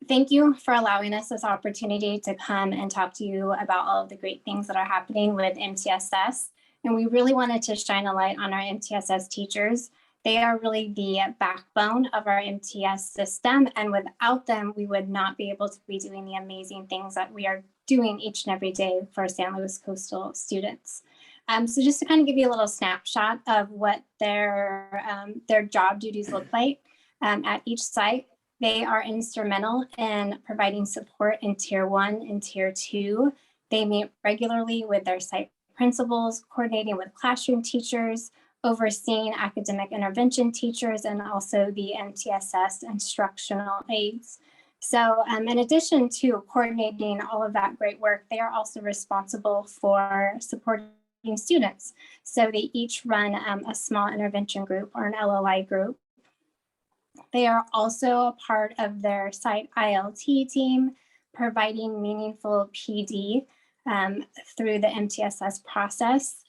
Thank you for allowing us this opportunity to come and talk to you about all of the great things that are happening with MTSS. And we really wanted to shine a light on our MTSS teachers. They are really the backbone of our MTS system. And without them, we would not be able to be doing the amazing things that we are doing each and every day for San Luis Coastal students. So just to kind of give you a little snapshot of what their job duties look like at each site, they are instrumental in providing support in Tier 1 and Tier 2. They meet regularly with their site principals, coordinating with classroom teachers, overseeing academic intervention teachers, and also the MTSS instructional aides. So in addition to coordinating all of that great work, they are also responsible for supporting students. So they each run a small intervention group or an LOI group. They are also a part of their site ILT team, providing meaningful PD through the MTSS process.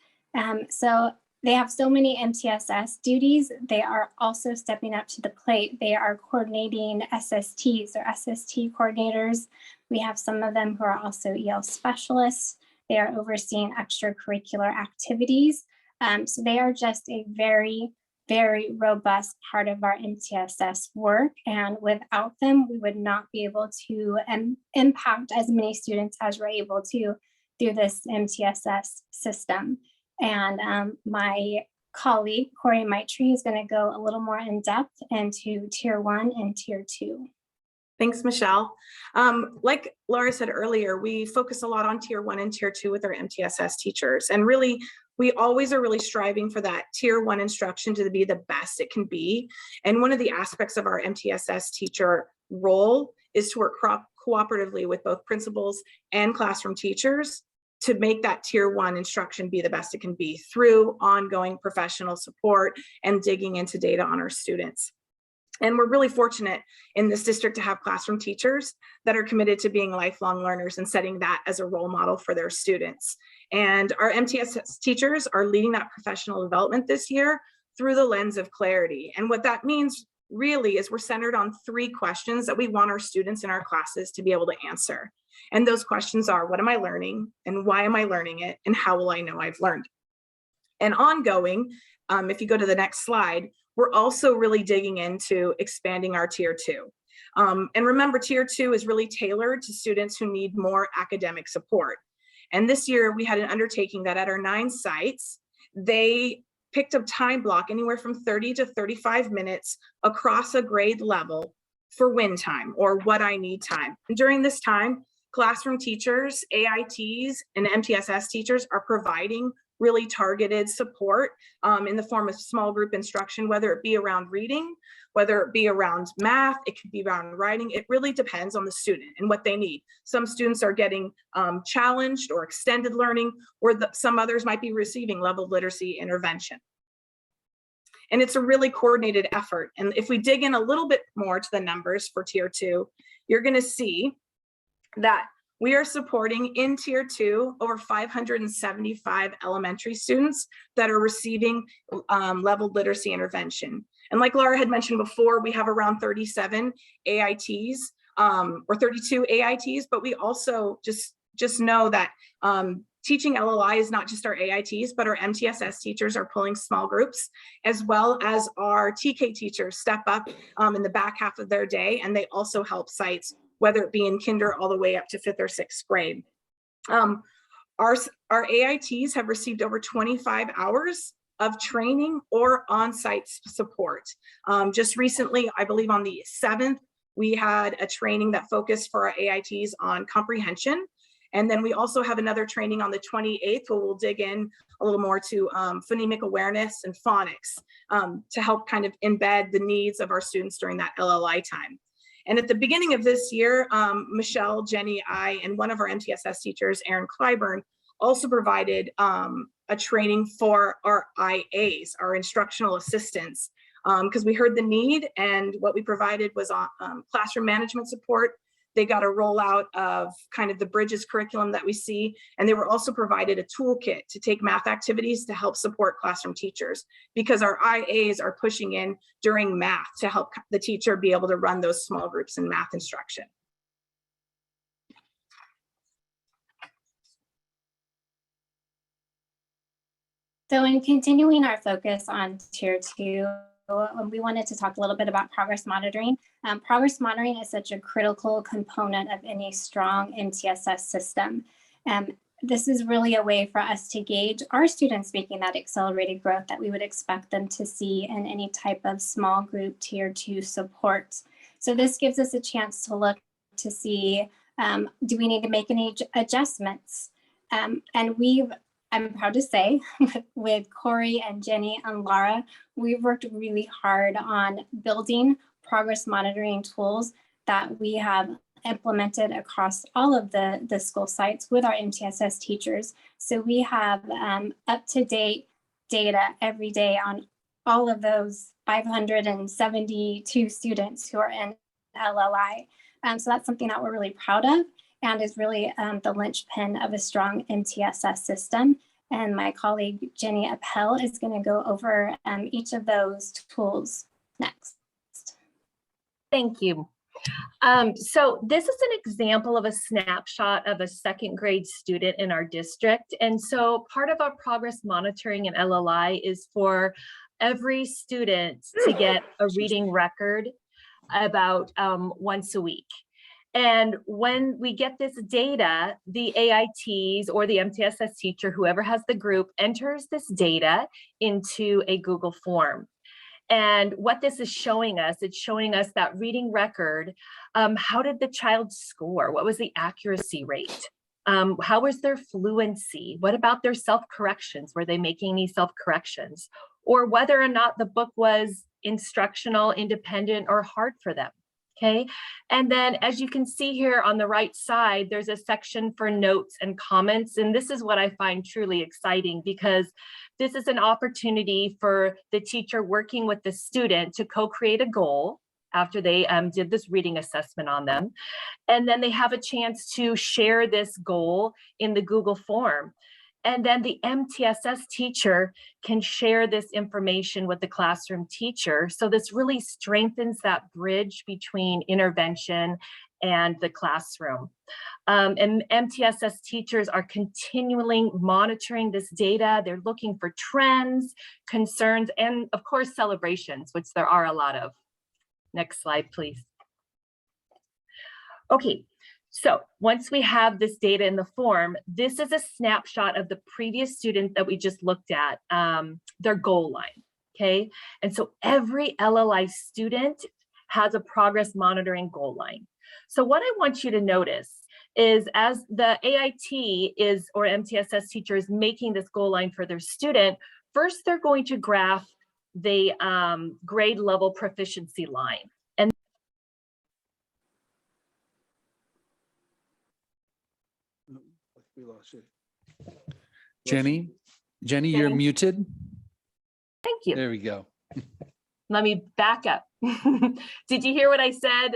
So they have so many MTSS duties. They are also stepping up to the plate. They are coordinating SSTs or SST coordinators. We have some of them who are also EL specialists. They are overseeing extracurricular activities. So they are just a very, very robust part of our MTSS work. And without them, we would not be able to impact as many students as we're able to through this MTSS system. And my colleague, Corey Maitrey, is going to go a little more in depth into Tier 1 and Tier 2. Thanks, Michelle. Like Laura said earlier, we focus a lot on Tier 1 and Tier 2 with our MTSS teachers. And really, we always are really striving for that Tier 1 instruction to be the best it can be. And one of the aspects of our MTSS teacher role is to work cooperatively with both principals and classroom teachers to make that Tier 1 instruction be the best it can be through ongoing professional support and digging into data on our students. And we're really fortunate in this district to have classroom teachers that are committed to being lifelong learners and setting that as a role model for their students. And our MTSS teachers are leading that professional development this year through the lens of clarity. And what that means really is we're centered on 3 questions that we want our students in our classes to be able to answer. And those questions are, what am I learning? And why am I learning it? And how will I know I've learned? And ongoing, if you go to the next slide, we're also really digging into expanding our Tier 2. And remember, Tier 2 is really tailored to students who need more academic support. And this year we had an undertaking that at our 9 sites, they picked a time block anywhere from 30 to 35 minutes across a grade level for win time or what I need time. And during this time, classroom teachers, AITs, and MTSS teachers are providing really targeted support in the form of small group instruction, whether it be around reading, whether it be around math, it could be around writing. It really depends on the student and what they need. Some students are getting challenged or extended learning, or some others might be receiving level literacy intervention. And it's a really coordinated effort. And if we dig in a little bit more to the numbers for Tier 2, you're going to see that we are supporting in Tier 2 over 575 elementary students that are receiving level literacy intervention. And like Laura had mentioned before, we have around 37 AITs or 32 AITs, but we also just know that teaching LLI is not just our AITs, but our MTSS teachers are pulling small groups, as well as our TK teachers step up in the back half of their day, and they also help sites, whether it be in kinder all the way up to 5th or 6th grade. Our AITs have received over 25 hours of training or on-site support. Just recently, I believe on the 7th, we had a training that focused for our AITs on comprehension. And then we also have another training on the 28th where we'll dig in a little more to phonemic awareness and phonics to help kind of embed the needs of our students during that LLI time. And at the beginning of this year, Michelle, Jenny, I, and one of our MTSS teachers, Erin Clyburn, also provided a training for our IAs, our instructional assistants, because we heard the need, and what we provided was classroom management support, They got a rollout of kind of the Bridges curriculum that we see, and they were also provided a toolkit to take math activities to help support classroom teachers, because our IAs are pushing in during math to help the teacher be able to run those small groups in math instruction. So in continuing our focus on tier 2, we wanted to talk a little bit about progress monitoring. Progress monitoring is such a critical component of any strong MTSS system. This is really a way for us to gauge, are students making that accelerated growth that we would expect them to see in any type of small group tier 2 support. So this gives us a chance to look to see, do we need to make any adjustments? And I'm proud to say, with Corey and Jenny and Laura, we've worked really hard on building progress monitoring tools that we have implemented across all of the school sites with our MTSS teachers. So we have up-to-date data every day on all of those 572 students who are in LLI. So that's something that we're really proud of, and is really the linchpin of a strong MTSS system. And my colleague Jenny Appel is going to go over each of those tools next. Thank you. So this is an example of a snapshot of a second grade student in our district. And so part of our progress monitoring in LLI is for every student to get a reading record about once a week. And when we get this data, the AITs or the MTSS teacher, whoever has the group, enters this data into a Google form. And what this is showing us, it's showing us that reading record. How did the child score? What was the accuracy rate? How was their fluency? What about their self-corrections? Were they making any self-corrections? Or whether or not the book was instructional, independent, or hard for them. Okay, and then as you can see here on the right side, there's a section for notes and comments. And this is what I find truly exciting, because this is an opportunity for the teacher working with the student to co-create a goal after they did this reading assessment on them. And then they have a chance to share this goal in the Google form. And then the MTSS teacher can share this information with the classroom teacher. So this really strengthens that bridge between intervention and the classroom. And MTSS teachers are continually monitoring this data. They're looking for trends, concerns, and of course, celebrations, which there are a lot of. Next slide, please. Okay. So once we have this data in the form, this is a snapshot of the previous student that we just looked at, their goal line, okay? And so every LLI student has a progress monitoring goal line. So what I want you to notice is as the AIT is, or MTSS teacher is making this goal line for their student, first they're going to graph the grade level proficiency line. And we lost you. Jenny, you're muted. Thank you. There we go. Let me back up. Did you hear what I said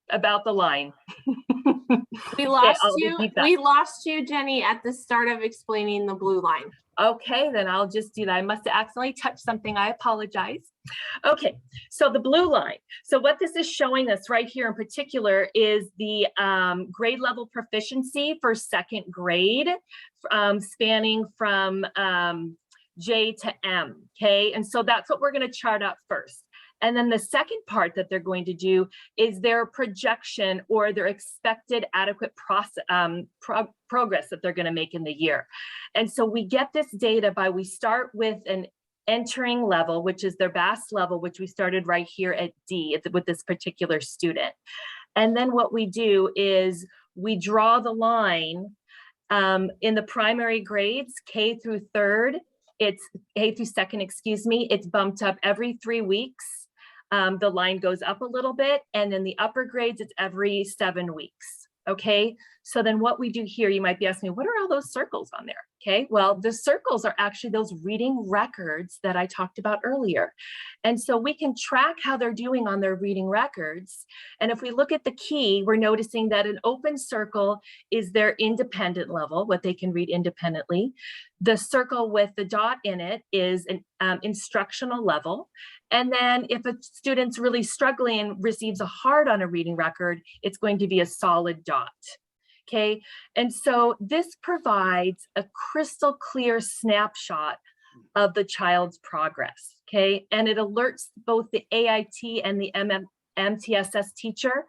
about the line? We lost you. We lost you, Jenny, at the start of explaining the blue line. Okay, then I'll just do that. I must have accidentally touched something. I apologize. Okay, so the blue line. So what this is showing us right here in particular is the grade level proficiency for second grade, spanning from J to M, okay? And so that's what we're gonna chart out first. And then the second part that they're going to do is their projection or their expected adequate progress that they're going to make in the year. And so we get this data by, we start with an entering level, which is their BAS level, which we started right here at D with this particular student. And then what we do is we draw the line in the primary grades, K through third, it's K through second, excuse me, it's bumped up every 3 weeks. The line goes up a little bit, and then the upper grades, it's every 7 weeks, okay? So then what we do here, you might be asking me, what are all those circles on there? Okay, well, the circles are actually those reading records that I talked about earlier. And so we can track how they're doing on their reading records. And if we look at the key, we're noticing that an open circle is their independent level, what they can read independently. The circle with the dot in it is an instructional level. And then if a student's really struggling, receives a hard on a reading record, it's going to be a solid dot. Okay, and so this provides a crystal clear snapshot of the child's progress. Okay, and it alerts both the AIT and the MTSS teacher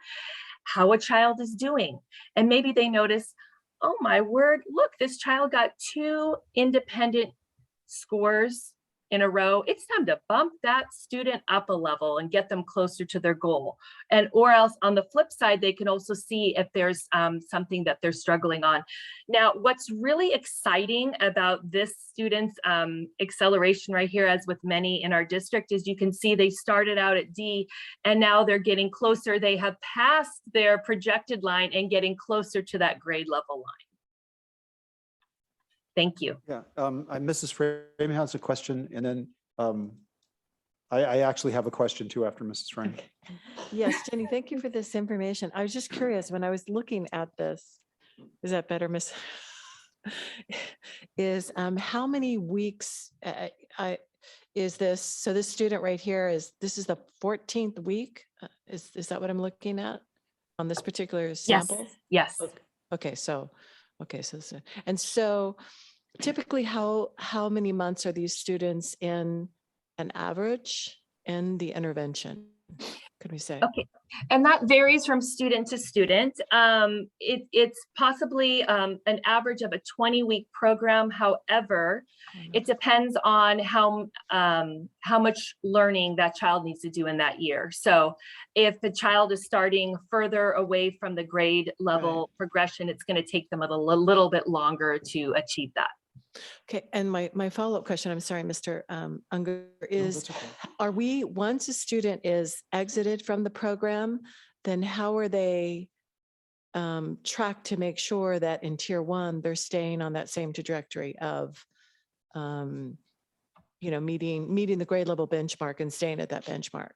how a child is doing. And maybe they notice, oh my word, look, this child got 2 independent scores in a row. It's time to bump that student up a level and get them closer to their goal. And or else on the flip side, they can also see if there's something that they're struggling on. Now, what's really exciting about this student's acceleration right here, as with many in our district, is you can see they started out at D and now they're getting closer. They have passed their projected line and getting closer to that grade level line. Thank you. Yeah, Mrs. Freeman has a question, and then I actually have a question too after Mrs. Freeman. Yes, Jenny, thank you for this information. I was just curious when I was looking at this. Is that better, Miss? Is how many weeks is this? So this student right here this is the 14th week. Is that what I'm looking at on this particular sample? Yes. Okay, so and so typically how many months are these students in an average in the intervention, could we say? Okay, and that varies from student to student. It's possibly an average of a 20-week program. However, it depends on how much learning that child needs to do in that year. So if the child is starting further away from the grade level progression, it's going to take them a little bit longer to achieve that. Okay, and my follow-up question, I'm sorry, Mr. Unger, is are we, once a student is exited from the program, then how are they tracked to make sure that in tier 1, they're staying on that same trajectory of, meeting the grade level benchmark and staying at that benchmark?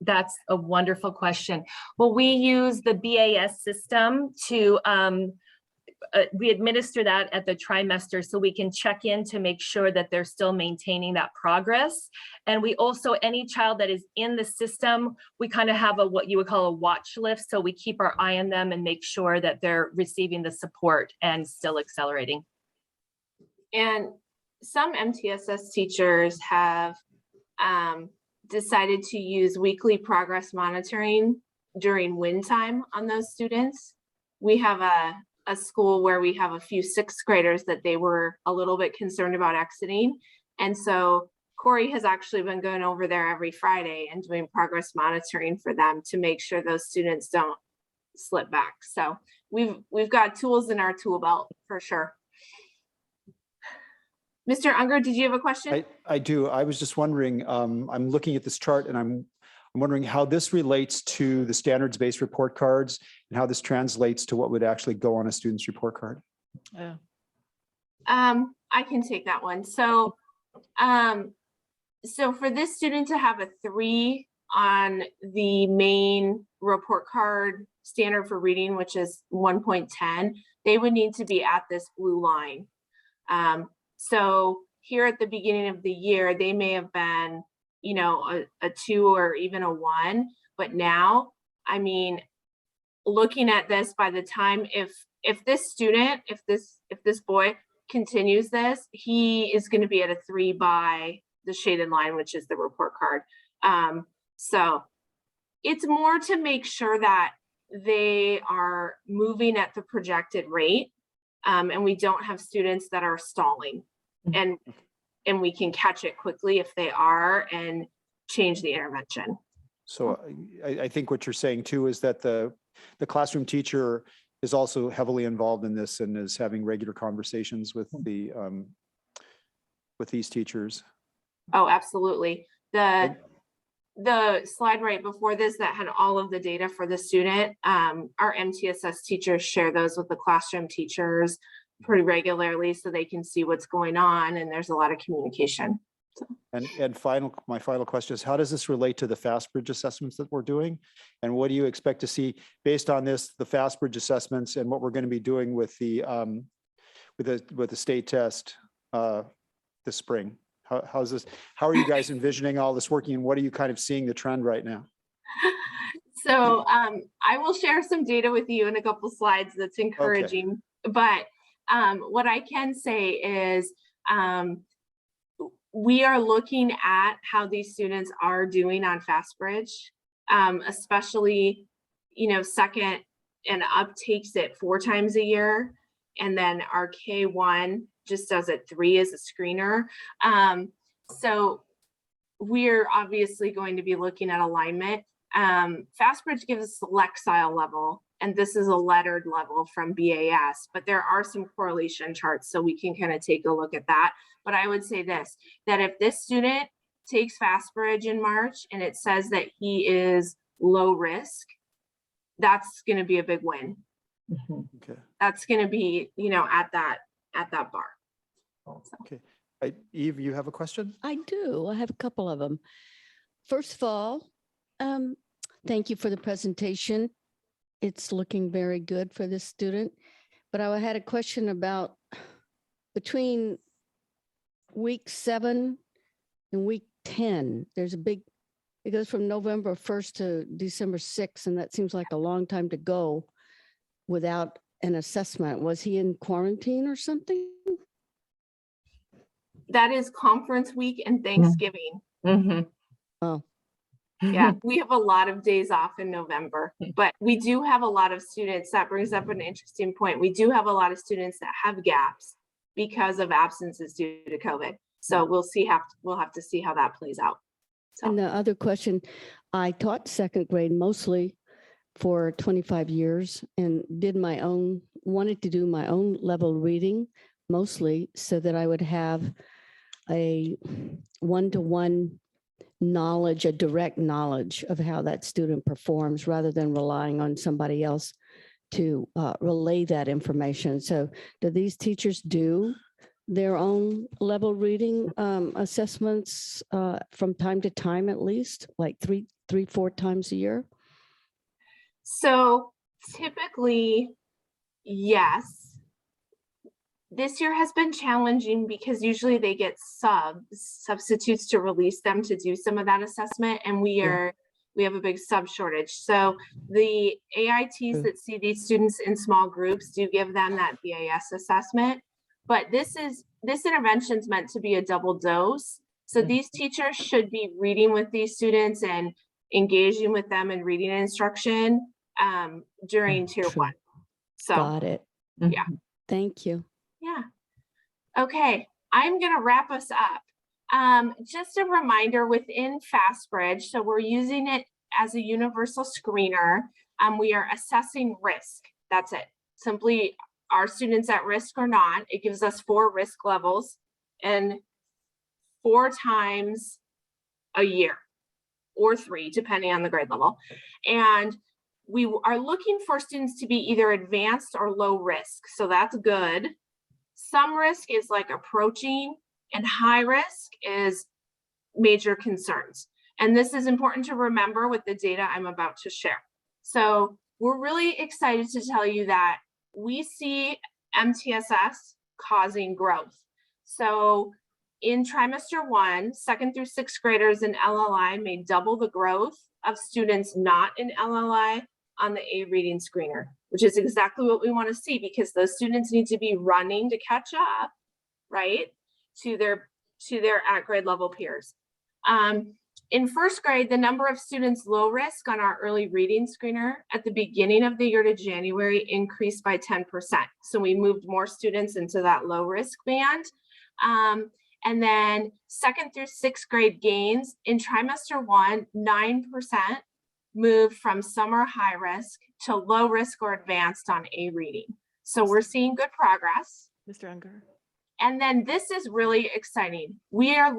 That's a wonderful question. Well, we use the BAS system to we administer that at the trimester so we can check in to make sure that they're still maintaining that progress. And we also, any child that is in the system, we kind of have what you would call a watch list. So we keep our eye on them and make sure that they're receiving the support and still accelerating. And some MTSS teachers have decided to use weekly progress monitoring during win time on those students. We have a school where we have a few 6th graders that they were a little bit concerned about exiting. And so Corey has actually been going over there every Friday and doing progress monitoring for them to make sure those students don't slip back. So we've got tools in our tool belt for sure. Mr. Unger, did you have a question? I do. I was just wondering, I'm looking at this chart and I'm wondering how this relates to the standards-based report cards and how this translates to what would actually go on a student's report card. Yeah. I can take that one. So, so for this student to have a 3 on the main report card standard for reading, which is 1.10, they would need to be at this blue line. So here at the beginning of the year, they may have been, a 2 or even a 1, but now, I mean, looking at this, by the time if this student, if this boy continues this, he is going to be at a 3 by the shaded line, which is the report card. So it's more to make sure that they are moving at the projected rate, and we don't have students that are stalling, and we can catch it quickly if they are and change the intervention. So I think what you're saying too is that the classroom teacher is also heavily involved in this and is having regular conversations with these teachers. Oh, absolutely. The slide right before this that had all of the data for the student, our MTSS teachers share those with the classroom teachers. pretty regularly so they can see what's going on, and there's a lot of communication. And my final question is, how does this relate to the FastBridge assessments that we're doing? And what do you expect to see based on this, the FastBridge assessments, and what we're going to be doing with the state test this spring? How's this? How are you guys envisioning all this working, and what are you kind of seeing the trend right now? So I will share some data with you in a couple slides that's encouraging. Okay. But what I can say is we are looking at how these students are doing on FastBridge, especially, second and up takes it 4 times a year. And then our K1 just does it 3 as a screener. So we're obviously going to be looking at alignment. FastBridge gives us a Lexile level, and this is a lettered level from BAS, but there are some correlation charts, so we can kind of take a look at that. But I would say this, that if this student takes FastBridge in March and it says that he is low risk, that's going to be a big win. Okay. That's going to be, at that bar. Okay. Eve, you have a question? I do. I have a couple of them. First of all, thank you for the presentation. It's looking very good for this student. But I had a question about between week 7 and week 10, there's a big, it goes from November 1st to December 6th, and that seems like a long time to go without an assessment. Was he in quarantine or something? That is conference week and Thanksgiving. Mm-hmm. Oh. Yeah, we have a lot of days off in November, but we do have a lot of students. That brings up an interesting point. We do have a lot of students that have gaps because of absences due to COVID. So we'll have to see how that plays out. So. And the other question, I taught 2nd grade mostly for 25 years and wanted to do my own level reading mostly so that I would have a one-to-one knowledge, a direct knowledge of how that student performs rather than relying on somebody else to relay that information. So do these teachers do their own level reading assessments from time to time, at least like 3-4 times a year? So typically, yes. This year has been challenging because usually they get substitutes to release them to do some of that assessment, and we have a big sub shortage. So the AITs that see these students in small groups do give them that BAS assessment, but this intervention is meant to be a double dose. So these teachers should be reading with these students and engaging with them in reading instruction during tier 1. So got it. Yeah. Thank you. Yeah. Okay, I'm going to wrap us up. Just a reminder within FastBridge, so we're using it as a universal screener. We are assessing risk. That's it. Simply, are students at risk or not? It gives us 4 risk levels and 4 times a year or 3, depending on the grade level. And we are looking for students to be either advanced or low risk. So that's good. Some risk is like approaching, and high risk is major concerns. And this is important to remember with the data I'm about to share. So we're really excited to tell you that we see MTSS causing growth. So in trimester 1, 2nd through 6th graders in LLI may double the growth of students not in LLI on the A reading screener, which is exactly what we want to see, because those students need to be running to catch up, right, to their at grade level peers. In 1st grade, the number of students low risk on our early reading screener at the beginning of the year to January increased by 10%. So we moved more students into that low risk band. And then 2nd through 6th grade gains in trimester 1, 9% moved from summer high risk to low risk or advanced on A reading. So we're seeing good progress. Mr. Unger. And then this is really exciting. We are.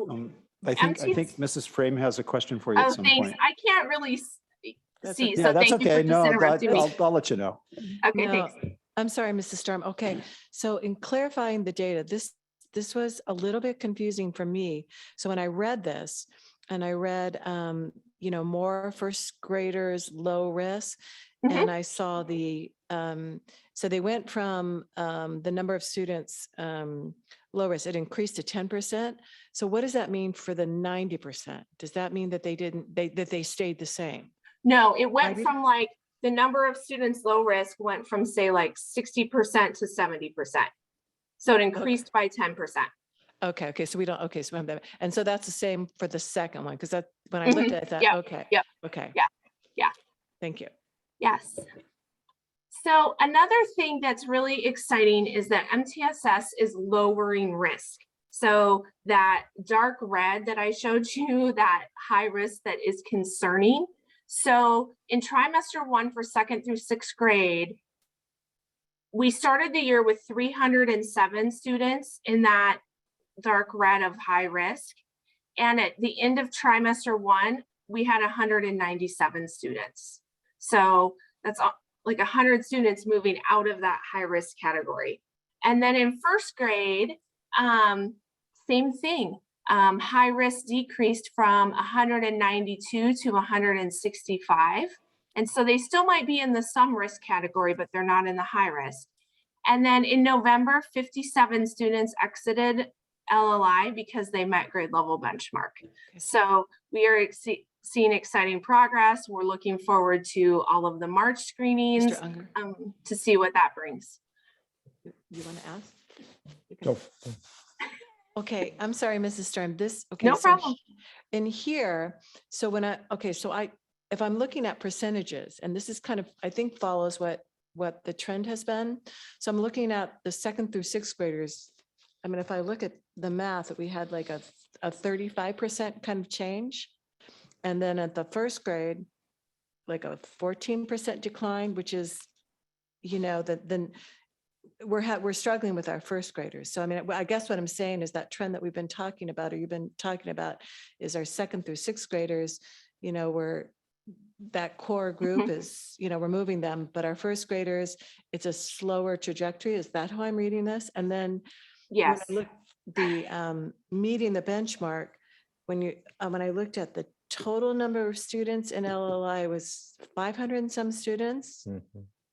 I think Mrs. Frame has a question for you at some point. I can't really see. Yeah, that's thank okay. you for just interrupting me. I'll let you know. Okay, thanks. I'm sorry, Mrs. Storm. Okay, so in clarifying the data, this was a little bit confusing for me. So when I read this and I read, more first graders, low risk, and I saw so they went from the number of students low risk, it increased to 10%. So what does that mean for the 90%? Does that mean that they stayed the same? No, it went from like the number of students low risk went from say like 60% to 70%. So it increased by 10%. Okay. So we have that. And so that's the same for the second one, because when I looked at it, I thought, okay. Yeah. Thank you. Yes. So another thing that's really exciting is that MTSS is lowering risk. So that dark red that I showed you, that high risk that is concerning. So in trimester 1 for 2nd through 6th grade, we started the year with 307 students in that dark red of high risk. And at the end of trimester 1, we had 197 students. So that's like 100 students moving out of that high risk category. And then in 1st grade, same thing. High risk decreased from 192 to 165. And so they still might be in the some risk category, but they're not in the high risk. And then in November, 57 students exited LLI because they met grade level benchmark. So we are seeing exciting progress. We're looking forward to all of the March screenings to see what that brings. You want to ask? Go. Okay, I'm sorry, Mrs. Storm. No problem. In here, so if I'm looking at percentages, and this is kind of, I think follows what the trend has been. So I'm looking at the 2nd through 6th graders. I mean, if I look at the math, we had like a 35% kind of change. And then at the 1st grade, like a 14% decline, which is, we're struggling with our 1st graders. So, I mean, I guess what I'm saying is that trend that we've been talking about, or you've been talking about, is our 2nd through 6th graders, that core group is, we're moving them, but our 1st graders, it's a slower trajectory. Is that how I'm reading this? And then yes, when I look, meeting the benchmark, when I looked at the total number of students in LLI was 500 and some students.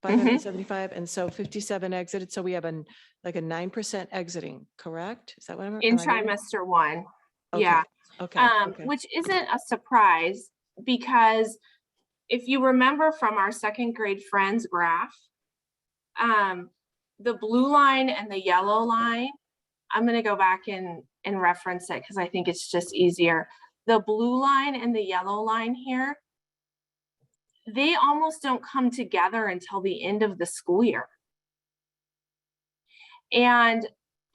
575, and so 57 exited. So we have a 9% exiting, correct? Is that what I'm in trimester 1? Okay. Yeah. Okay. Which isn't a surprise, because if you remember from our 2nd grade friends graph, the blue line and the yellow line, I'm going to go back and reference it because I think it's just easier. The blue line and the yellow line here, they almost don't come together until the end of the school year. And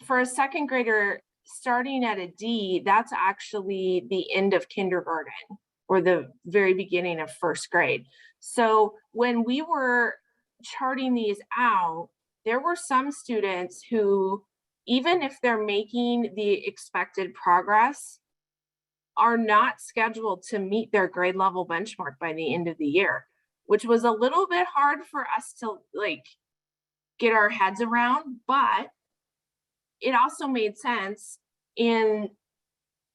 for a 2nd grader starting at a D, that's actually the end of kindergarten or the very beginning of 1st grade. So when we were charting these out, there were some students who, even if they're making the expected progress, are not scheduled to meet their grade level benchmark by the end of the year, which was a little bit hard for us to get our heads around, but it also made sense in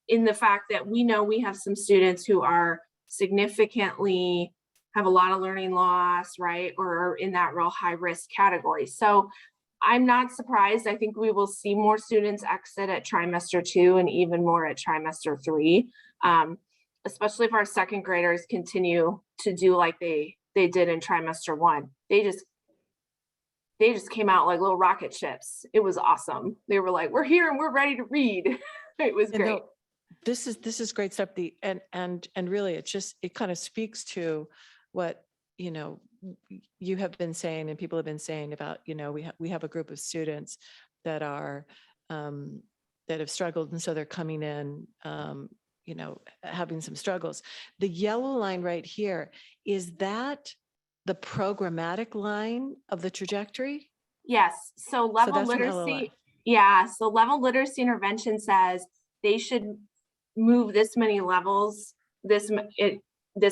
the fact that we know we have some students who are significantly have a lot of learning loss, right? Or are in that real high risk category. So I'm not surprised. I think we will see more students exit at trimester 2 and even more at trimester 3, especially if our 2nd graders continue to do like they did in trimester 1. They just came out like little rocket ships. It was awesome. They were like, we're here and we're ready to read. It was great. No, this is great stuff. And really it kind of speaks to what, you have been saying and people have been saying about, we have a group of students that are, that have struggled. And so they're coming in, having some struggles. The yellow line right here, is that the programmatic line of the trajectory? Yes. So level literacy. Yeah. So level literacy intervention says they should move this many levels, this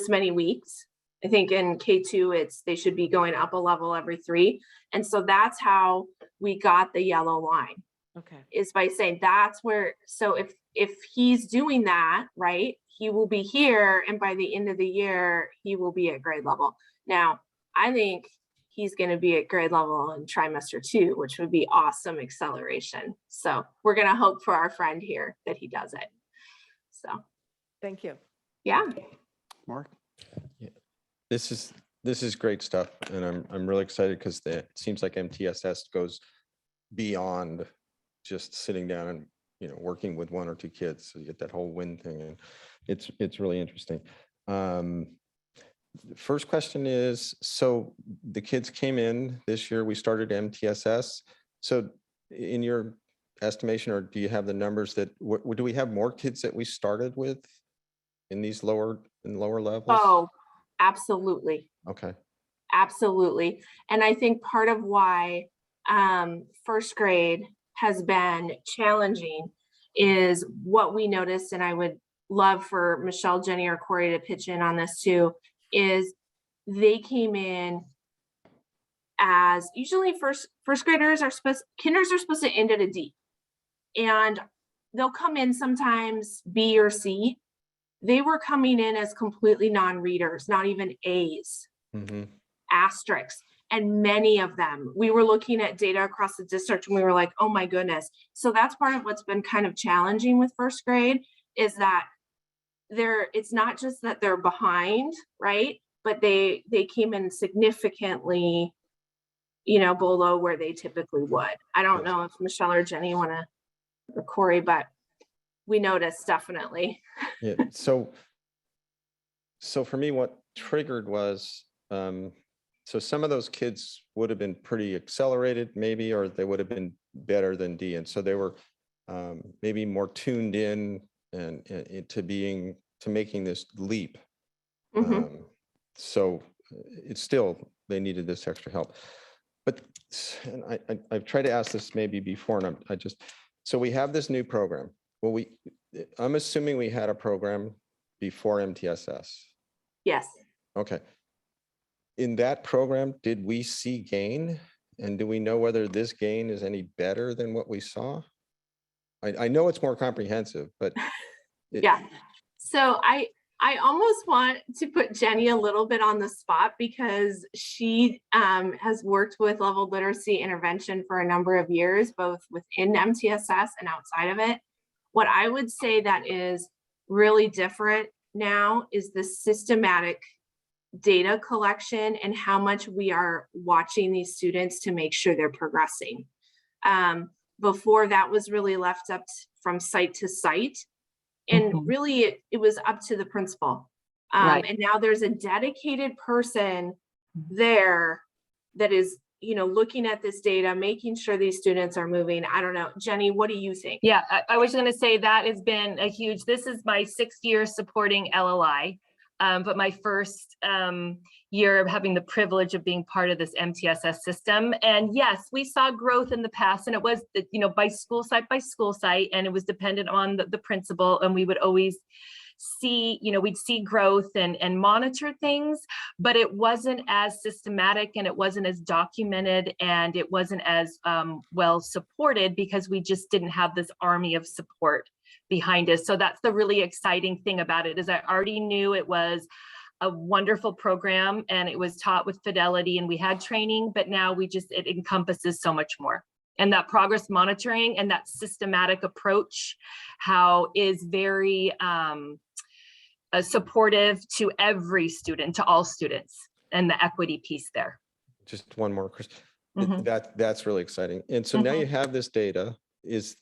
many weeks. I think in K2, they should be going up a level every 3. And so that's how we got the yellow line, Okay. is by saying that's where, so if he's doing that, right, he will be here, and by the end of the year, he will be at grade level. Now, I think he's going to be at grade level in trimester 2, which would be awesome acceleration. So we're going to hope for our friend here that he does it. So, Thank you. yeah. Mark? Yeah. This is great stuff, and I'm really excited because it seems like MTSS goes beyond just sitting down and working with 1 or 2 kids. So you get that whole win thing, and it's really interesting. First question is, so the kids came in this year, we started MTSS. So in your estimation, or do you have the numbers that, do we have more kids that we started with in these lower levels? Oh, absolutely. Okay. Absolutely. And I think part of why first grade has been challenging is what we noticed, and I would love for Michelle, Jenny, or Corey to pitch in on this too, is they came in as usually first graders are kinders are supposed to end at a D, and they'll come in sometimes B or C. They were coming in as completely non-readers, not even A's, asterisks. And many of them, we were looking at data across the district and we were like, oh my goodness. So that's part of what's been kind of challenging with first grade, is that it's not just that they're behind, right? But they came in significantly, below where they typically would. I don't know if Michelle or Jenny or Corey, but we noticed definitely. Yeah. So for me, what triggered was, so some of those kids would have been pretty accelerated maybe, or they would have been better than D. And so they were maybe more tuned in and to making this leap. So it's still, they needed this extra help. But I've tried to ask this maybe before, and so we have this new program. Well, I'm assuming we had a program before MTSS. Yes. Okay. In that program, did we see gain? And do we know whether this gain is any better than what we saw? I know it's more comprehensive, but. Yeah. So I almost want to put Jenny a little bit on the spot, because she has worked with level literacy intervention for a number of years, both within MTSS and outside of it. What I would say that is really different now is the systematic data collection and how much we are watching these students to make sure they're progressing. Before, that was really left up from site to site. And really it was up to the principal. Right. And now there's a dedicated person there that is, looking at this data, making sure these students are moving. I don't know. Jenny, what do you think? Yeah, I was going to say that has been this is my 6th year supporting LLI, but my first year of having the privilege of being part of this MTSS system. And yes, we saw growth in the past, and it was, by school site, and it was dependent on the principal, and we would always see, we'd see growth and monitor things, but it wasn't as systematic, and it wasn't as documented, and it wasn't as well supported, because we just didn't have this army of support behind us. So that's the really exciting thing about it, is I already knew it was a wonderful program and it was taught with fidelity and we had training, but now it encompasses so much more. And that progress monitoring and that systematic approach, how is very supportive to every student, to all students, and the equity piece there. Just one more, Chris. That's really exciting. And so now you have this data,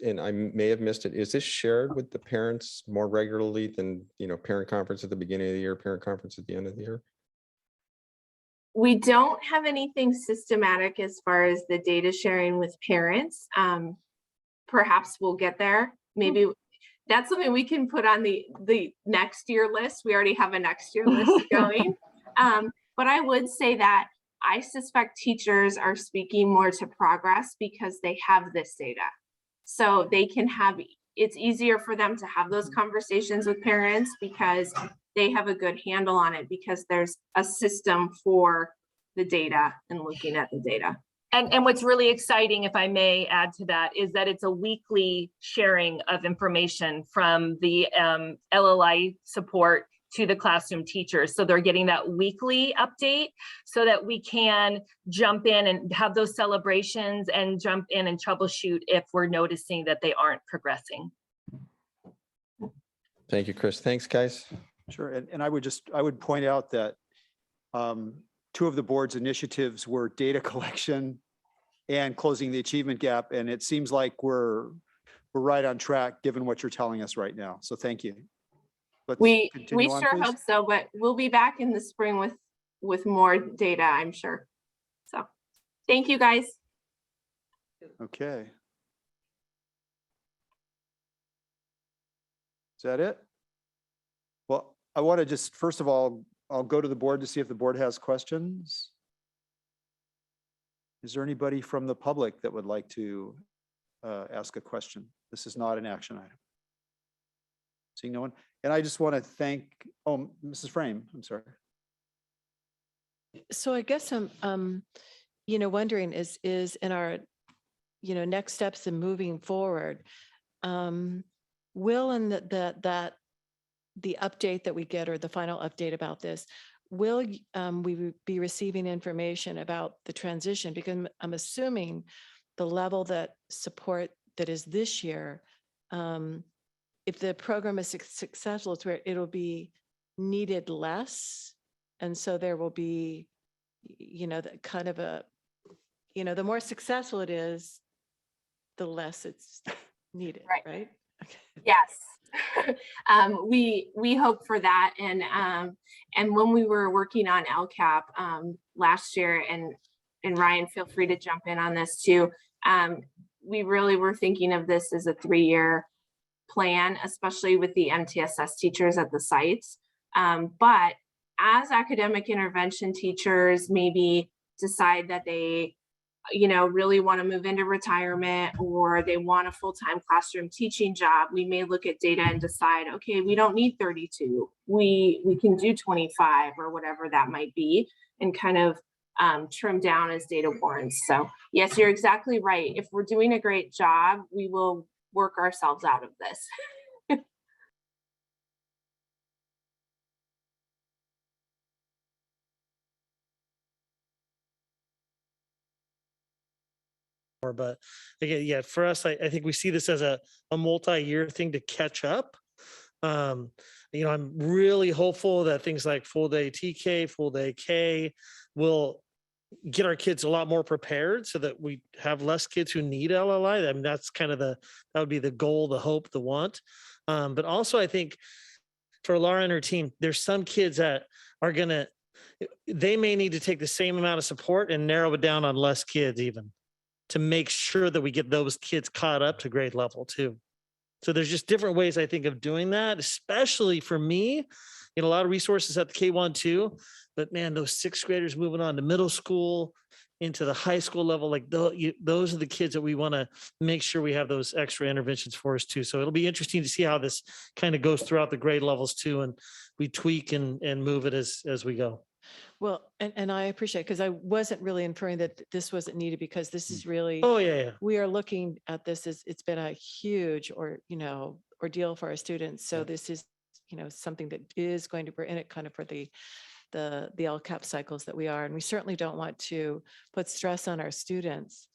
and I may have missed it. Is this shared with the parents more regularly than, parent conference at the beginning of the year, parent conference at the end of the year? We don't have anything systematic as far as the data sharing with parents. Perhaps we'll get there. Maybe that's something we can put on the next year list. We already have a next year list going. But I would say that I suspect teachers are speaking more to progress because they have this data. So they can it's easier for them to have those conversations with parents because they have a good handle on it because there's a system for the data and looking at the data. And what's really exciting, if I may add to that, is that it's a weekly sharing of information from the LLI support to the classroom teachers. So they're getting that weekly update so that we can jump in and have those celebrations and jump in and troubleshoot if we're noticing that they aren't progressing. Thank you, Chris. Thanks, guys. Sure. And I would point out that two of the board's initiatives were data collection and closing the achievement gap. And it seems like we're right on track given what you're telling us right now. So thank you. Let's We continue on, sure please. hope so, but we'll be back in the spring with more data, I'm sure. So thank you, guys. Okay. Is that it? Well, I want to just, first of all, I'll go to the board to see if the board has questions. Is there anybody from the public that would like to ask a question? This is not an action item. Seeing no one. And I just want to thank, oh, Mrs. Frame, I'm sorry. So I guess I'm, wondering is in our, next steps in moving forward, will and that the update that we get or the final update about this, will we be receiving information about the transition? Because I'm assuming the level that support that is this year, if the program is successful, it's where it'll be needed less. And so there will be, kind of a, the more successful it is, the less it's needed, right? Okay. Yes. We hope for that. And when we were working on LCAP last year, and Ryan, feel free to jump in on this too. We really were thinking of this as a 3-year plan, especially with the MTSS teachers at the sites. But as academic intervention teachers maybe decide that they, really want to move into retirement or they want a full-time classroom teaching job, we may look at data and decide, okay, we don't need 32. We can do 25 or whatever that might be, and kind of trim down as data warrants. So yes, you're exactly right. If we're doing a great job, we will work ourselves out of this. But again, yeah, for us, I think we see this as a multi-year thing to catch up. I'm really hopeful that things like full day TK, full day K will get our kids a lot more prepared so that we have less kids who need LLI. I mean, that's kind of that would be the goal, the hope, the want. But also I think for Laura and her team, there's some kids that are they may need to take the same amount of support and narrow it down on less kids even, to make sure that we get those kids caught up to grade level too. So there's just different ways I think of doing that, especially for me, a lot of resources at the K1 too, but man, those 6th graders moving on to middle school, into the high school level, like those are the kids that we want to make sure we have those extra interventions for us too. So it'll be interesting to see how this kind of goes throughout the grade levels too, and we tweak and move it as we go. Well, and I appreciate, because I wasn't really inferring that this wasn't needed, because this is really, Oh yeah. we are looking at this as it's been a huge ordeal for our students. So this is, something that is going to bring in it kind of for the LCAP cycles that we are. And we certainly don't want to put stress on our students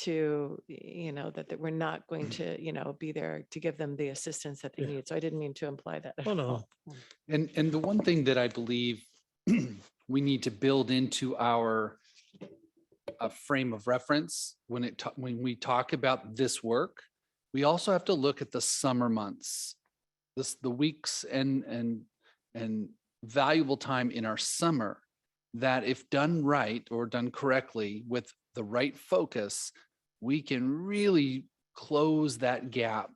to, that we're not going to, be there to give them the assistance that they need. So I didn't mean to imply that. Oh no. And the one thing that I believe we need to build into our frame of reference when we talk about this work, we also have to look at the summer months, the weeks and valuable time in our summer, that if done right or done correctly with the right focus, we can really close that gap,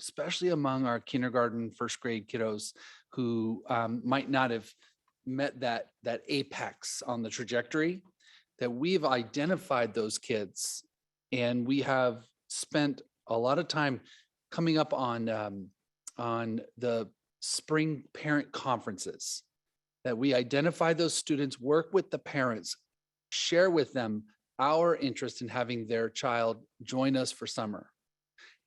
especially among our kindergarten, 1st grade kiddos who might not have met that apex on the trajectory. That we've identified those kids, and we have spent a lot of time coming up on the spring parent conferences, that we identify those students, work with the parents, share with them our interest in having their child join us for summer.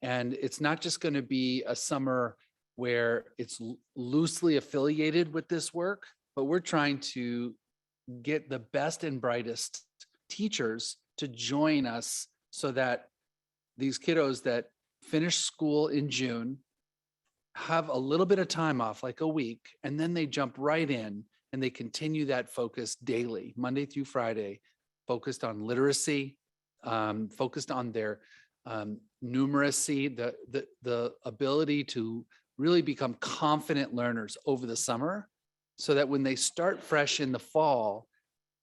And it's not just going to be a summer where it's loosely affiliated with this work, but we're trying to get the best and brightest teachers to join us so that these kiddos that finish school in June have a little bit of time off, like a week, and then they jump right in and they continue that focus daily, Monday through Friday, focused on literacy, focused on their numeracy, the ability to really become confident learners over the summer, so that when they start fresh in the fall,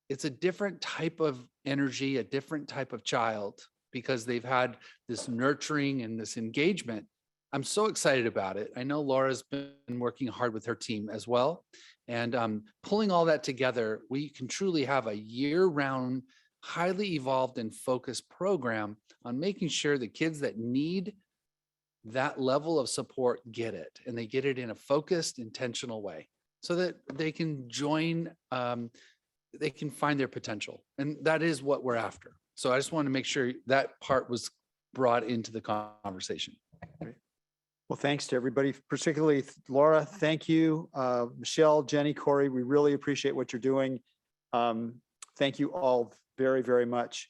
it's a different type of energy, a different type of child, because they've had this nurturing and this engagement. I'm so excited about it. I know Laura's been working hard with her team as well. And pulling all that together, we can truly have a year-round, highly evolved and focused program on making sure the kids that need that level of support get it, and they get it in a focused, intentional way, so that they can join, they can find their potential. And that is what we're after. So I just want to make sure that part was brought into the conversation. Well, thanks to everybody, particularly Laura. Thank you. Michelle, Jenny, Corey, we really appreciate what you're doing. Thank you all very, very much.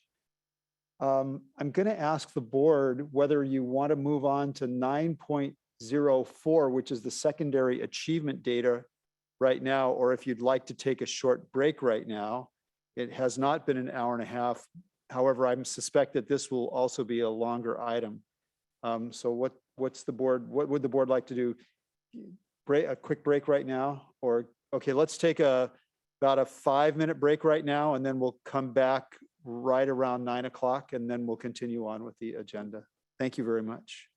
I'm going to ask the board whether you want to move on to 9.04, which is the secondary achievement data right now, or if you'd like to take a short break right now. It has not been an hour and a half. However, I suspect that this will also be a longer item. So what would the board like to do? A quick break right now? Or, okay, let's take about a 5-minute break right now, and then we'll come back right around 9 o'clock, and then we'll continue on with the agenda. Thank you very much.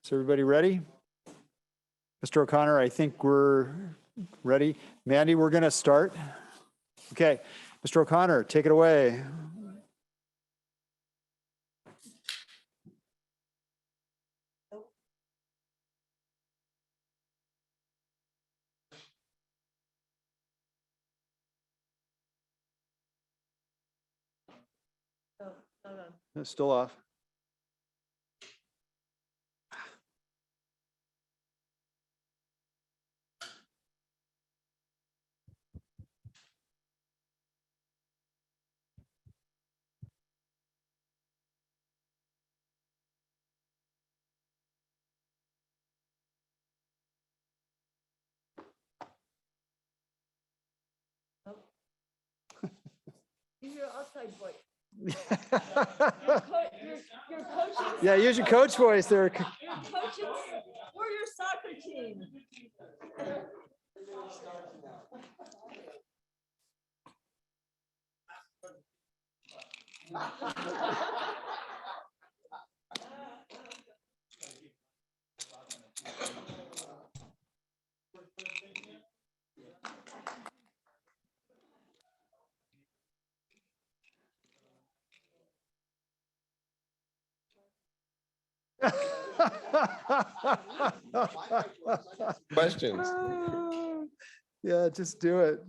Is everybody ready? Mr. O'Connor, I think we're ready. Mandy, we're going to start. Okay, Mr. O'Connor, take it away. It's still off. Use your outside voice. Yeah, use your coach voice there. You're coaching for your soccer team. Questions? Yeah, just do it.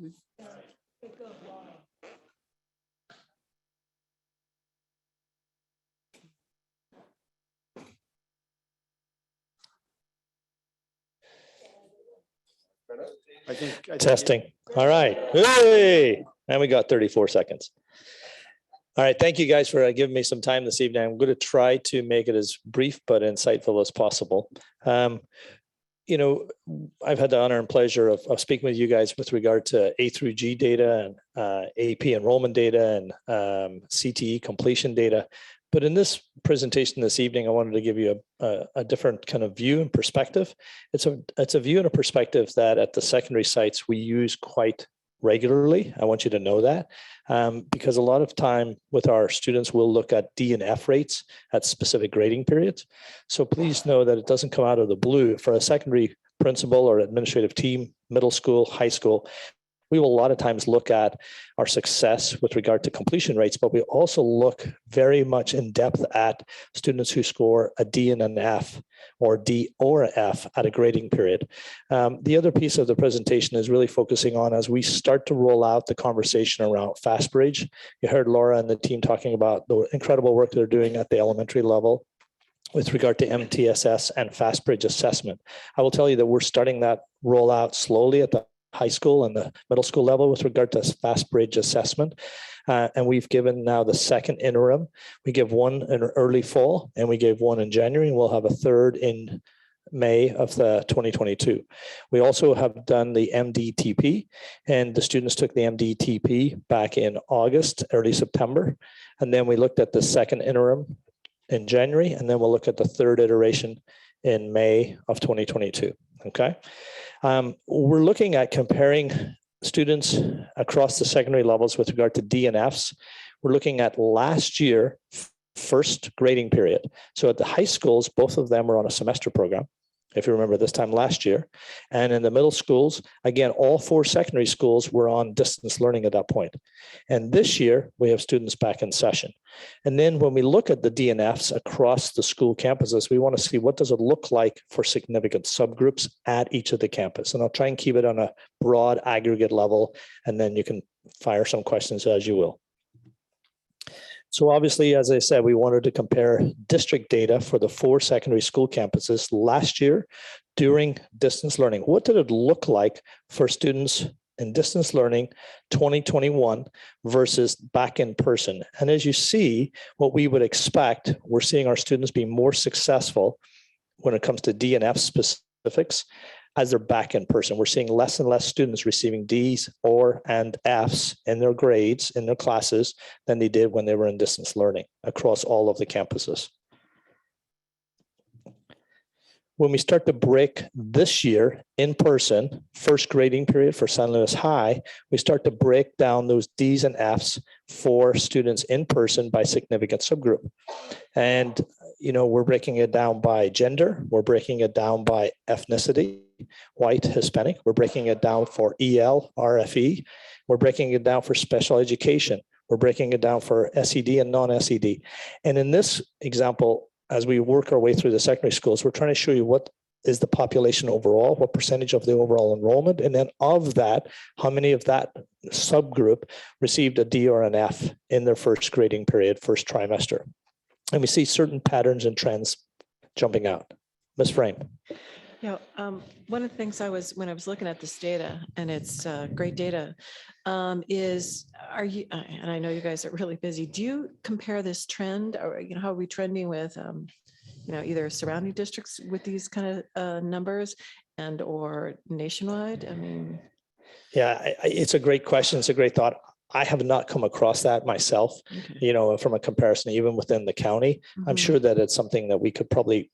I think Testing. All right. Hey, and we got 34 seconds. All right. Thank you guys for giving me some time this evening. I'm going to try to make it as brief but insightful as possible. You know, I've had the honor and pleasure of speaking with you guys with regard to A through G data and AP enrollment data and CTE completion data. But in this presentation this evening, I wanted to give you a different kind of view and perspective. It's a view and a perspective that at the secondary sites we use quite regularly. I want you to know that because a lot of time with our students, we'll look at D and F rates at specific grading periods. So please know that it doesn't come out of the blue. For a secondary principal or administrative team, middle school, high school, we will a lot of times look at our success with regard to completion rates, but we also look very much in depth at students who score a D and an F or D or an F at a grading period. The other piece of the presentation is really focusing on as we start to roll out the conversation around FastBridge. You heard Laura and the team talking about the incredible work they're doing at the elementary level with regard to MTSS and FastBridge assessment. I will tell you that we're starting that rollout slowly at the high school and the middle school level with regard to FastBridge assessment. And we've given now the second interim. We give one in early fall and we gave one in January, and we'll have a third in May of the 2022. We also have done the MDTP, and the students took the MDTP back in August, early September. And then we looked at the second interim in January, and then we'll look at the third iteration in May of 2022, okay? We're looking at comparing students across the secondary levels with regard to D and Fs. We're looking at last year, first grading period. So at the high schools, both of them were on a semester program, if you remember this time last year. And in the middle schools, again, all four secondary schools were on distance learning at that point. And this year, we have students back in session. And then when we look at the DNFs across the school campuses, we want to see what does it look like for significant subgroups at each of the campus. And I'll try and keep it on a broad aggregate level, and then you can fire some questions as you will. So obviously, as I said, we wanted to compare district data for the four secondary school campuses last year during distance learning. What did it look like for students in distance learning 2021 versus back in person? And as you see, what we would expect, we're seeing our students be more successful when it comes to DNF specifics as they're back in person. We're seeing less and less students receiving Ds and Fs in their grades, in their classes, than they did when they were in distance learning across all of the campuses. When we start to break this year in person, first grading period for San Luis High, we start to break down those Ds and Fs for students in person by significant subgroup. And we're breaking it down by gender, we're breaking it down by ethnicity, white, Hispanic, we're breaking it down for EL, RFE, we're breaking it down for special education, we're breaking it down for SED and non-SED. And in this example, as we work our way through the secondary schools, we're trying to show you what is the population overall, what percentage of the overall enrollment, and then of that, how many of that subgroup received a D or an F in their first grading period, first trimester. And we see certain patterns and trends jumping out. Ms. Frame. Yeah, one of the things when I was looking at this data, and it's great data, is and I know you guys are really busy, do you compare this trend, or how are we trending with either surrounding districts with these kind of numbers and or nationwide? I mean. Yeah, it's a great question. It's a great thought. I have not come across that myself, from a comparison, even within the county. I'm sure that it's something that we could probably,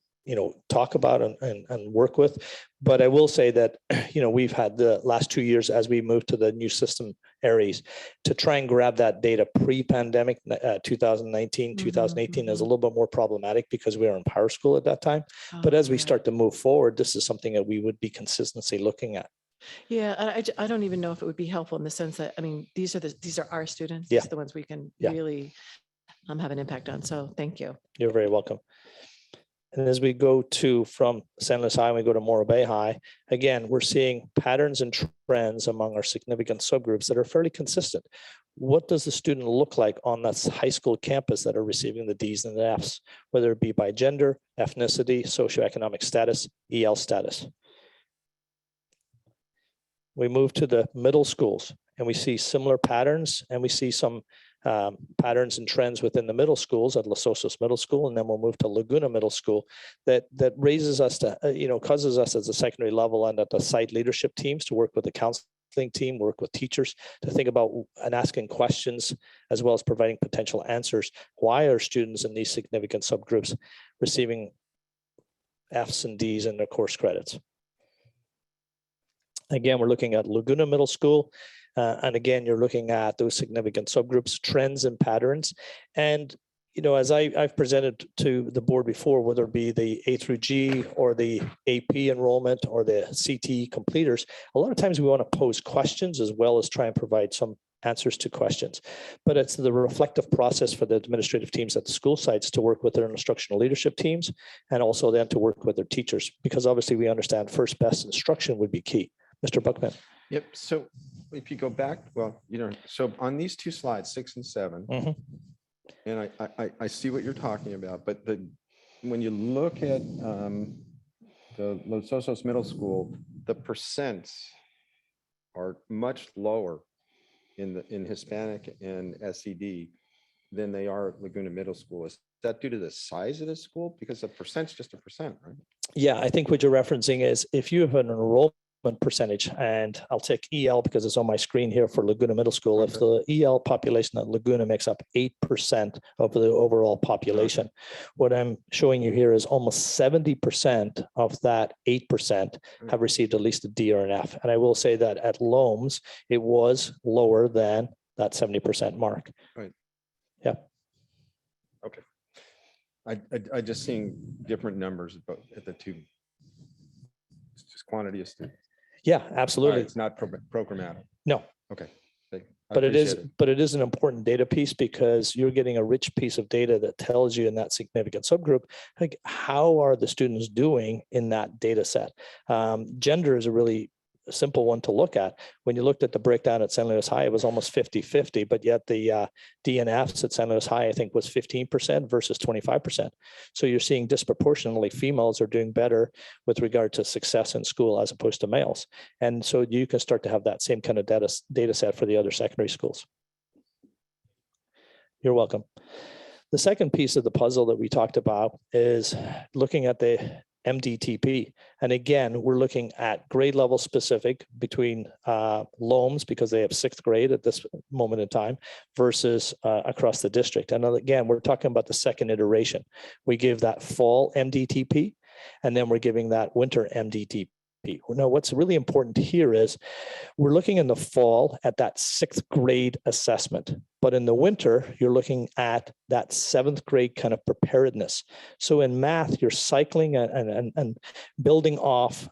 talk about and work with. But I will say that, we've had the last 2 years as we move to the new system areas to try and grab that data pre-pandemic, 2019, 2018 is a little bit more problematic because we were in power school at that time. But as we start to move forward, this is something that we would be consistently looking at. Yeah, I don't even know if it would be helpful in the sense that, these are our students, Yeah. These are the ones we can Yeah. really have an impact on. So thank you. You're very welcome. And as we go from San Luis High and we go to Morro Bay High, again, we're seeing patterns and trends among our significant subgroups that are fairly consistent. What does the student look like on that high school campus that are receiving the Ds and the Fs, whether it be by gender, ethnicity, socioeconomic status, EL status? We move to the middle schools and we see similar patterns, and we see some patterns and trends within the middle schools at Los Osos Middle School, and then we'll move to Laguna Middle School that raises us to, causes us as a secondary level and at the site leadership teams to work with the counseling team, work with teachers to think about and asking questions, as well as providing potential answers. Why are students in these significant subgroups receiving Fs and Ds in their course credits? Again, we're looking at Laguna Middle School. And again, you're looking at those significant subgroups, trends and patterns. And, as I've presented to the board before, whether it be the A through G or the AP enrollment or the CTE completers, a lot of times we want to pose questions as well as try and provide some answers to questions. But it's the reflective process for the administrative teams at the school sites to work with their instructional leadership teams, and also then to work with their teachers, because obviously we understand first best instruction would be key. Mr. Buckman. Yep. So if you go back, so on these two slides, 6 and 7, and I see what you're talking about, but when you look at the Los Osos Middle School, the percents are much lower in Hispanic and SED than they are at Laguna Middle School. Is that due to the size of the school? Because the percent's just a percent, right? Yeah, I think what you're referencing is if you have an enrollment percentage, and I'll take EL because it's on my screen here for Laguna Middle School. If the EL population at Laguna makes up 8% of the overall population, what I'm showing you here is almost 70% of that 8% have received at least a D or an F. And I will say that at Loams, it was lower than that 70% mark. Right. Yeah. Okay. I just seeing different numbers at the two. It's just quantity of students. Yeah, absolutely. It's not programmatic. No. Okay. But it is an important data piece, because you're getting a rich piece of data that tells you in that significant subgroup, like, how are the students doing in that data set? Gender is a really simple one to look at. When you looked at the breakdown at San Luis High, it was almost 50-50, but yet the DNFs at San Luis High, I think, was 15% versus 25%. So you're seeing disproportionately females are doing better with regard to success in school as opposed to males. And so you can start to have that same kind of data set for the other secondary schools. You're welcome. The second piece of the puzzle that we talked about is looking at the MDTP. And again, we're looking at grade level specific between Loams, because they have 6th grade at this moment in time, versus across the district. And again, we're talking about the second iteration. We give that fall MDTP, and then we're giving that winter MDTP. MDTP. Now, what's really important here is we're looking in the fall at that 6th grade assessment, but in the winter, you're looking at that 7th grade kind of preparedness. So in math, you're cycling and building off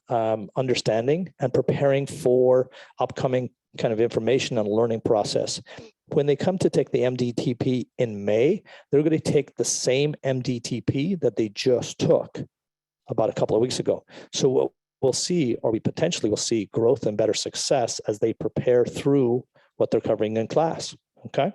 understanding and preparing for upcoming kind of information and learning process. When they come to take the MDTP in May, they're going to take the same MDTP that they just took about a couple of weeks ago. So what we'll see, or we potentially will see, growth and better success as they prepare through what they're covering in class, okay?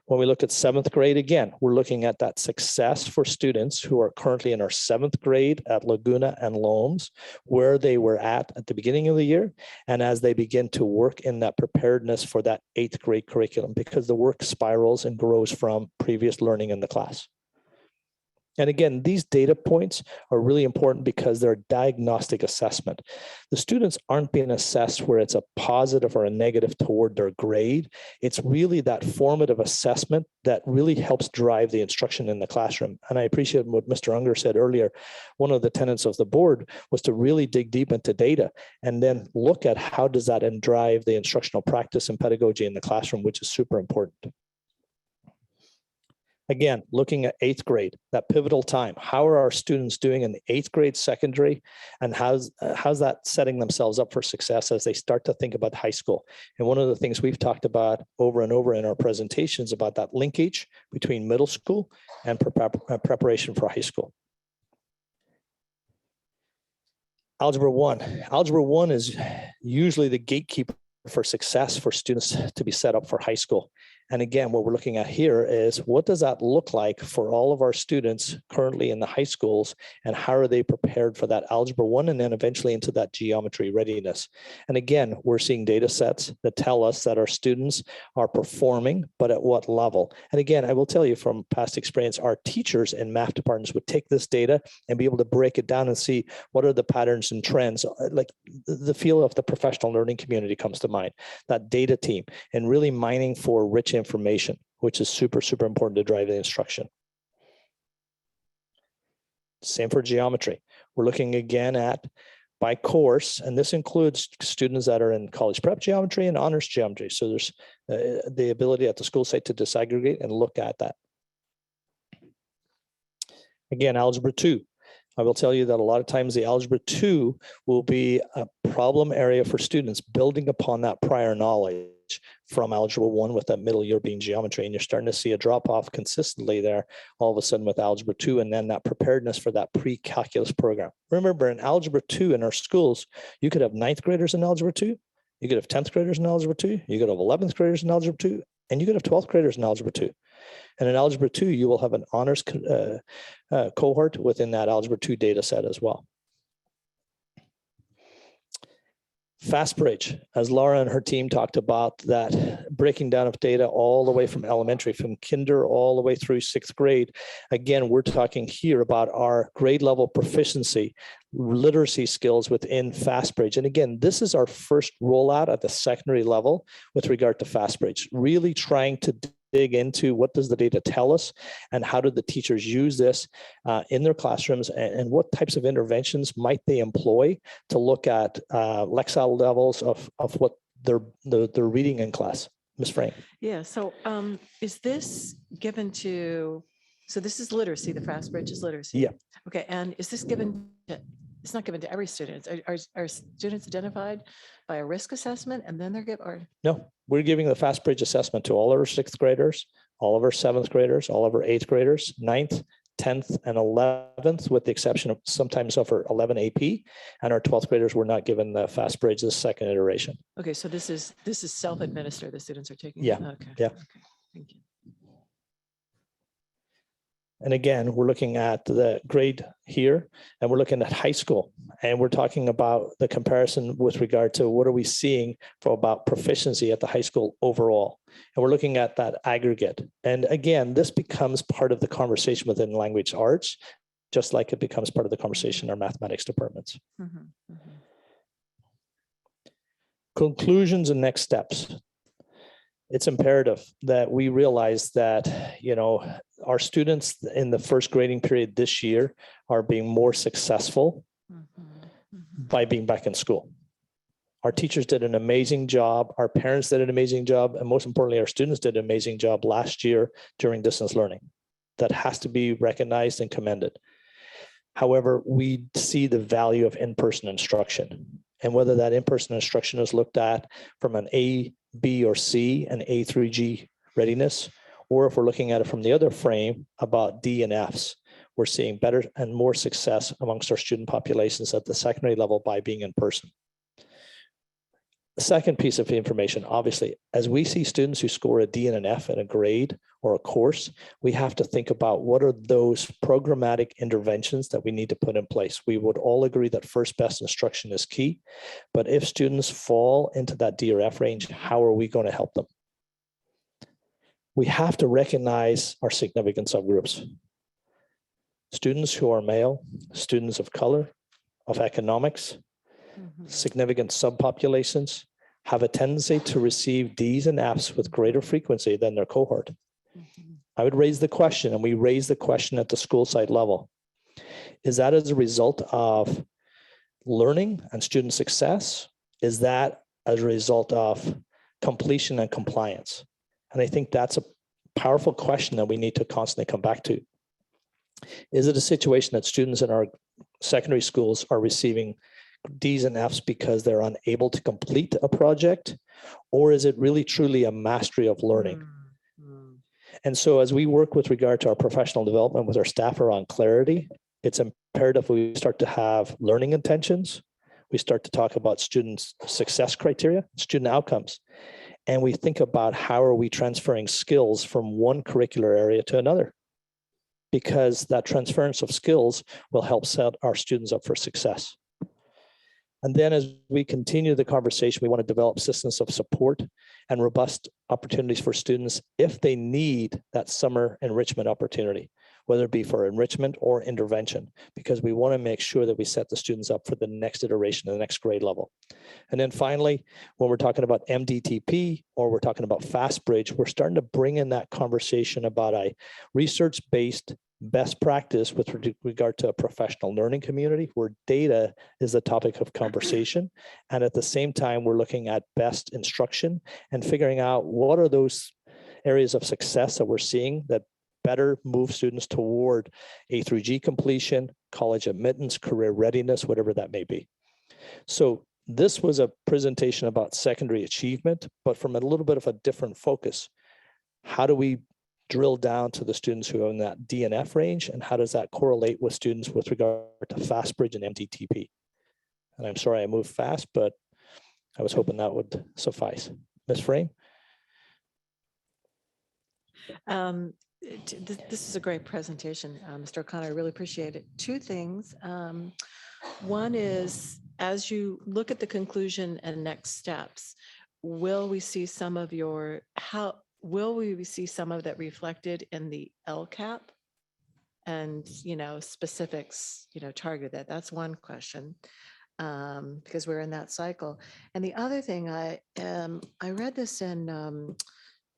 When we look at 7th grade, again, we're looking at that success for students who are currently in our 7th grade at Laguna and Loams, where they were at the beginning of the year, and as they begin to work in that preparedness for that 8th grade curriculum, because the work spirals and grows from previous learning in the class. And again, these data points are really important because they're a diagnostic assessment. The students aren't being assessed where it's a positive or a negative toward their grade. It's really that formative assessment that really helps drive the instruction in the classroom. And I appreciate what Mr. Unger said earlier. One of the tenets of the board was to really dig deep into data and then look at how does that drive the instructional practice and pedagogy in the classroom, which is super important. Again, looking at 8th grade, that pivotal time. How are our students doing in the 8th grade secondary, and how's that setting themselves up for success as they start to think about high school? And one of the things we've talked about over and over in our presentations about that linkage between middle school and preparation for high school. Algebra 1. Algebra 1 is usually the gatekeeper for success for students to be set up for high school. And again, what we're looking at here is what does that look like for all of our students currently in the high schools, and how are they prepared for that Algebra 1 and then eventually into that geometry readiness? And again, we're seeing data sets that tell us that our students are performing, but at what level? And again, I will tell you from past experience, our teachers in math departments would take this data and be able to break it down and see what are the patterns and trends. Like the feel of the professional learning community comes to mind, that data team, and really mining for rich information, which is super, super important to drive the instruction. Same for geometry. We're looking again at by course, and this includes students that are in college prep geometry and honors geometry. So there's the ability at the school site to disaggregate and look at that. Again, Algebra 2. I will tell you that a lot of times the Algebra 2 will be a problem area for students building upon that prior knowledge from Algebra 1 with that middle year being geometry. And you're starting to see a drop off consistently there all of a sudden with Algebra 2, and then that preparedness for that pre-calculus program. Remember, in Algebra 2 in our schools, you could have 9th graders in Algebra 2, you could have 10th graders in Algebra 2, you could have 11th graders in Algebra 2, and you could have 12th graders in Algebra 2. And in Algebra 2, you will have an honors cohort within that Algebra 2 data set as well. FastBridge, as Laura and her team talked about, that breaking down of data all the way from elementary, from kinder all the way through 6th grade. Again, we're talking here about our grade level proficiency, literacy skills within FastBridge. And again, this is our first rollout at the secondary level with regard to FastBridge, really trying to dig into what does the data tell us and how do the teachers use this in their classrooms, and what types of interventions might they employ to look at Lexile levels of what they're reading in class. Ms. Frame. Yeah, so is this given to, so this is literacy, the FastBridge is literacy? Yeah. Okay, and is this given to, it's not given to every student. Are students identified by a risk assessment and then they're given, or? No, we're giving the FastBridge assessment to all of our 6th graders, all of our 7th graders, all of our 8th graders, 9th, 10th, and 11th, with the exception of sometimes of our 11 AP, and our 12th graders were not given the FastBridge, the second iteration. Okay, so this is self-administered, the students are taking? Yeah, Okay. yeah. Okay, thank you. And again, we're looking at the grade here, and we're looking at high school, and we're talking about the comparison with regard to what are we seeing for about proficiency at the high school overall. And we're looking at that aggregate. And again, this becomes part of the conversation within language arts, just like it becomes part of the conversation in our mathematics departments. Conclusions and next steps. It's imperative that we realize that, you know, our students in the first grading period this year are being more successful by being back in school. Our teachers did an amazing job. Our parents did an amazing job. And most importantly, our students did an amazing job last year during distance learning. That has to be recognized and commended. However, we see the value of in-person instruction, and whether that in-person instruction is looked at from an A, B, or C, and A through G readiness, or if we're looking at it from the other frame about D and Fs, we're seeing better and more success amongst our student populations at the secondary level by being in person. The second piece of information, obviously, as we see students who score a D and an F in a grade or a course, we have to think about what are those programmatic interventions that we need to put in place. We would all agree that first best instruction is key, but if students fall into that D or F range, how are we going to help them? We have to recognize our significant subgroups. Students who are male, students of color, of economics, significant subpopulations have a tendency to receive Ds and Fs with greater frequency than their cohort. I would raise the question, and we raise the question at the school site level. Is that as a result of learning and student success? Is that as a result of completion and compliance? And I think that's a powerful question that we need to constantly come back to. Is it a situation that students in our secondary schools are receiving Ds and Fs because they're unable to complete a project, or is it really truly a mastery of learning? And so as we work with regard to our professional development with our staff around clarity, it's imperative we start to have learning intentions. We start to talk about students' success criteria, student outcomes, and we think about how are we transferring skills from one curricular area to another, because that transference of skills will help set our students up for success. And then as we continue the conversation, we want to develop systems of support and robust opportunities for students if they need that summer enrichment opportunity, whether it be for enrichment or intervention, because we want to make sure that we set the students up for the next iteration, the next grade level. And then finally, when we're talking about MDTP or we're talking about FastBridge, we're starting to bring in that conversation about a research-based best practice with regard to a professional learning community where data is the topic of conversation. And at the same time, we're looking at best instruction and figuring out what are those areas of success that we're seeing that better move students toward A through G completion, college admittance, career readiness, whatever that may be. So this was a presentation about secondary achievement, but from a little bit of a different focus. How do we drill down to the students who are in that D and F range, and how does that correlate with students with regard to FastBridge and MDTP? And I'm sorry I moved fast, but I was hoping that would suffice. Ms. Frame? This is a great presentation, Mr. O'Connor. I really appreciate it. Two things. One is, as you look at the conclusion and next steps, will we see some of your, will we see some of that reflected in the LCAP and, specifics, targeted? That's one question, because we're in that cycle. And the other thing, I read this in,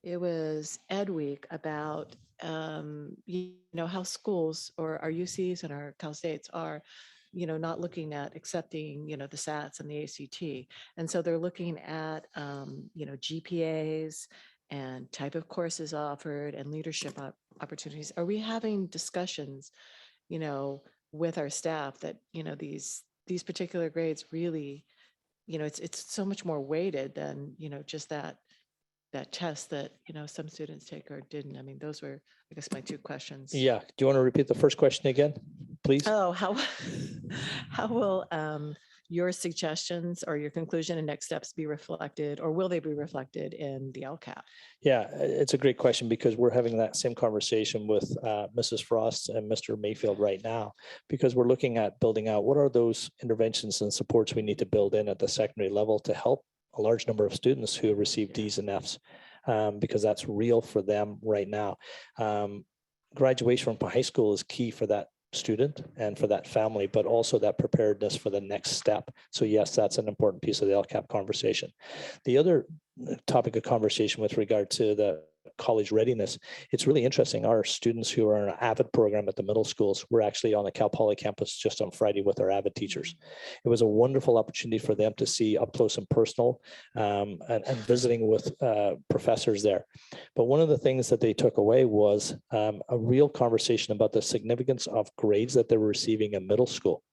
it was Ed Week about, how schools or our UCs and our Cal States are, not looking at accepting, the SATs and the ACT. And so they're looking at, GPAs and type of courses offered and leadership opportunities. Are we having discussions, with our staff that, these particular grades really, it's so much more weighted than, just that test that, some students take or didn't? I mean, those were, I guess, my two questions. Yeah. Do you want to repeat the first question again, please? Oh, how will your suggestions or your conclusion and next steps be reflected, or will they be reflected in the LCAP? Yeah, it's a great question, because we're having that same conversation with Mrs. Frost and Mr. Mayfield right now, because we're looking at building out what are those interventions and supports we need to build in at the secondary level to help a large number of students who receive Ds and Fs, because that's real for them right now. Graduation from high school is key for that student and for that family, but also that preparedness for the next step. So yes, that's an important piece of the LCAP conversation. The other topic of conversation with regard to the college readiness. It's really interesting. Our students who are in an AVID program at the middle schools were actually on the Cal Poly campus just on Friday with our AVID teachers. It was a wonderful opportunity for them to see up close and personal and visiting with professors there. But one of the things that they took away was a real conversation about the significance of grades that they were receiving in middle school.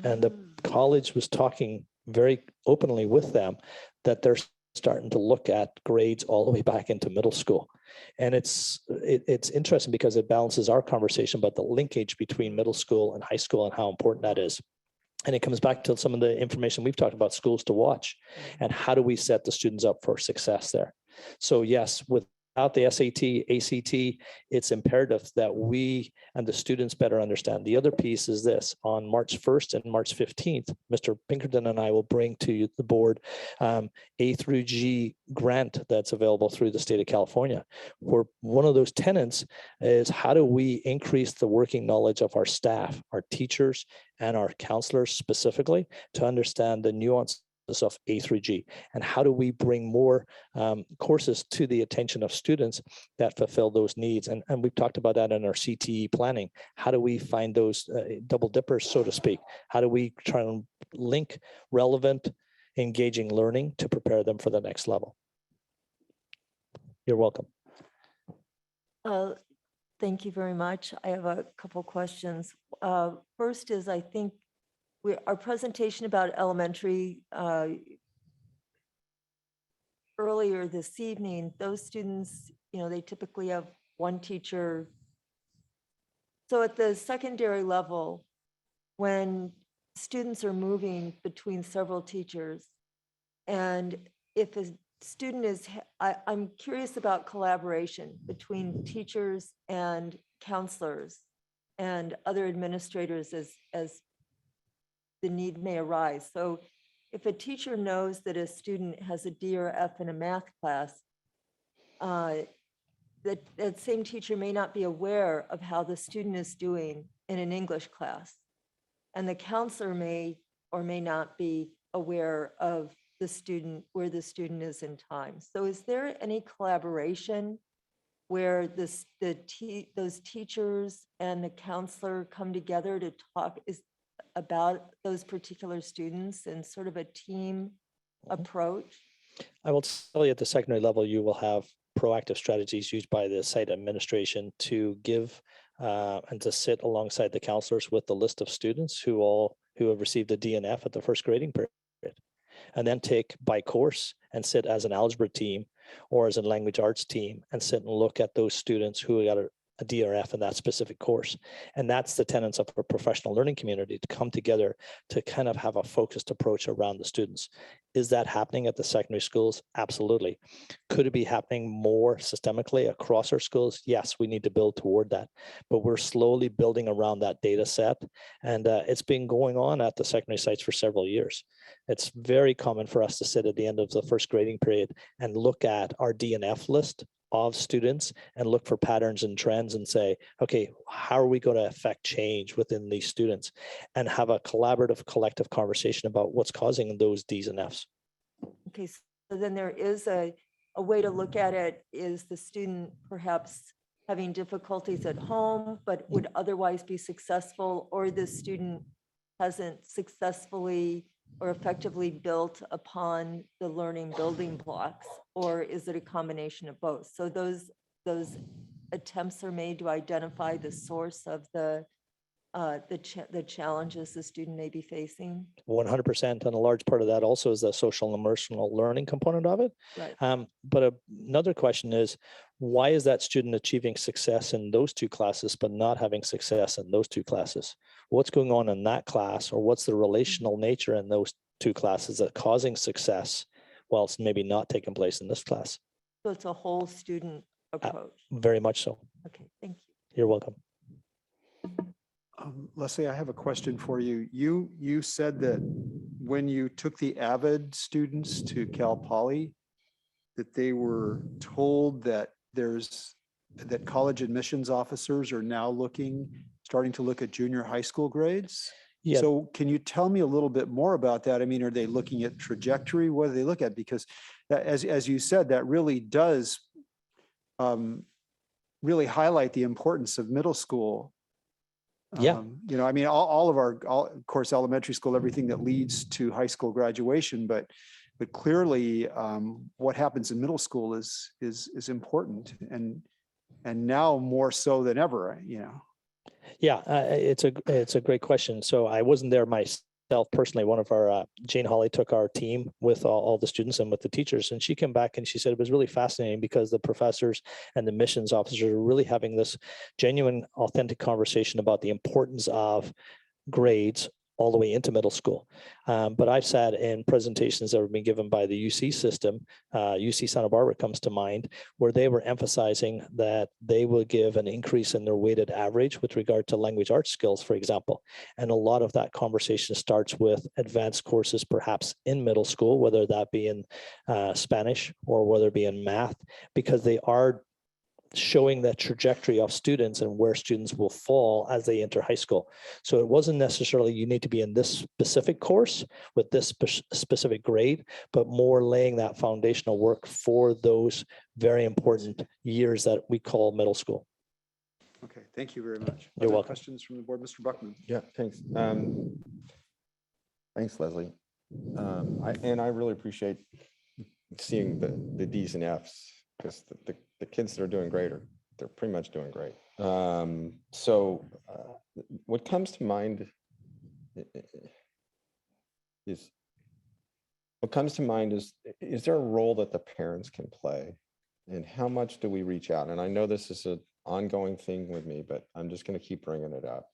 And the college was talking very openly with them that they're starting to look at grades all the way back into middle school. And it's interesting because it balances our conversation about the linkage between middle school and high school and how important that is. And it comes back to some of the information we've talked about, schools to watch, and how do we set the students up for success there. So yes, without the SAT, ACT, it's imperative that we and the students better understand. The other piece is this: on March 1st and March 15th, Mr. Pinkerton and I will bring to the board A through G grant that's available through the state of California, where one of those tenets is how do we increase the working knowledge of our staff, our teachers, and our counselors specifically to understand the nuance of A through G, and how do we bring more courses to the attention of students that fulfill those needs. And we've talked about that in our CTE planning. How do we find those double dippers, so to speak? How do we try and link relevant, engaging learning to prepare them for the next level? You're welcome. Thank you very much. I have a couple questions. First is, I think our presentation about elementary earlier this evening, those students, they typically have one teacher. So at the secondary level, when students are moving between several teachers, and if a student is, I'm curious about collaboration between teachers and counselors and other administrators as the need may arise. So if a teacher knows that a student has a D or F in a math class, that same teacher may not be aware of how the student is doing in an English class. And the counselor may or may not be aware of the student, where the student is in time. So is there any collaboration where those teachers and the counselor come together to talk about those particular students and sort of a team approach? I will tell you at the secondary level, you will have proactive strategies used by the site administration to give and to sit alongside the counselors with the list of students who have received a D and F at the first grading period, and then take by course and sit as an algebra team or as a language arts team and sit and look at those students who got a D or F in that specific course. And that's the tenets of a professional learning community, to come together to kind of have a focused approach around the students. Is that happening at the secondary schools? Absolutely. Could it be happening more systemically across our schools? Yes, we need to build toward that, but we're slowly building around that data set. And it's been going on at the secondary sites for several years. It's very common for us to sit at the end of the first grading period and look at our D and F list of students and look for patterns and trends and say, okay, how are we going to affect change within these students, and have a collaborative, collective conversation about what's causing those Ds and Fs. Okay, so then there is a way to look at it. Is the student perhaps having difficulties at home, but would otherwise be successful, or the student hasn't successfully or effectively built upon the learning building blocks, or is it a combination of both? So those attempts are made to identify the source of the challenges the student may be facing. 100%, and a large part of that also is the social and emotional learning component of it. Right. But another question is, why is that student achieving success in those two classes but not having success in those two classes? What's going on in that class, or what's the relational nature in those two classes that causing success whilst maybe not taking place in this class? So it's a whole student approach. Very much so. Okay, thank you. You're welcome. Leslie, I have a question for you. You said that when you took the AVID students to Cal Poly, that they were told that that college admissions officers are now starting to look at junior high school grades. Yeah. So can you tell me a little bit more about that? I mean, are they looking at trajectory? What do they look at? Because that, as you said, that really does really highlight the importance of middle school. Yeah. I mean, all of course, elementary school, everything that leads to high school graduation, but clearly what happens in middle school is important, and now more so than ever, Yeah, it's a great question. So I wasn't there myself personally. One of our Jane Holly took our team with all the students and with the teachers, and she came back and she said it was really fascinating because the professors and the missions officers are really having this genuine, authentic conversation about the importance of grades all the way into middle school. But I've sat in presentations that have been given by the UC system, UC Santa Barbara comes to mind, where they were emphasizing that they will give an increase in their weighted average with regard to language arts skills, for example. And a lot of that conversation starts with advanced courses, perhaps in middle school, whether that be in Spanish or whether it be in math, because they are showing that trajectory of students and where students will fall as they enter high school. So it wasn't necessarily you need to be in this specific course with this specific grade, but more laying that foundational work for those very important years that we call middle school. Okay, thank you very much. You're welcome. Questions from the board, Mr. Buckman? Yeah, thanks. Thanks, Leslie. I really appreciate seeing the D's and F's, because the kids that are doing great they're pretty much doing great. What comes to mind is there a role that the parents can play, and how much do we reach out? And I know this is an ongoing thing with me, but I'm just going to keep bringing it up,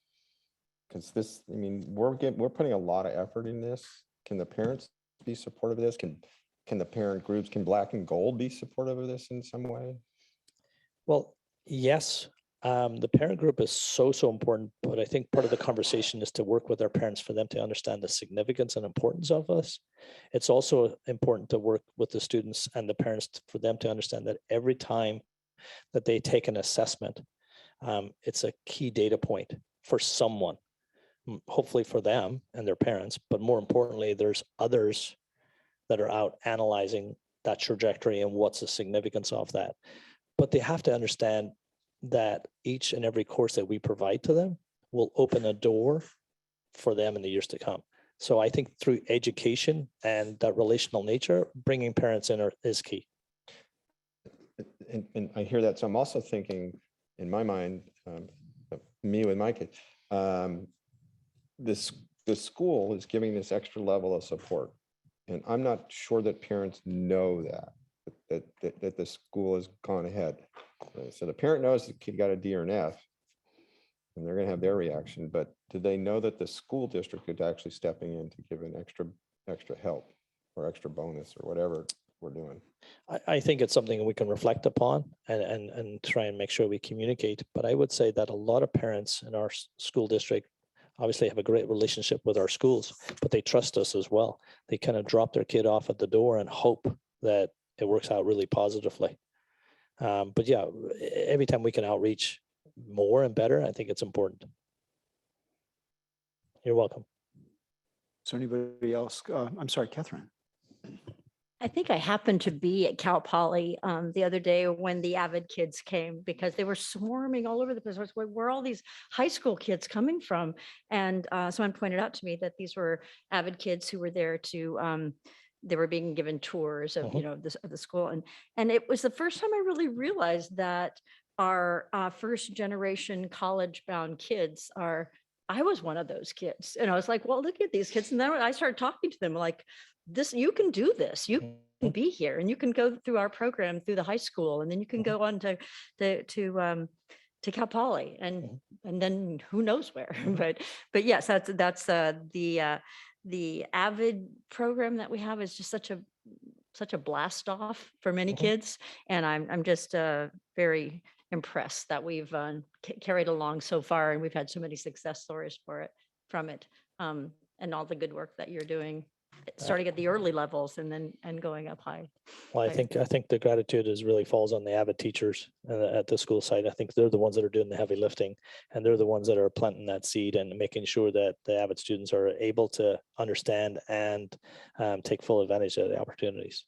because we're putting a lot of effort in this. Can the parents be supportive of this? Can the parent groups, can Black and Gold be supportive of this in some way? Well, yes, the parent group is so important, but I think part of the conversation is to work with our parents for them to understand the significance and importance of us. It's also important to work with the students and the parents for them to understand that every time that they take an assessment, it's a key data point for someone, hopefully for them and their parents, but more importantly, there's others that are out analyzing that trajectory and what's the significance of that. But they have to understand that each and every course that we provide to them will open a door for them in the years to come. So I think through education and that relational nature, bringing parents in is key. And I hear that. So I'm also thinking in my mind, me with my kid, the school is giving this extra level of support. And I'm not sure that parents know that the school has gone ahead. So the parent knows the kid got a D or an F, and they're going to have their reaction. But do they know that the school district is actually stepping in to give an extra help or extra bonus or whatever we're doing? I think it's something we can reflect upon and try and make sure we communicate. But I would say that a lot of parents in our school district obviously have a great relationship with our schools, but they trust us as well. They kind of drop their kid off at the door and hope that it works out really positively. But yeah, every time we can outreach more and better, I think it's important. You're welcome. Is there anybody else? I'm sorry, Catherine. I think I happened to be at Cal Poly the other day when the Avid kids came, because they were swarming all over the place. I was like, where are all these high school kids coming from? And someone pointed out to me that these were Avid kids who were there to, they were being given tours of, of the school. And it was the first time I really realized that our first generation college bound kids I was one of those kids. And I was like, well, look at these kids. And then I started talking to them like, you can do this. You can be here, and you can go through our program through the high school, and then you can go on to Cal Poly, and then who knows where. But yes, that's the Avid program that we have is just such a blast off for many kids, and I'm just very impressed that we've carried along so far, and we've had so many success stories from it, and all the good work that you're doing, starting at the early levels and going up high. Well, I think the gratitude really falls on the Avid teachers at the school site. I think they're the ones that are doing the heavy lifting, and they're the ones that are planting that seed and making sure that the Avid students are able to understand and take full advantage of the opportunities.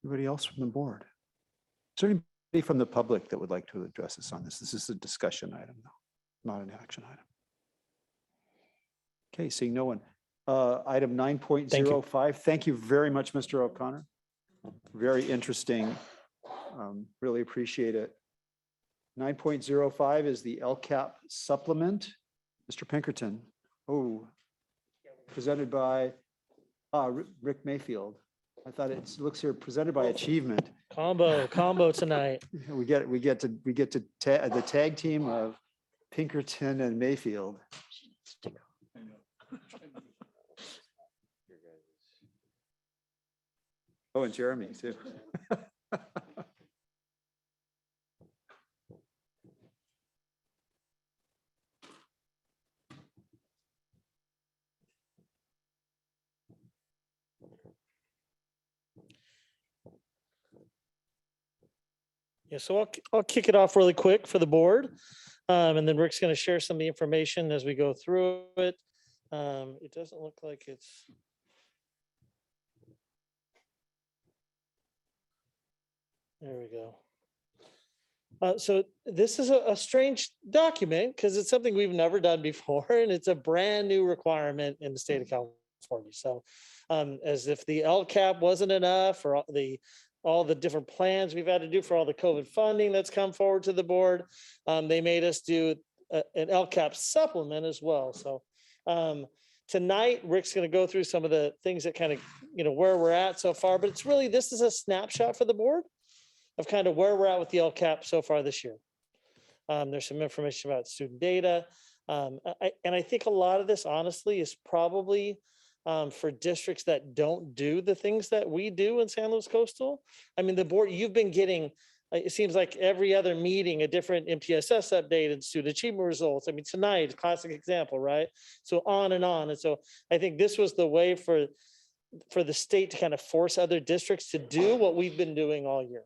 Anybody else from the board? there anybody from the public that would like to address us on this? This is a discussion item, though, not an action item. Okay, seeing no one. Item 9.05. Thank you very much, Mr. O'Connor. Very interesting. Really appreciate it. 9.05 is the LCAP supplement. Mr. Pinkerton. Oh, presented by Rick Mayfield. I thought it looks here presented by Achievement. Combo tonight. We get to the tag team of Pinkerton and Mayfield. Oh, and Jeremy too. Yeah, so I'll kick it off really quick for the board. And then Rick's going to share some of the information as we go through it. It doesn't look like it's. There we go. So this is a strange document because it's something we've never done before, and it's a brand new requirement in the state of California. So as if the LCAP wasn't enough, or all the different plans we've had to do for all the COVID funding that's come forward to the board, they made us do an LCAP supplement as well. So tonight, Rick's going to go through some of the things that kind of, where we're at so far, but it's really, this is a snapshot for the board of kind of where we're at with the LCAP so far this year. There's some information about student data. And I think a lot of this, honestly, is probably for districts that don't do the things that we do in San Luis Coastal. I mean, the board, you've been getting, it seems like every other meeting, a different MTSS update and student achievement results. I mean, tonight, classic example, right? So on and on. And so I think this was the way for the state to kind of force other districts to do what we've been doing all year.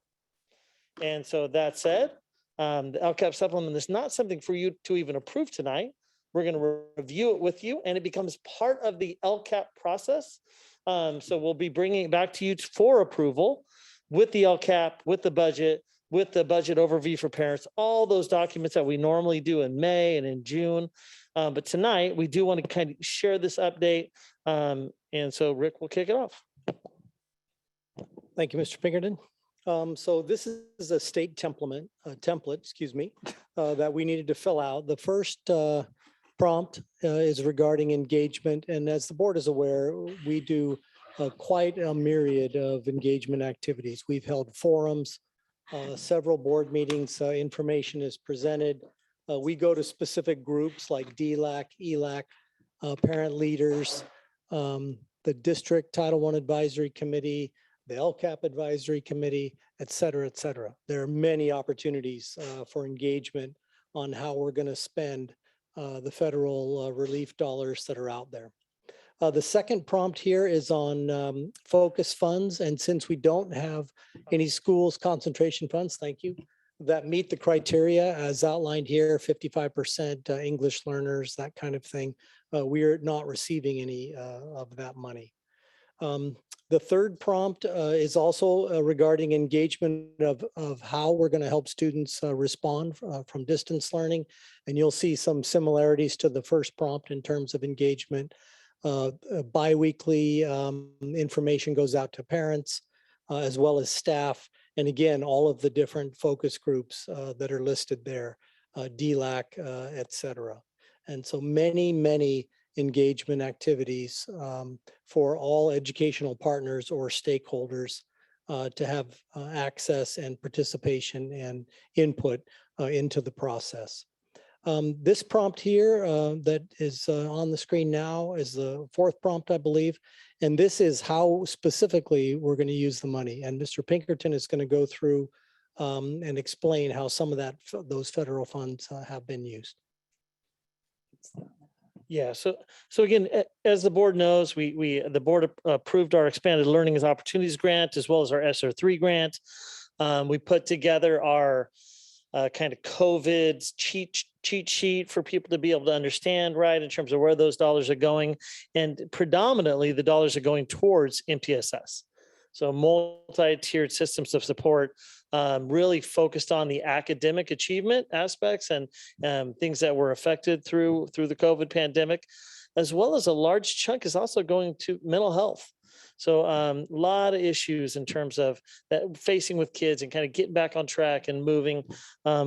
And so that said, the LCAP supplement is not something for you to even approve tonight. We're going to review it with you, and it becomes part of the LCAP process. So we'll be bringing it back to you for approval with the LCAP, with the budget overview for parents, all those documents that we normally do in May and in June. But tonight, we do want to kind of share this update. And so Rick will kick it off. Thank you, Mr. Pinkerton. So this is a state template, that we needed to fill out. The first prompt is regarding engagement. And as the board is aware, we do quite a myriad of engagement activities. We've held forums, several board meetings, information is presented. We go to specific groups like DLAC, ELAC, parent leaders, the district Title I Advisory Committee, the LCAP Advisory Committee, et cetera, et cetera. There are many opportunities for engagement on how we're going to spend the federal relief dollars that are out there. The second prompt here is on focus funds. And since we don't have any schools concentration funds, thank you, that meet the criteria as outlined here, 55% English learners, that kind of thing, we are not receiving any of that money. The third prompt is also regarding engagement of how we're going to help students respond from distance learning. And you'll see some similarities to the first prompt in terms of engagement. Biweekly information goes out to parents as well as staff. And again, all of the different focus groups that are listed there, DLAC, et cetera. And so many engagement activities for all educational partners or stakeholders to have access and participation and input into the process. This prompt here that is on the screen now is the fourth prompt, I believe. And this is how specifically we're going to use the money. And Mr. Pinkerton is going to go through and explain how some of those federal funds have been used. Yeah, so again, as the board knows, the board approved our expanded learning as opportunities grant as well as our ESSER 3 grant. We put together our kind of COVID cheat sheet for people to be able to understand, right, in terms of where those dollars are going. And predominantly the dollars are going towards MTSS. So multi-tiered systems of support, really focused on the academic achievement aspects and things that were affected through the COVID pandemic, as well as a large chunk is also going to mental health. So a lot of issues in terms of that facing with kids and kind of getting back on track and moving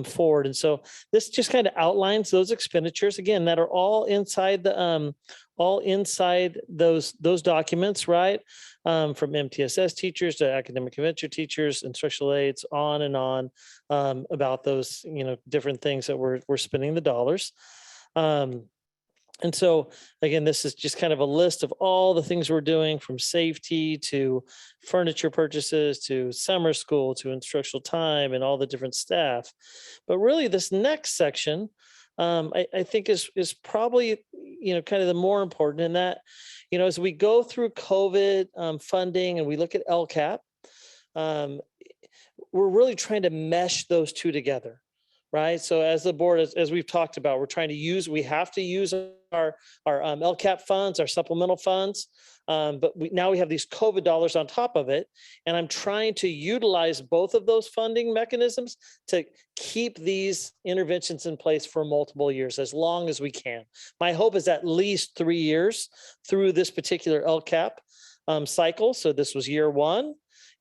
forward. And so this just kind of outlines those expenditures again that are all inside the those documents, right? From MTSS teachers to academic adventure teachers, instructional aides, on and on about those, different things that we're spending the dollars. And so again, this is just kind of a list of all the things we're doing, from safety to furniture purchases to summer school to instructional time and all the different staff. But really this next section, I think is probably, kind of the more important in that, as we go through COVID funding and we look at LCAP, we're really trying to mesh those two together. Right. So as the board, as we've talked about, we have to use our LCAP funds, our supplemental funds. But now we have these COVID dollars on top of it. And I'm trying to utilize both of those funding mechanisms to keep these interventions in place for multiple years, as long as we can. My hope is at least 3 years through this particular LCAP cycle. So this was year 1.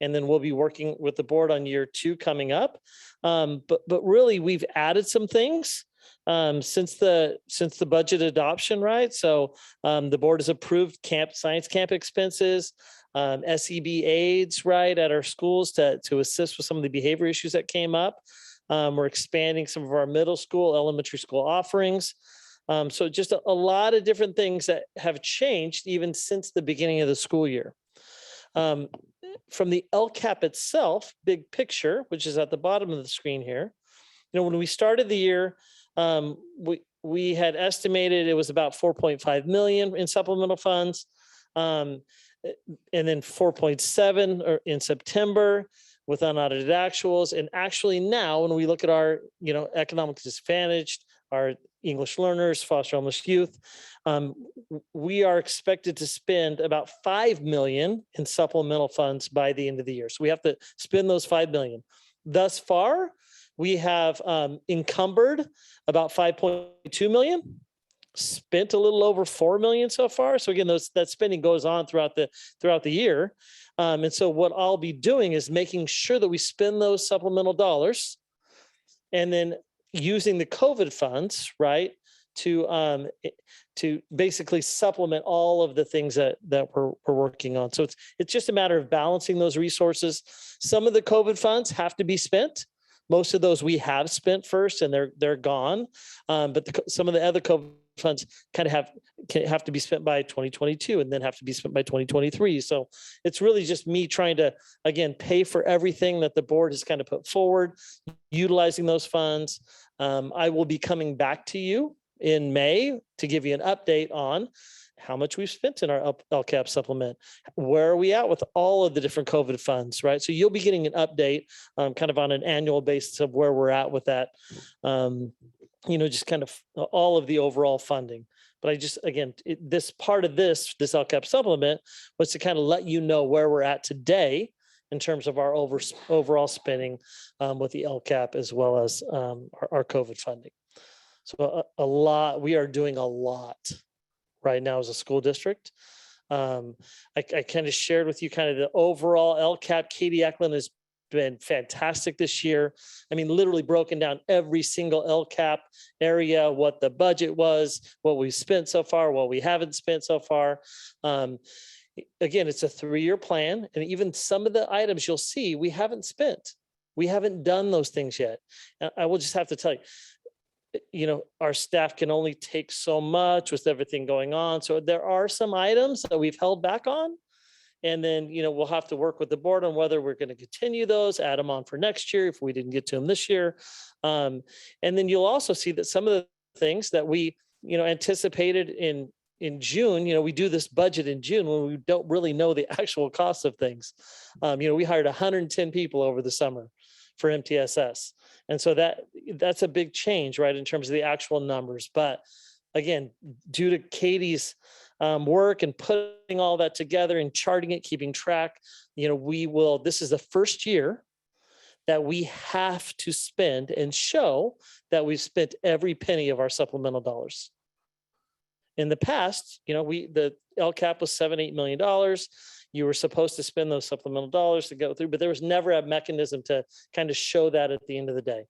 And then we'll be working with the board on year 2 coming up. But really, we've added some things since the budget adoption, right? So the board has approved science camp expenses, SEB aides, right, at our schools to assist with some of the behavior issues that came up. We're expanding some of our middle school, elementary school offerings. So just a lot of different things that have changed even since the beginning of the school year. From the LCAP itself, big picture, which is at the bottom of the screen here, when we started the year, we had estimated it was about 4.5 million in supplemental funds, and then 4.7 in September with unaudited actuals. And actually now, when we look at our, economically disadvantaged, our English learners, foster homeless youth, we are expected to spend about 5 million in supplemental funds by the end of the year. So we have to spend those 5 million. Thus far, we have encumbered about 5.2 million, spent a little over 4 million so far. So again, that spending goes on throughout the year. And so what I'll be doing is making sure that we spend those supplemental dollars and then using the COVID funds, right, to basically supplement all of the things that we're working on. So it's just a matter of balancing those resources. Some of the COVID funds have to be spent. Most of those we have spent first, and they're gone. But some of the other COVID funds kind of have to be spent by 2022, and then have to be spent by 2023. So it's really just me trying to, again, pay for everything that the board has kind of put forward, utilizing those funds. I will be coming back to you in May to give you an update on how much we've spent in our LCAP supplement. Where are we at with all of the different COVID funds, right? So you'll be getting an update kind of on an annual basis of where we're at with that, just kind of all of the overall funding. But I just, again, this part of this LCAP supplement was to kind of let you know where we're at today in terms of our overall spending with the LCAP, as well as our COVID funding. So we are doing a lot right now as a school district. I kind of shared with you kind of the overall LCAP. Katie Eklund has been fantastic this year. I mean, literally broken down every single LCAP area, what the budget was, what we've spent so far, what we haven't spent so far. Again, it's a 3-year plan, and even some of the items you'll see we haven't spent. We haven't done those things yet. I will just have to tell you, our staff can only take so much with everything going on. So there are some items that we've held back on. And then, we'll have to work with the board on whether we're going to continue those, add them on for next year if we didn't get to them this year. And then you'll also see that some of the things that we, anticipated in June, we do this budget in June when we don't really know the actual cost of things. We hired 110 people over the summer for MTSS. And so that's a big change, right, in terms of the actual numbers. But again, due to Katie's work and putting all that together and charting it, keeping track, this is the first year that we have to spend and show that we've spent every penny of our supplemental dollars. In the past, the LCAP was $7-8 million. You were supposed to spend those supplemental dollars to go through, but there was never a mechanism to kind of show that at the end of the day.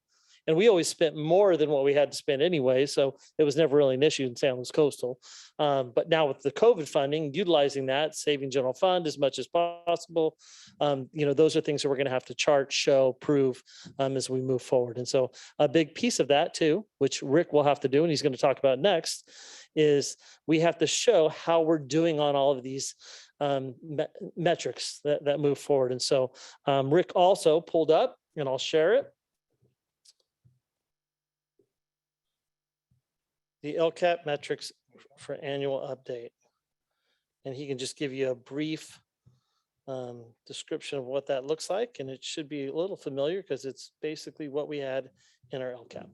And we always spent more than what we had to spend anyway, so it was never really an issue in San Luis Coastal. But now with the COVID funding, utilizing that, saving general fund as much as possible, those are things that we're going to have to chart, show, prove as we move forward. And so a big piece of that too, which Rick will have to do, and he's going to talk about next, is we have to show how we're doing on all of these metrics that move forward. And so Rick also pulled up, and I'll share it, the LCAP metrics for annual update. And he can just give you a brief description of what that looks like. And it should be a little familiar because it's basically what we had in our LCAP.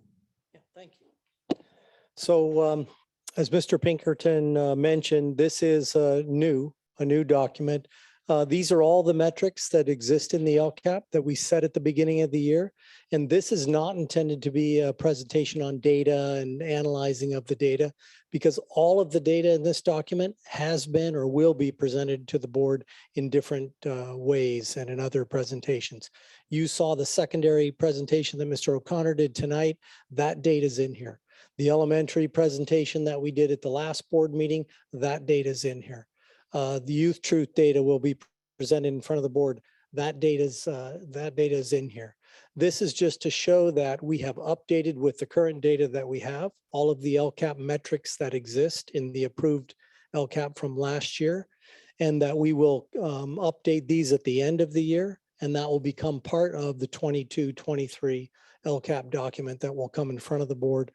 Yeah, thank you. So as Mr. Pinkerton mentioned, this is a new document. These are all the metrics that exist in the LCAP that we set at the beginning of the year. And this is not intended to be a presentation on data and analyzing of the data, because all of the data in this document has been or will be presented to the board in different ways and in other presentations. You saw the secondary presentation that Mr. O'Connor did tonight. That data is in here. The elementary presentation that we did at the last board meeting, that data is in here. The youth truth data will be presented in front of the board. That data is in here. This is just to show that we have updated with the current data that we have, all of the LCAP metrics that exist in the approved LCAP from last year, and that we will update these at the end of the year, and that will become part of the 22-23 LCAP document that will come in front of the board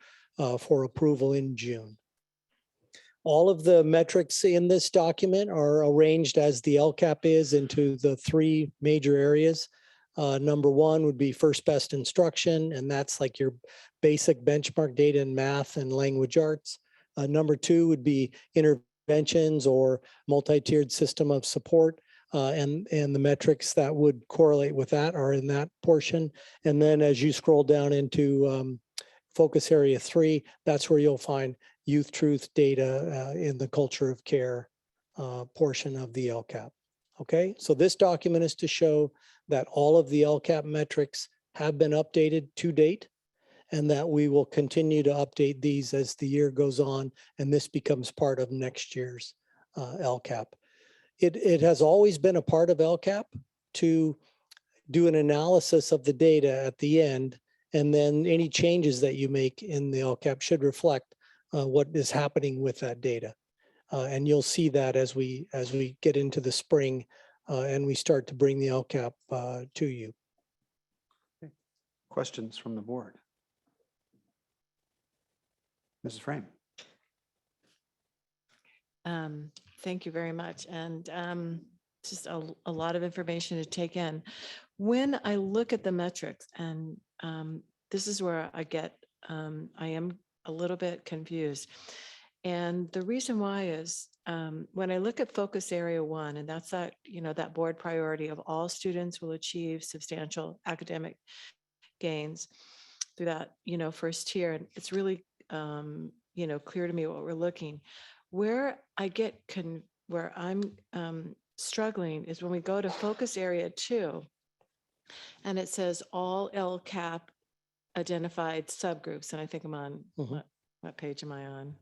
for approval in June. All of the metrics in this document are arranged as the LCAP is into the three major areas. Number one would be first best instruction, and that's like your basic benchmark data in math and language arts. Number two would be interventions or multi-tiered system of support, and the metrics that would correlate with that are in that portion. And then as you scroll down into focus area 3, that's where you'll find youth truth data in the culture of care portion of the LCAP. Okay, so this document is to show that all of the LCAP metrics have been updated to date, and that we will continue to update these as the year goes on, and this becomes part of next year's LCAP. It has always been a part of LCAP to do an analysis of the data at the end, and then any changes that you make in the LCAP should reflect what is happening with that data. And you'll see that as we get into the spring and we start to bring the LCAP to you. Questions from the board? Mrs. Frame. Thank you very much. And just a lot of information to take in. When I look at the metrics, and this is where I am a little bit confused. And the reason why is when I look at focus area 1, and that's that, that board priority of all students will achieve substantial academic gains through that, first tier. And it's really, clear to me what we're looking. Where I'm struggling is when we go to focus area 2, and it says all LCAP identified subgroups. And I think I'm on, what page am I on?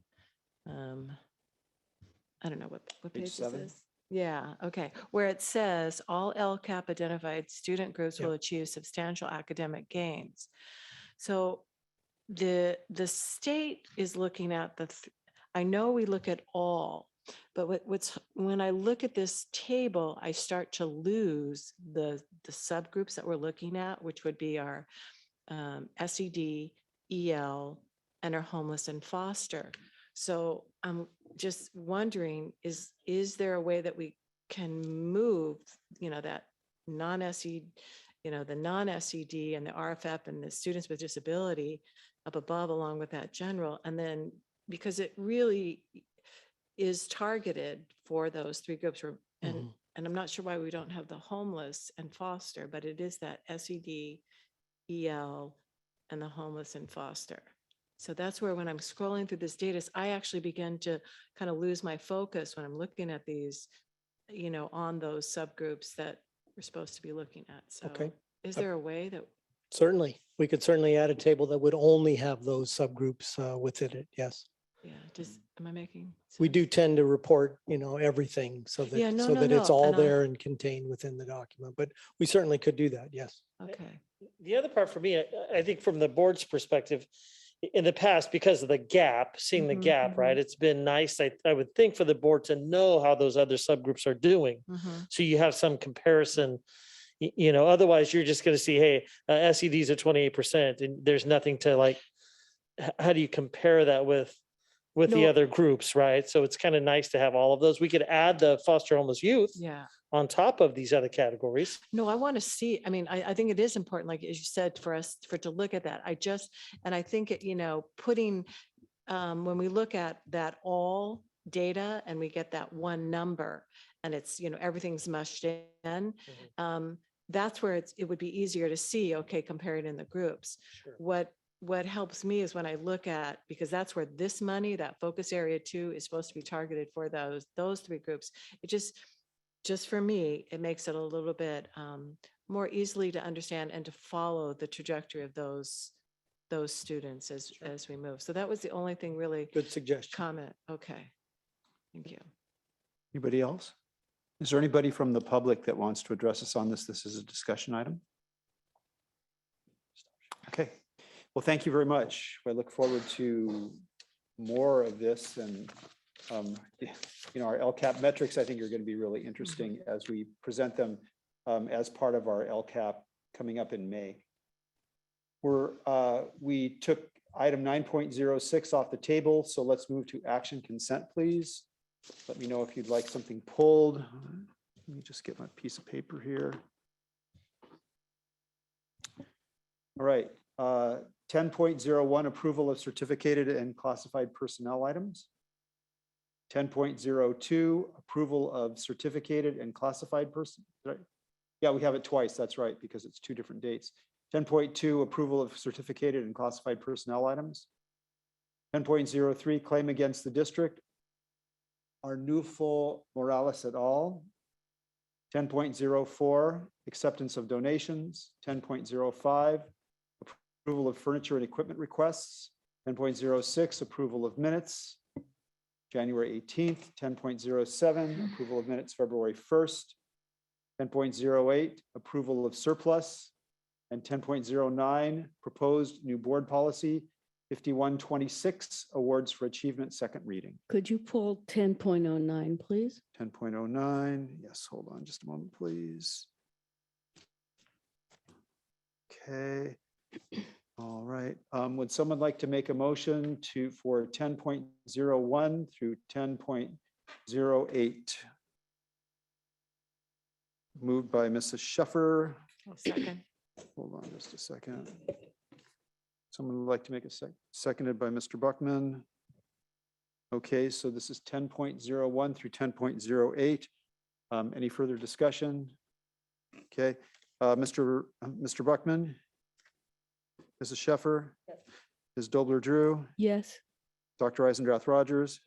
I don't know what page this is. Yeah, okay. Where it says all LCAP identified student groups will achieve substantial academic gains. So the state is looking at I know we look at all, but when I look at this table, I start to lose the subgroups that we're looking at, which would be our SED, EL, and our homeless and foster. So I'm just wondering, is there a way that we can move, that non-SED, the non-SED and the RFF and the students with disability up above along with that general? And then, because it really, is targeted for those three groups. Mhm. And I'm not sure why we don't have the homeless and foster, but it is that SED, EL, and the homeless and foster. So that's where when I'm scrolling through this data, I actually begin to kind of lose my focus when I'm looking at these, on those subgroups that we're supposed to be looking at. So Okay. is there a way that, Certainly, we could certainly add a table that would only have those subgroups within it. Yes. am I making? We do tend to report, everything so that, Yeah, no, so no, that it's no, all and I- there and contained within the document, but we certainly could do that. Yes. Okay. The other part for me, I think from the board's perspective, in the past, because of the gap, seeing the Mhm, gap, right? It's been nice, I would think for the board to know how those other subgroups are doing. Mhm. So you have some comparison, otherwise you're just gonna see, hey, SEDs are 28% and there's nothing to like, how do you compare that with the No. other groups, right? So it's kind of nice to have all of those. We could add the foster homeless youth Yeah. on top of these other categories. No, I want to see, I think it is important, like as you said, for us to look at that. And I think, putting, when we look at that all data and we get that one number and it's, everything's mushed in, that's where it would be easier to see, okay, compare it in the groups. What helps me is when I look at, because that's where this money, that focus area 2 is supposed to be targeted for those three groups. It just for me, it makes it a little bit more easily to understand and to follow the trajectory of those students as we move. So that was the only thing really. Good suggestion. Comment. Okay. Thank you. Anybody else? Is there anybody from the public that wants to address us on this? This is a discussion item. Okay. Well, thank you very much. I look forward to more of this, and our LCAP metrics, I think, are going to be really interesting as we present them as part of our LCAP coming up in May. We took item 9.06 off the table, so let's move to action consent, please. Let me know if you'd like something pulled. Let me just get my piece of paper here. All right. 10.01, approval of certificated and classified personnel items. 10.02, approval of certificated and classified person. Yeah, we have it twice. That's right, because it's two different dates. 10.2, approval of certificated and classified personnel items. 10.03, claim against the district. Arnulfo Morales et al. 10.04, acceptance of donations. 10.05, approval of furniture and equipment requests. 10.06, approval of minutes, January 18th. 10.07, approval of minutes, February 1st. 10.08, approval of surplus. And 10.09, proposed new board policy, 5126, awards for achievement, second reading. Could you pull 10.09, please? 10.09, yes, hold on just a moment, please. Okay, all right. Would someone like to make a motion for 10.01 through 10.08? Moved by Mrs. Sheffer. Second. Hold on just a second. Someone would like to make a seconded by Mr. Buckman. Okay, so this is 10.01 through 10.08. Any further discussion? Okay, Mr. Buckman, Mrs. Sheffer, Ms. Dobler-Drew, Yes. Dr. Eisendrath Rogers,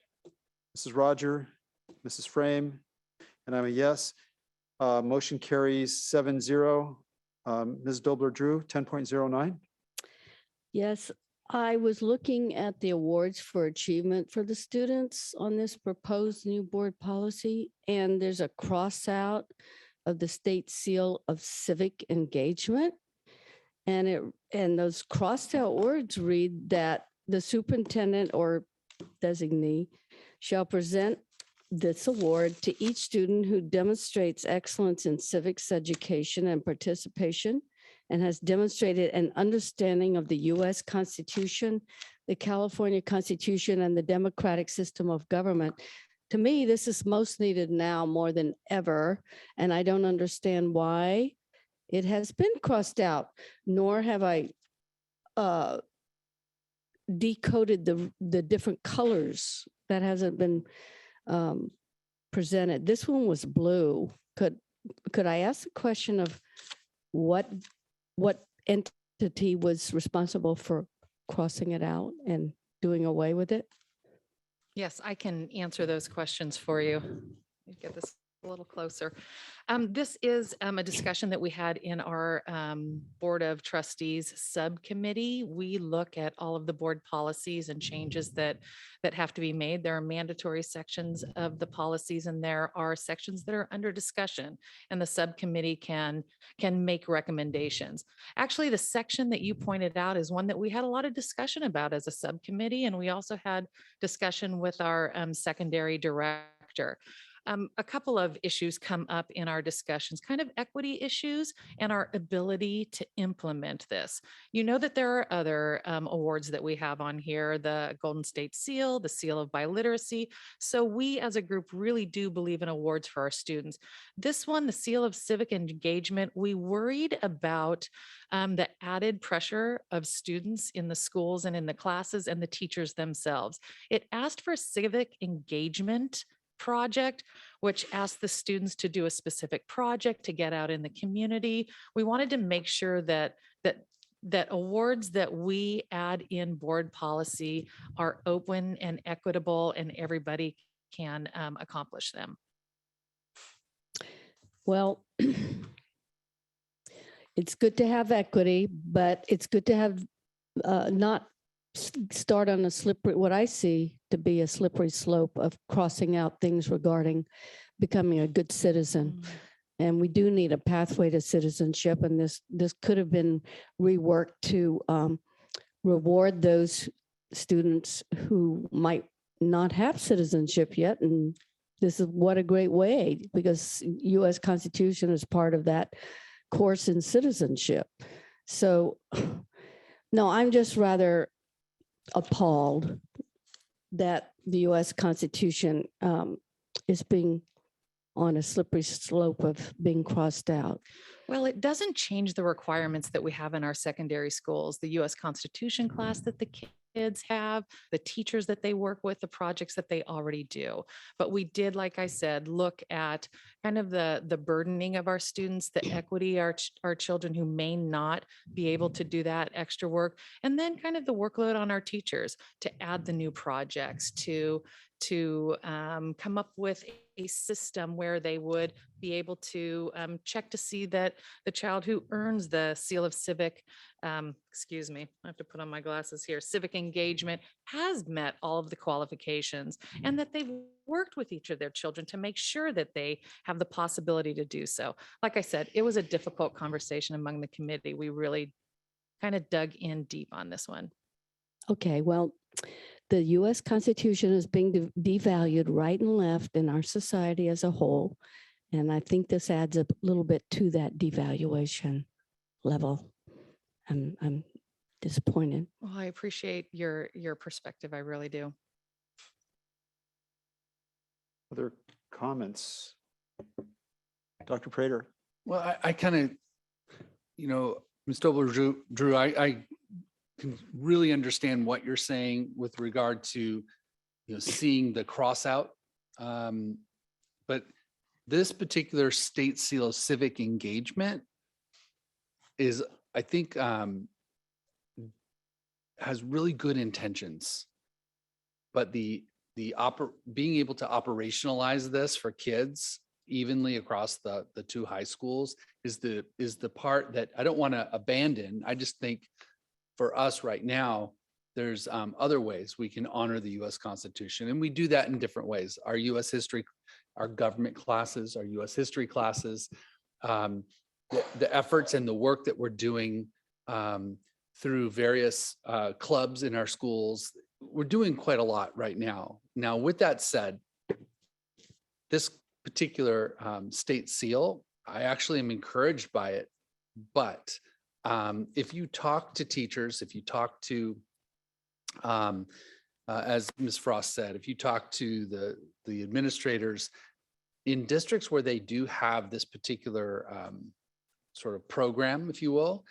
Mrs. Roger, Mrs. Frame, and I'm a yes. Motion carries 7-0. Ms. Dobler-Drew, 10.09. Yes, I was looking at the awards for achievement for the students on this proposed new board policy, and there's a cross out of the state seal of civic engagement. And those crossed out words read that the superintendent or designee shall present this award to each student who demonstrates excellence in civics education and participation and has demonstrated an understanding of the U.S. Constitution, the California Constitution, and the democratic system of government. To me, this is most needed now more than ever, and I don't understand why it has been crossed out, nor have I decoded the different colors. That hasn't been presented. This one was blue. Could I ask a question of what entity was responsible for crossing it out and doing away with it? Yes, I can answer those questions for you. Let me get this a little closer. This is a discussion that we had in our Board of Trustees subcommittee. We look at all of the board policies and changes that have to be made. There are mandatory sections of the policies, and there are sections that are under discussion, and the subcommittee can make recommendations. Actually, the section that you pointed out is one that we had a lot of discussion about as a subcommittee, and we also had discussion with our secondary director. A couple of issues come up in our discussions, kind of equity issues and our ability to implement this. You know that there are other awards that we have on here, the Golden State Seal, the Seal of Biliteracy. So we as a group really do believe in awards for our students. This one, the Seal of Civic Engagement, we worried about the added pressure of students in the schools and in the classes and the teachers themselves. It asked for civic engagement project, which asked the students to do a specific project to get out in the community. We wanted to make sure that awards that we add in board policy are open and equitable and everybody can accomplish them. Well, it's good to have equity, but it's good to have not start on a slippery, what I see to be a slippery slope of crossing out things regarding becoming a good citizen. And we do need a pathway to citizenship. And this could have been reworked to reward those students who might not have citizenship yet. And this is what a great way, because U.S. Constitution is part of that course in citizenship. So no, I'm just rather appalled that the U.S. Constitution is being on a slippery slope of being crossed out. Well, it doesn't change the requirements that we have in our secondary schools, the U.S. Constitution class that the kids have, the teachers that they work with, the projects that they already do. But we did, like I said, look at kind of the burdening of our students, the equity, our children who may not be able to do that extra work, and then kind of the workload on our teachers to add the new projects, to come up with a system where they would be able to check to see that the child who earns the Seal of Civic, excuse me, I have to put on my glasses here, civic engagement has met all of the qualifications, and that they've worked with each of their children to make sure that they have the possibility to do so. Like I said, it was a difficult conversation among the committee. We really kind of dug in deep on this one. Okay, well, the U.S. Constitution is being devalued right and left in our society as a whole. And I think this adds a little bit to that devaluation level. I'm disappointed. Well, I appreciate your perspective. I really do. Other comments? Dr. Prater. Well, I kind of, Ms. Dobler-Drew, I can really understand what you're saying with regard to, seeing the cross out. But this particular state seal of civic engagement is, I think, has really good intentions, but being able to operationalize this for kids evenly across the two high schools is the part that I don't want to abandon. I just think for us right now, there's other ways we can honor the U.S. Constitution, and we do that in different ways. Our U.S. history, our government classes, our U.S. history classes, the efforts and the work that we're doing through various clubs in our schools. We're doing quite a lot right now. Now, with that said, this particular state seal, I actually am encouraged by it. But if you talk to teachers, if you talk to, as Ms. Frost said, if you talk to the administrators in districts where they do have this particular sort of program, if you will,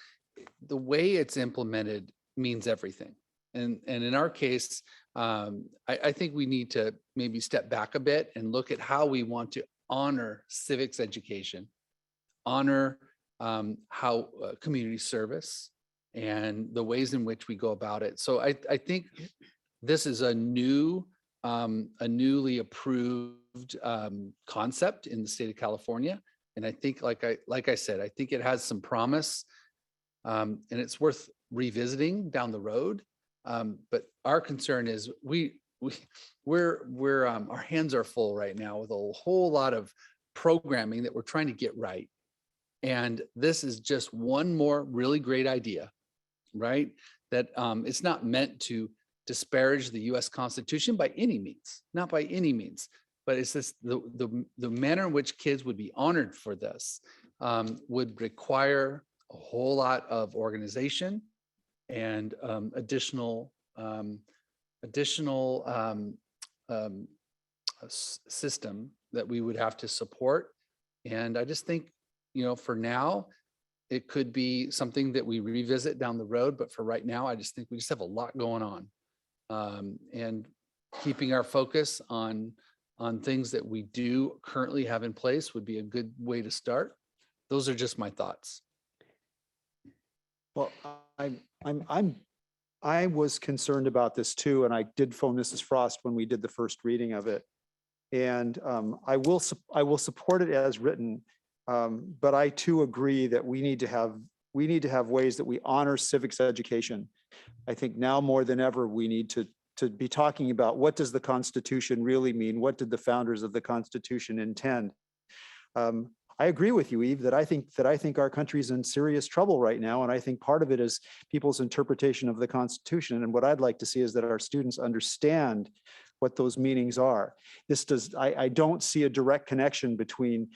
the way it's implemented means everything. And in our case, I think we need to maybe step back a bit and look at how we want to honor civics education, honor how community service and the ways in which we go about it. So I think this is a newly approved concept in the state of California. And I think, like I said, I think it has some promise, and it's worth revisiting down the road. But our concern is we're our hands are full right now with a whole lot of programming that we're trying to get right. And this is just one more really great idea, right? That it's not meant to disparage the US Constitution by any means, not by any means, but it's just the manner in which kids would be honored for this would require a whole lot of organization and additional system that we would have to support. And I just think, for now, it could be something that we revisit down the road. But for right now, I just think we just have a lot going on. And keeping our focus on things that we do currently have in place would be a good way to start. Those are just my thoughts. Well, I was concerned about this too, and I did phone Mrs. Frost when we did the first reading of it. And I will support it as written, but I too agree that we need to have ways that we honor civics education. I think now more than ever, we need to be talking about what does the Constitution really mean? What did the founders of the Constitution intend? I agree with you, Eve, that I think our country's in serious trouble right now. And I think part of it is people's interpretation of the Constitution. And what I'd like to see is that our students understand what those meanings are. I don't see a direct connection between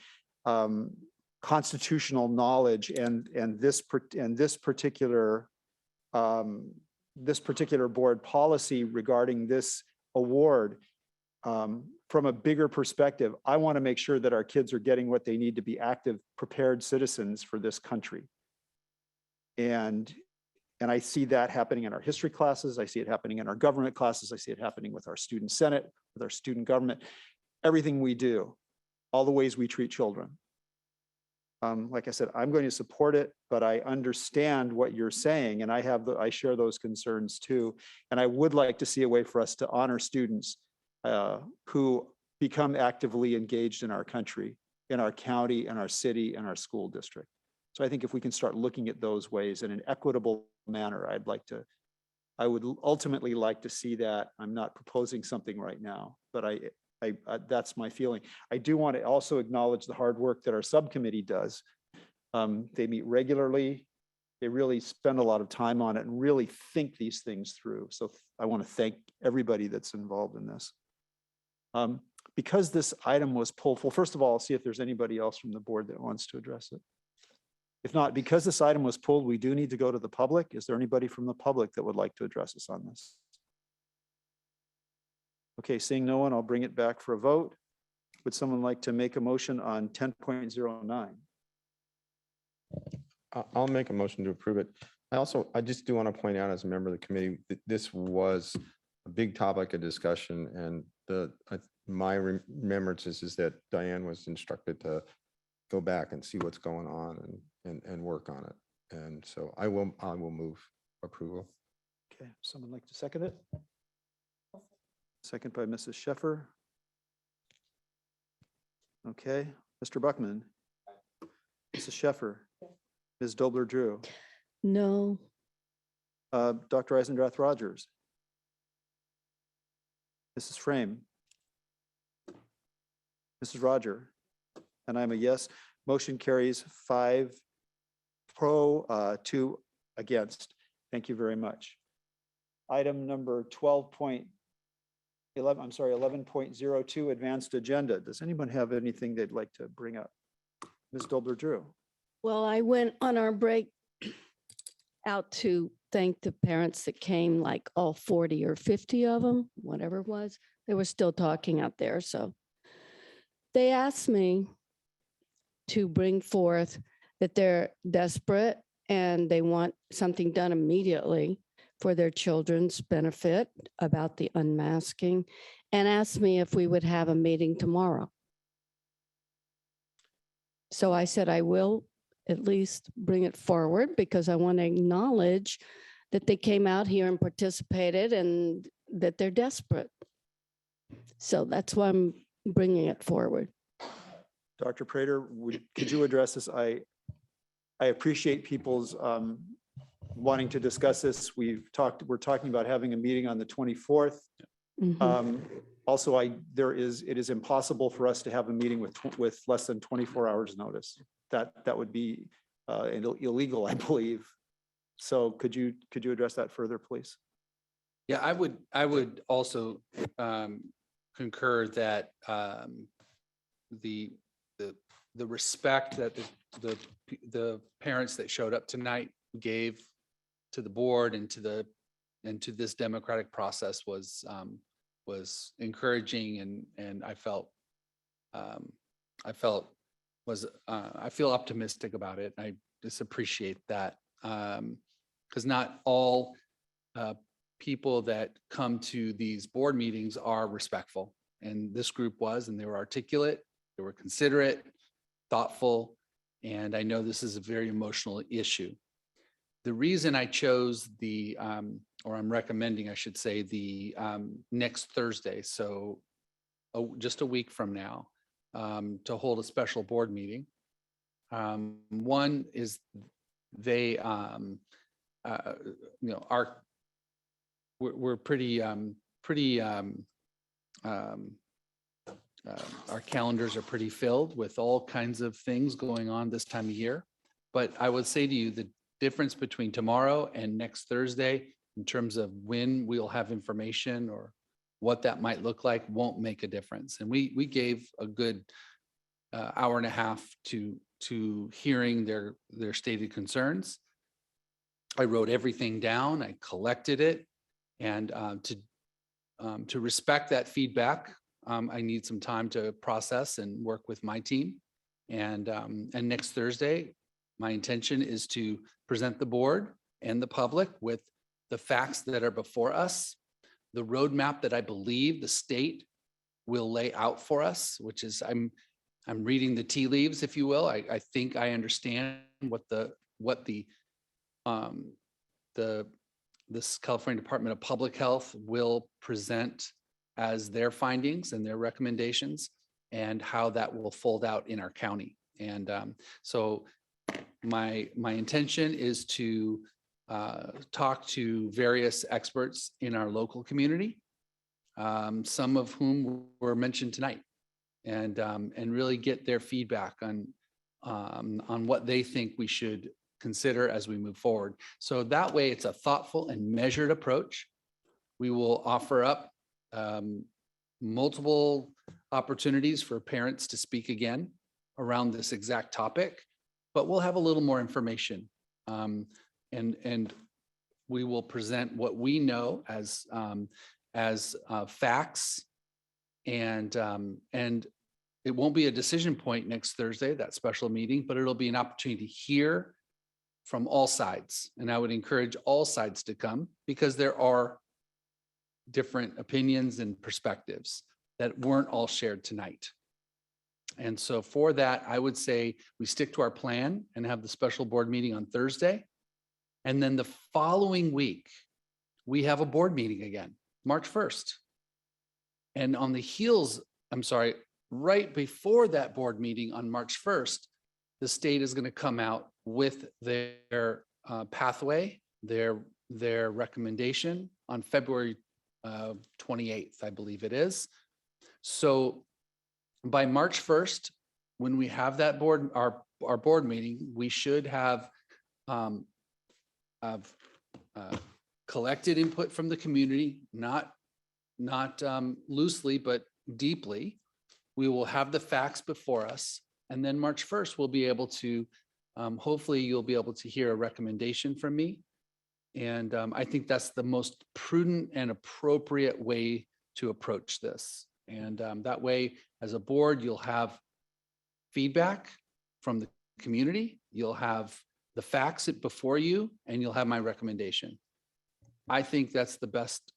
constitutional knowledge and this particular board policy regarding this award. From a bigger perspective, I want to make sure that our kids are getting what they need to be active, prepared citizens for this country. And I see that happening in our history classes. I see it happening in our government classes. I see it happening with our student senate, with our student government, everything we do, all the ways we treat children. Like I said, I'm going to support it, but I understand what you're saying, and I share those concerns too. And I would like to see a way for us to honor students who become actively engaged in our country, in our county, in our city, in our school district. So I think if we can start looking at those ways in an equitable manner, I would ultimately like to see that. I'm not proposing something right now, but that's my feeling. I do want to also acknowledge the hard work that our subcommittee does. They meet regularly. They really spend a lot of time on it and really think these things through. So I want to thank everybody that's involved in this. Because this item was pulled, well, first of all, I'll see if there's anybody else from the board that wants to address it. If not, because this item was pulled, we do need to go to the public. Is there anybody from the public that would like to address us on this? Okay, seeing no one, I'll bring it back for a vote. Would someone like to make a motion on 10.09? I'll make a motion to approve it. I just do want to point out as a member of the committee that this was a big topic of discussion, and my remembrances is that Diane was instructed to go back and see what's going on and work on it. And so I will move approval. Okay, someone like to second it? Second by Mrs. Sheffer. Okay, Mr. Buckman. Mrs. Sheffer. Ms. Dobler-Drew. No. Dr. Eisendrath Rogers. Mrs. Frame. Mrs. Roger. And I'm a yes. Motion carries 5 pro, 2 against. Thank you very much. Item number 11.02, advanced agenda. Does anyone have anything they'd like to bring up? Ms. Dobler-Drew. Well, I went on our break out to thank the parents that came, like all 40 or 50 of them, whatever it was. They were still talking out there. So they asked me to bring forth that they're desperate and they want something done immediately for their children's benefit about the unmasking and asked me if we would have a meeting tomorrow. So I said, I will at least bring it forward because I want to acknowledge that they came out here and participated and that they're desperate. So that's why I'm bringing it forward. Dr. Prater, could you address this? I appreciate people's wanting to discuss this. We're talking about having a meeting on the 24th. Also, it is impossible for us to have a meeting with less than 24 hours notice. That would be illegal, I believe. So could you address that further, please? Yeah, I would also concur that the respect that the parents that showed up tonight gave to the board and to this democratic process was encouraging, and I feel optimistic about it. I just appreciate that because not all people that come to these board meetings are respectful, and this group was, and they were articulate, they were considerate, thoughtful, and I know this is a very emotional issue. The reason I chose or I'm recommending, I should say, the next Thursday, so just a week from now, to hold a special board meeting. One is they, we're pretty, our calendars are pretty filled with all kinds of things going on this time of year. But I would say to you, the difference between tomorrow and next Thursday in terms of when we'll have information or what that might look like won't make a difference. And we gave a good hour and a half to hearing their stated concerns. I wrote everything down, I collected it, and to respect that feedback, I need some time to process and work with my team. And next Thursday, my intention is to present the board and the public with the facts that are before us, the roadmap that I believe the state will lay out for us, which is I'm reading the tea leaves, if you will. I think I understand what this California Department of Public Health will present as their findings and their recommendations, and how that will fold out in our county. And so my intention is to talk to various experts in our local community, some of whom were mentioned tonight, and really get their feedback on what they think we should consider as we move forward. So that way it's a thoughtful and measured approach. We will offer up multiple opportunities for parents to speak again around this exact topic, but we'll have a little more information. And we will present what we know as facts, and it won't be a decision point next Thursday, that special meeting, but it'll be an opportunity to hear from all sides. And I would encourage all sides to come, because there are different opinions and perspectives that weren't all shared tonight. And so for that, I would say we stick to our plan and have the special board meeting on Thursday. And then the following week, we have a board meeting again, March 1st. And on the heels, right before that board meeting on March 1st, the state is going to come out with their pathway, their recommendation on February 28th, I believe it is. So by March 1st, when we have that our board meeting, we should have collected input from the community, not loosely, but deeply. We will have the facts before us. And then March 1st, we'll be able to, hopefully you'll be able to hear a recommendation from me. And I think that's the most prudent and appropriate way to approach this. And that way, as a board, you'll have feedback from the community, you'll have the facts before you, and you'll have my recommendation. I think that's the best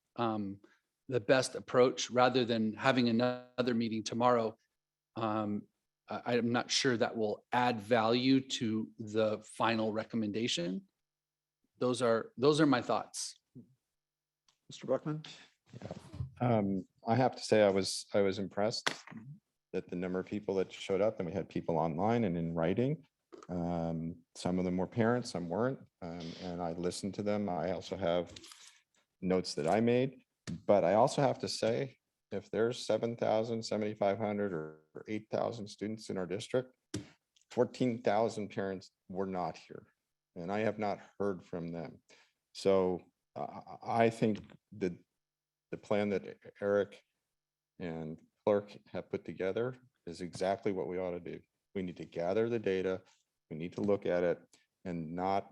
approach rather than having another meeting tomorrow. I'm not sure that will add value to the final recommendation. Those are my thoughts. Mr. Buckman? I have to say, I was impressed that the number of people that showed up, and we had people online and in writing. Some of them were parents, some weren't, and I listened to them. I also have notes that I made, but I also have to say, if there's 7,000, 7,500 or 8,000 students in our district, 14,000 parents were not here, and I have not heard from them. So I think that the plan that Eric and Clerk have put together is exactly what we ought to do. We need to gather the data, we need to look at it and not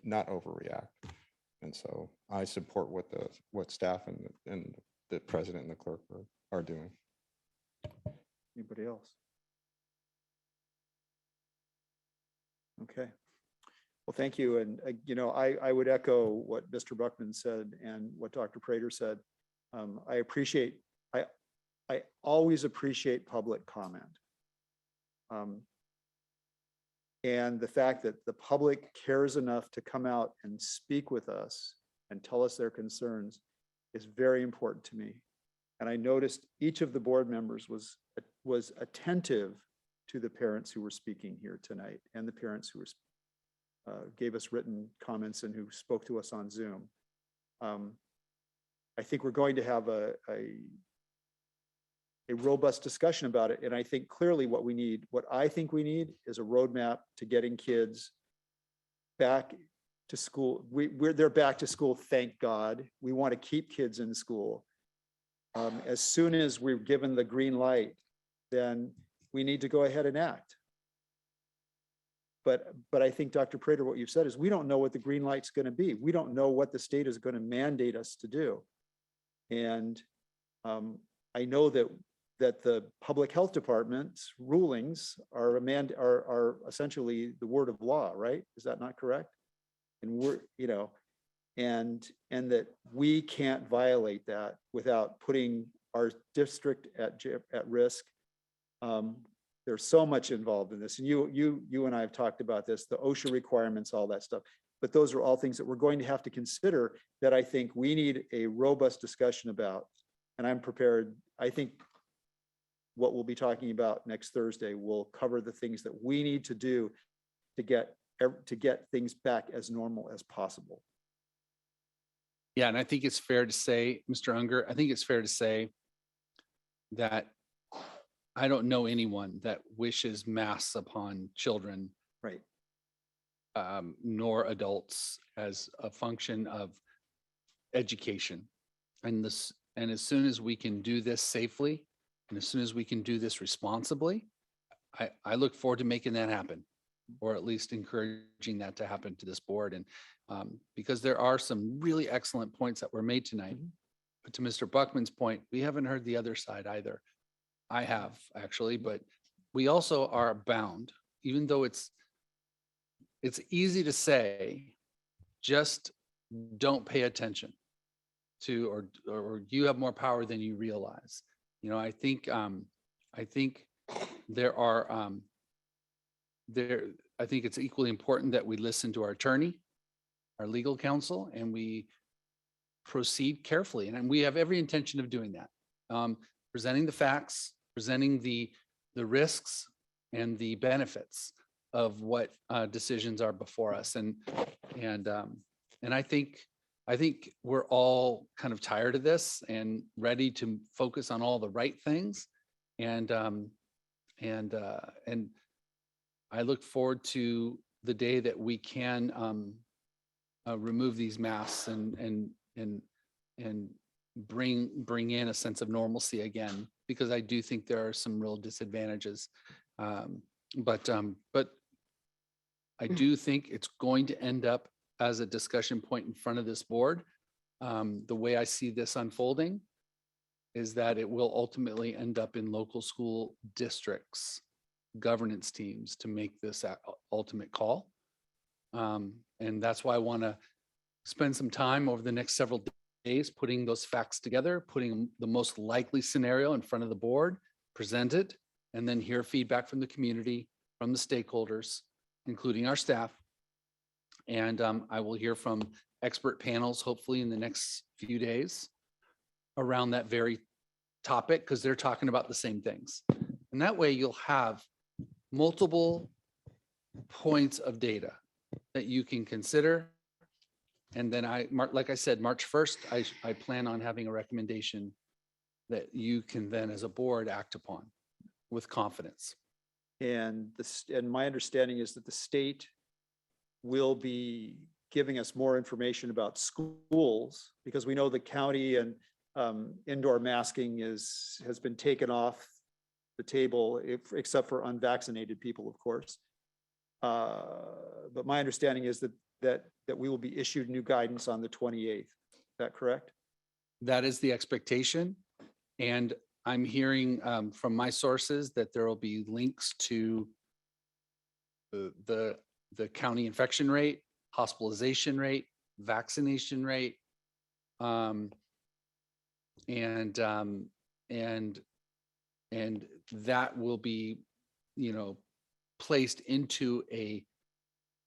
overreact. And so I support what staff and the president and the clerk are doing. Anybody else? Okay. Well, thank you. And, I would echo what Mr. Buckman said and what Dr. Prater said. I always appreciate public comment. And the fact that the public cares enough to come out and speak with us and tell us their concerns is very important to me. And I noticed each of the board members was attentive to the parents who were speaking here tonight and the parents who gave us written comments and who spoke to us on Zoom. I think we're going to have a robust discussion about it. And I think clearly what I think we need is a roadmap to getting kids back to school. They're back to school, thank God. We want to keep kids in school. As soon as we're given the green light, then we need to go ahead and act. But I think, Dr. Prater, what you've said is we don't know what the green light's going to be. We don't know what the state is going to mandate us to do. And I know that the public health department's rulings are essentially the word of law, right? Is that not correct? And and that we can't violate that without putting our district at risk. There's so much involved in this, and you and I have talked about this, the OSHA requirements, all that stuff. But those are all things that we're going to have to consider that I think we need a robust discussion about. And I'm prepared. I think what we'll be talking about next Thursday will cover the things that we need to do to get things back as normal as possible. Yeah, and I think it's fair to say, Mr. Unger, I think it's fair to say that I don't know anyone that wishes masks upon children, right? Nor adults as a function of education. And as soon as we can do this safely, and as soon as we can do this responsibly, I look forward to making that happen, or at least encouraging that to happen to this board. And because there are some really excellent points that were made tonight. But to Mr. Buckman's point, we haven't heard the other side either. I have actually, but we also are bound, even though it's easy to say, just don't pay attention to, or you have more power than you realize. I think there are I think it's equally important that we listen to our attorney, our legal counsel, and we proceed carefully. And we have every intention of doing that. Presenting the facts, presenting the risks and the benefits of what decisions are before us. And I think we're all kind of tired of this and ready to focus on all the right things. And I look forward to the day that we can remove these masks and bring in a sense of normalcy again, because I do think there are some real disadvantages. But I do think it's going to end up as a discussion point in front of this board. The way I see this unfolding is that it will ultimately end up in local school districts, governance teams to make this ultimate call. And that's why I want to spend some time over the next several days putting those facts together, putting the most likely scenario in front of the board, present it, and then hear feedback from the community, from the stakeholders, including our staff. And I will hear from expert panels, hopefully in the next few days, around that very topic, because they're talking about the same things. And that way you'll have multiple points of data that you can consider. And then like I said, March 1st, I plan on having a recommendation that you can then as a board act upon with confidence. And my understanding is that the state will be giving us more information about schools, because we know the county and indoor masking has been taken off the table, except for unvaccinated people, of course. But my understanding is that we will be issued new guidance on the 28th. Is that correct? That is the expectation. And I'm hearing from my sources that there will be links to the county infection rate, hospitalization rate, vaccination rate, and that will be, placed into a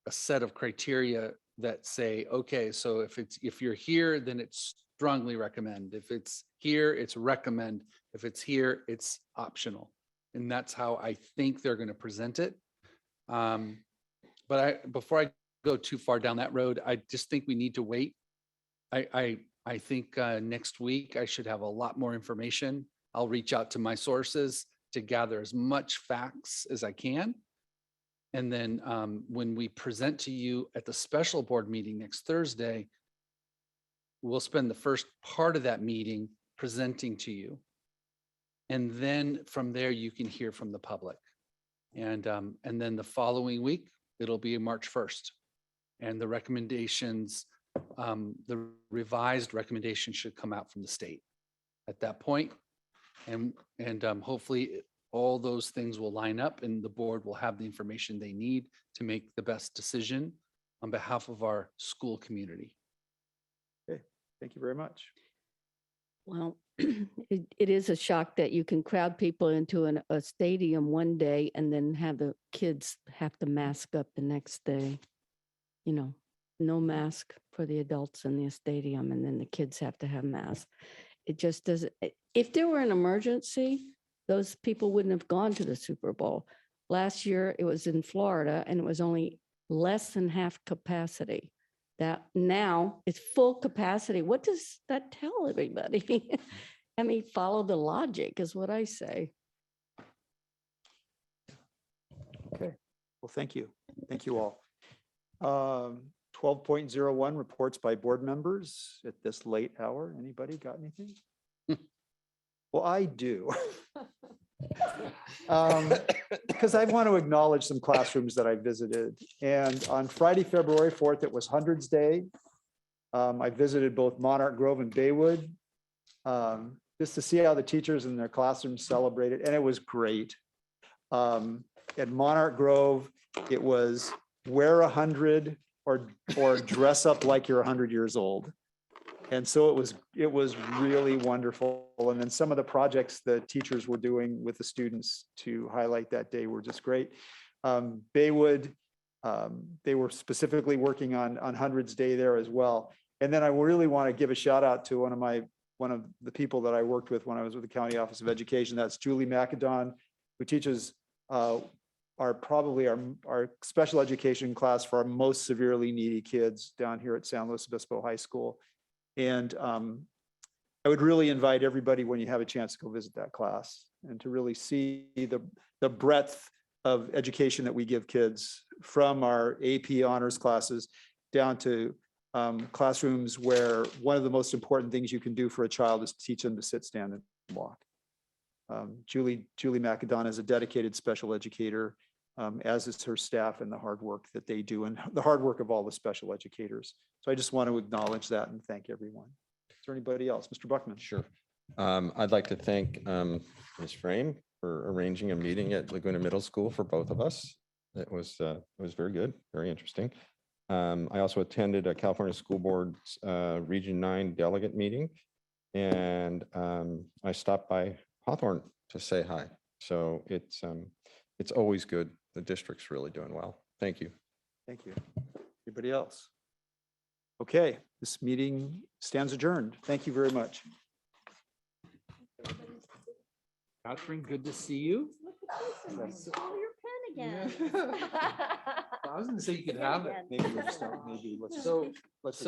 set of criteria that say, okay, so if you're here, then it's strongly recommend. If it's here, it's recommend. If it's here, it's optional. And that's how I think they're going to present it. But before I go too far down that road, I just think we need to wait. I think next week I should have a lot more information. I'll reach out to my sources to gather as much facts as I can. And then when we present to you at the special board meeting next Thursday, we'll spend the first part of that meeting presenting to you. And then from there, you can hear from the public. And then the following week, it'll be March 1st. And the recommendations, the revised recommendation should come out from the state at that point. And hopefully all those things will line up and the board will have the information they need to make the best decision on behalf of our school community. Okay, thank you very much. Well, it is a shock that you can crowd people into a stadium one day and then have the kids have to mask up the next day. No mask for the adults in the stadium, and then the kids have to have masks. It just doesn't. If there were an emergency, those people wouldn't have gone to the Super Bowl. Last year, it was in Florida, and it was only less than half capacity. That now it's full capacity. What does that tell everybody? I mean, follow the logic is what I say. Okay, well, thank you. Thank you all. 12.01 reports by board members at this late hour. Anybody got anything? Well, I do. Because I want to acknowledge some classrooms that I visited. And on Friday, February 4th, it was Hundreds Day. I visited both Monarch Grove and Baywood, just to see how the teachers in their classrooms celebrated, and it was great. At Monarch Grove, it was wear 100 or dress up like you're 100 years old. And so it was really wonderful. And then some of the projects the teachers were doing with the students to highlight that day were just great. Baywood, they were specifically working on Hundreds Day there as well. And then I really want to give a shout out to one of the people that I worked with when I was with the County Office of Education. That's Julie McAdon, who teaches probably our special education class for our most severely needy kids down here at San Luis Obispo High School. And I would really invite everybody, when you have a chance, to go visit that class and to really see the breadth of education that we give kids, from our AP honors classes down to classrooms where one of the most important things you can do for a child is teach them to sit, stand, and walk. Julie McAdon is a dedicated special educator, as is her staff, and the hard work that they do, and the hard work of all the special educators. So I just want to acknowledge that and thank everyone. Is there anybody else? Mr. Buckman? Sure. I'd like to thank Ms. Frame for arranging a meeting at Laguna Middle School for both of us. It was very good, very interesting. I also attended a California School Board's Region 9 delegate meeting. And I stopped by Hawthorne to say hi. So it's always good. The district's really doing well. Thank you. Thank you. Anybody else? Okay, this meeting stands adjourned. Thank you very much. Catherine, good to see you. Your pen again. I was gonna say you could have it. Maybe let's, maybe let's. So, let's so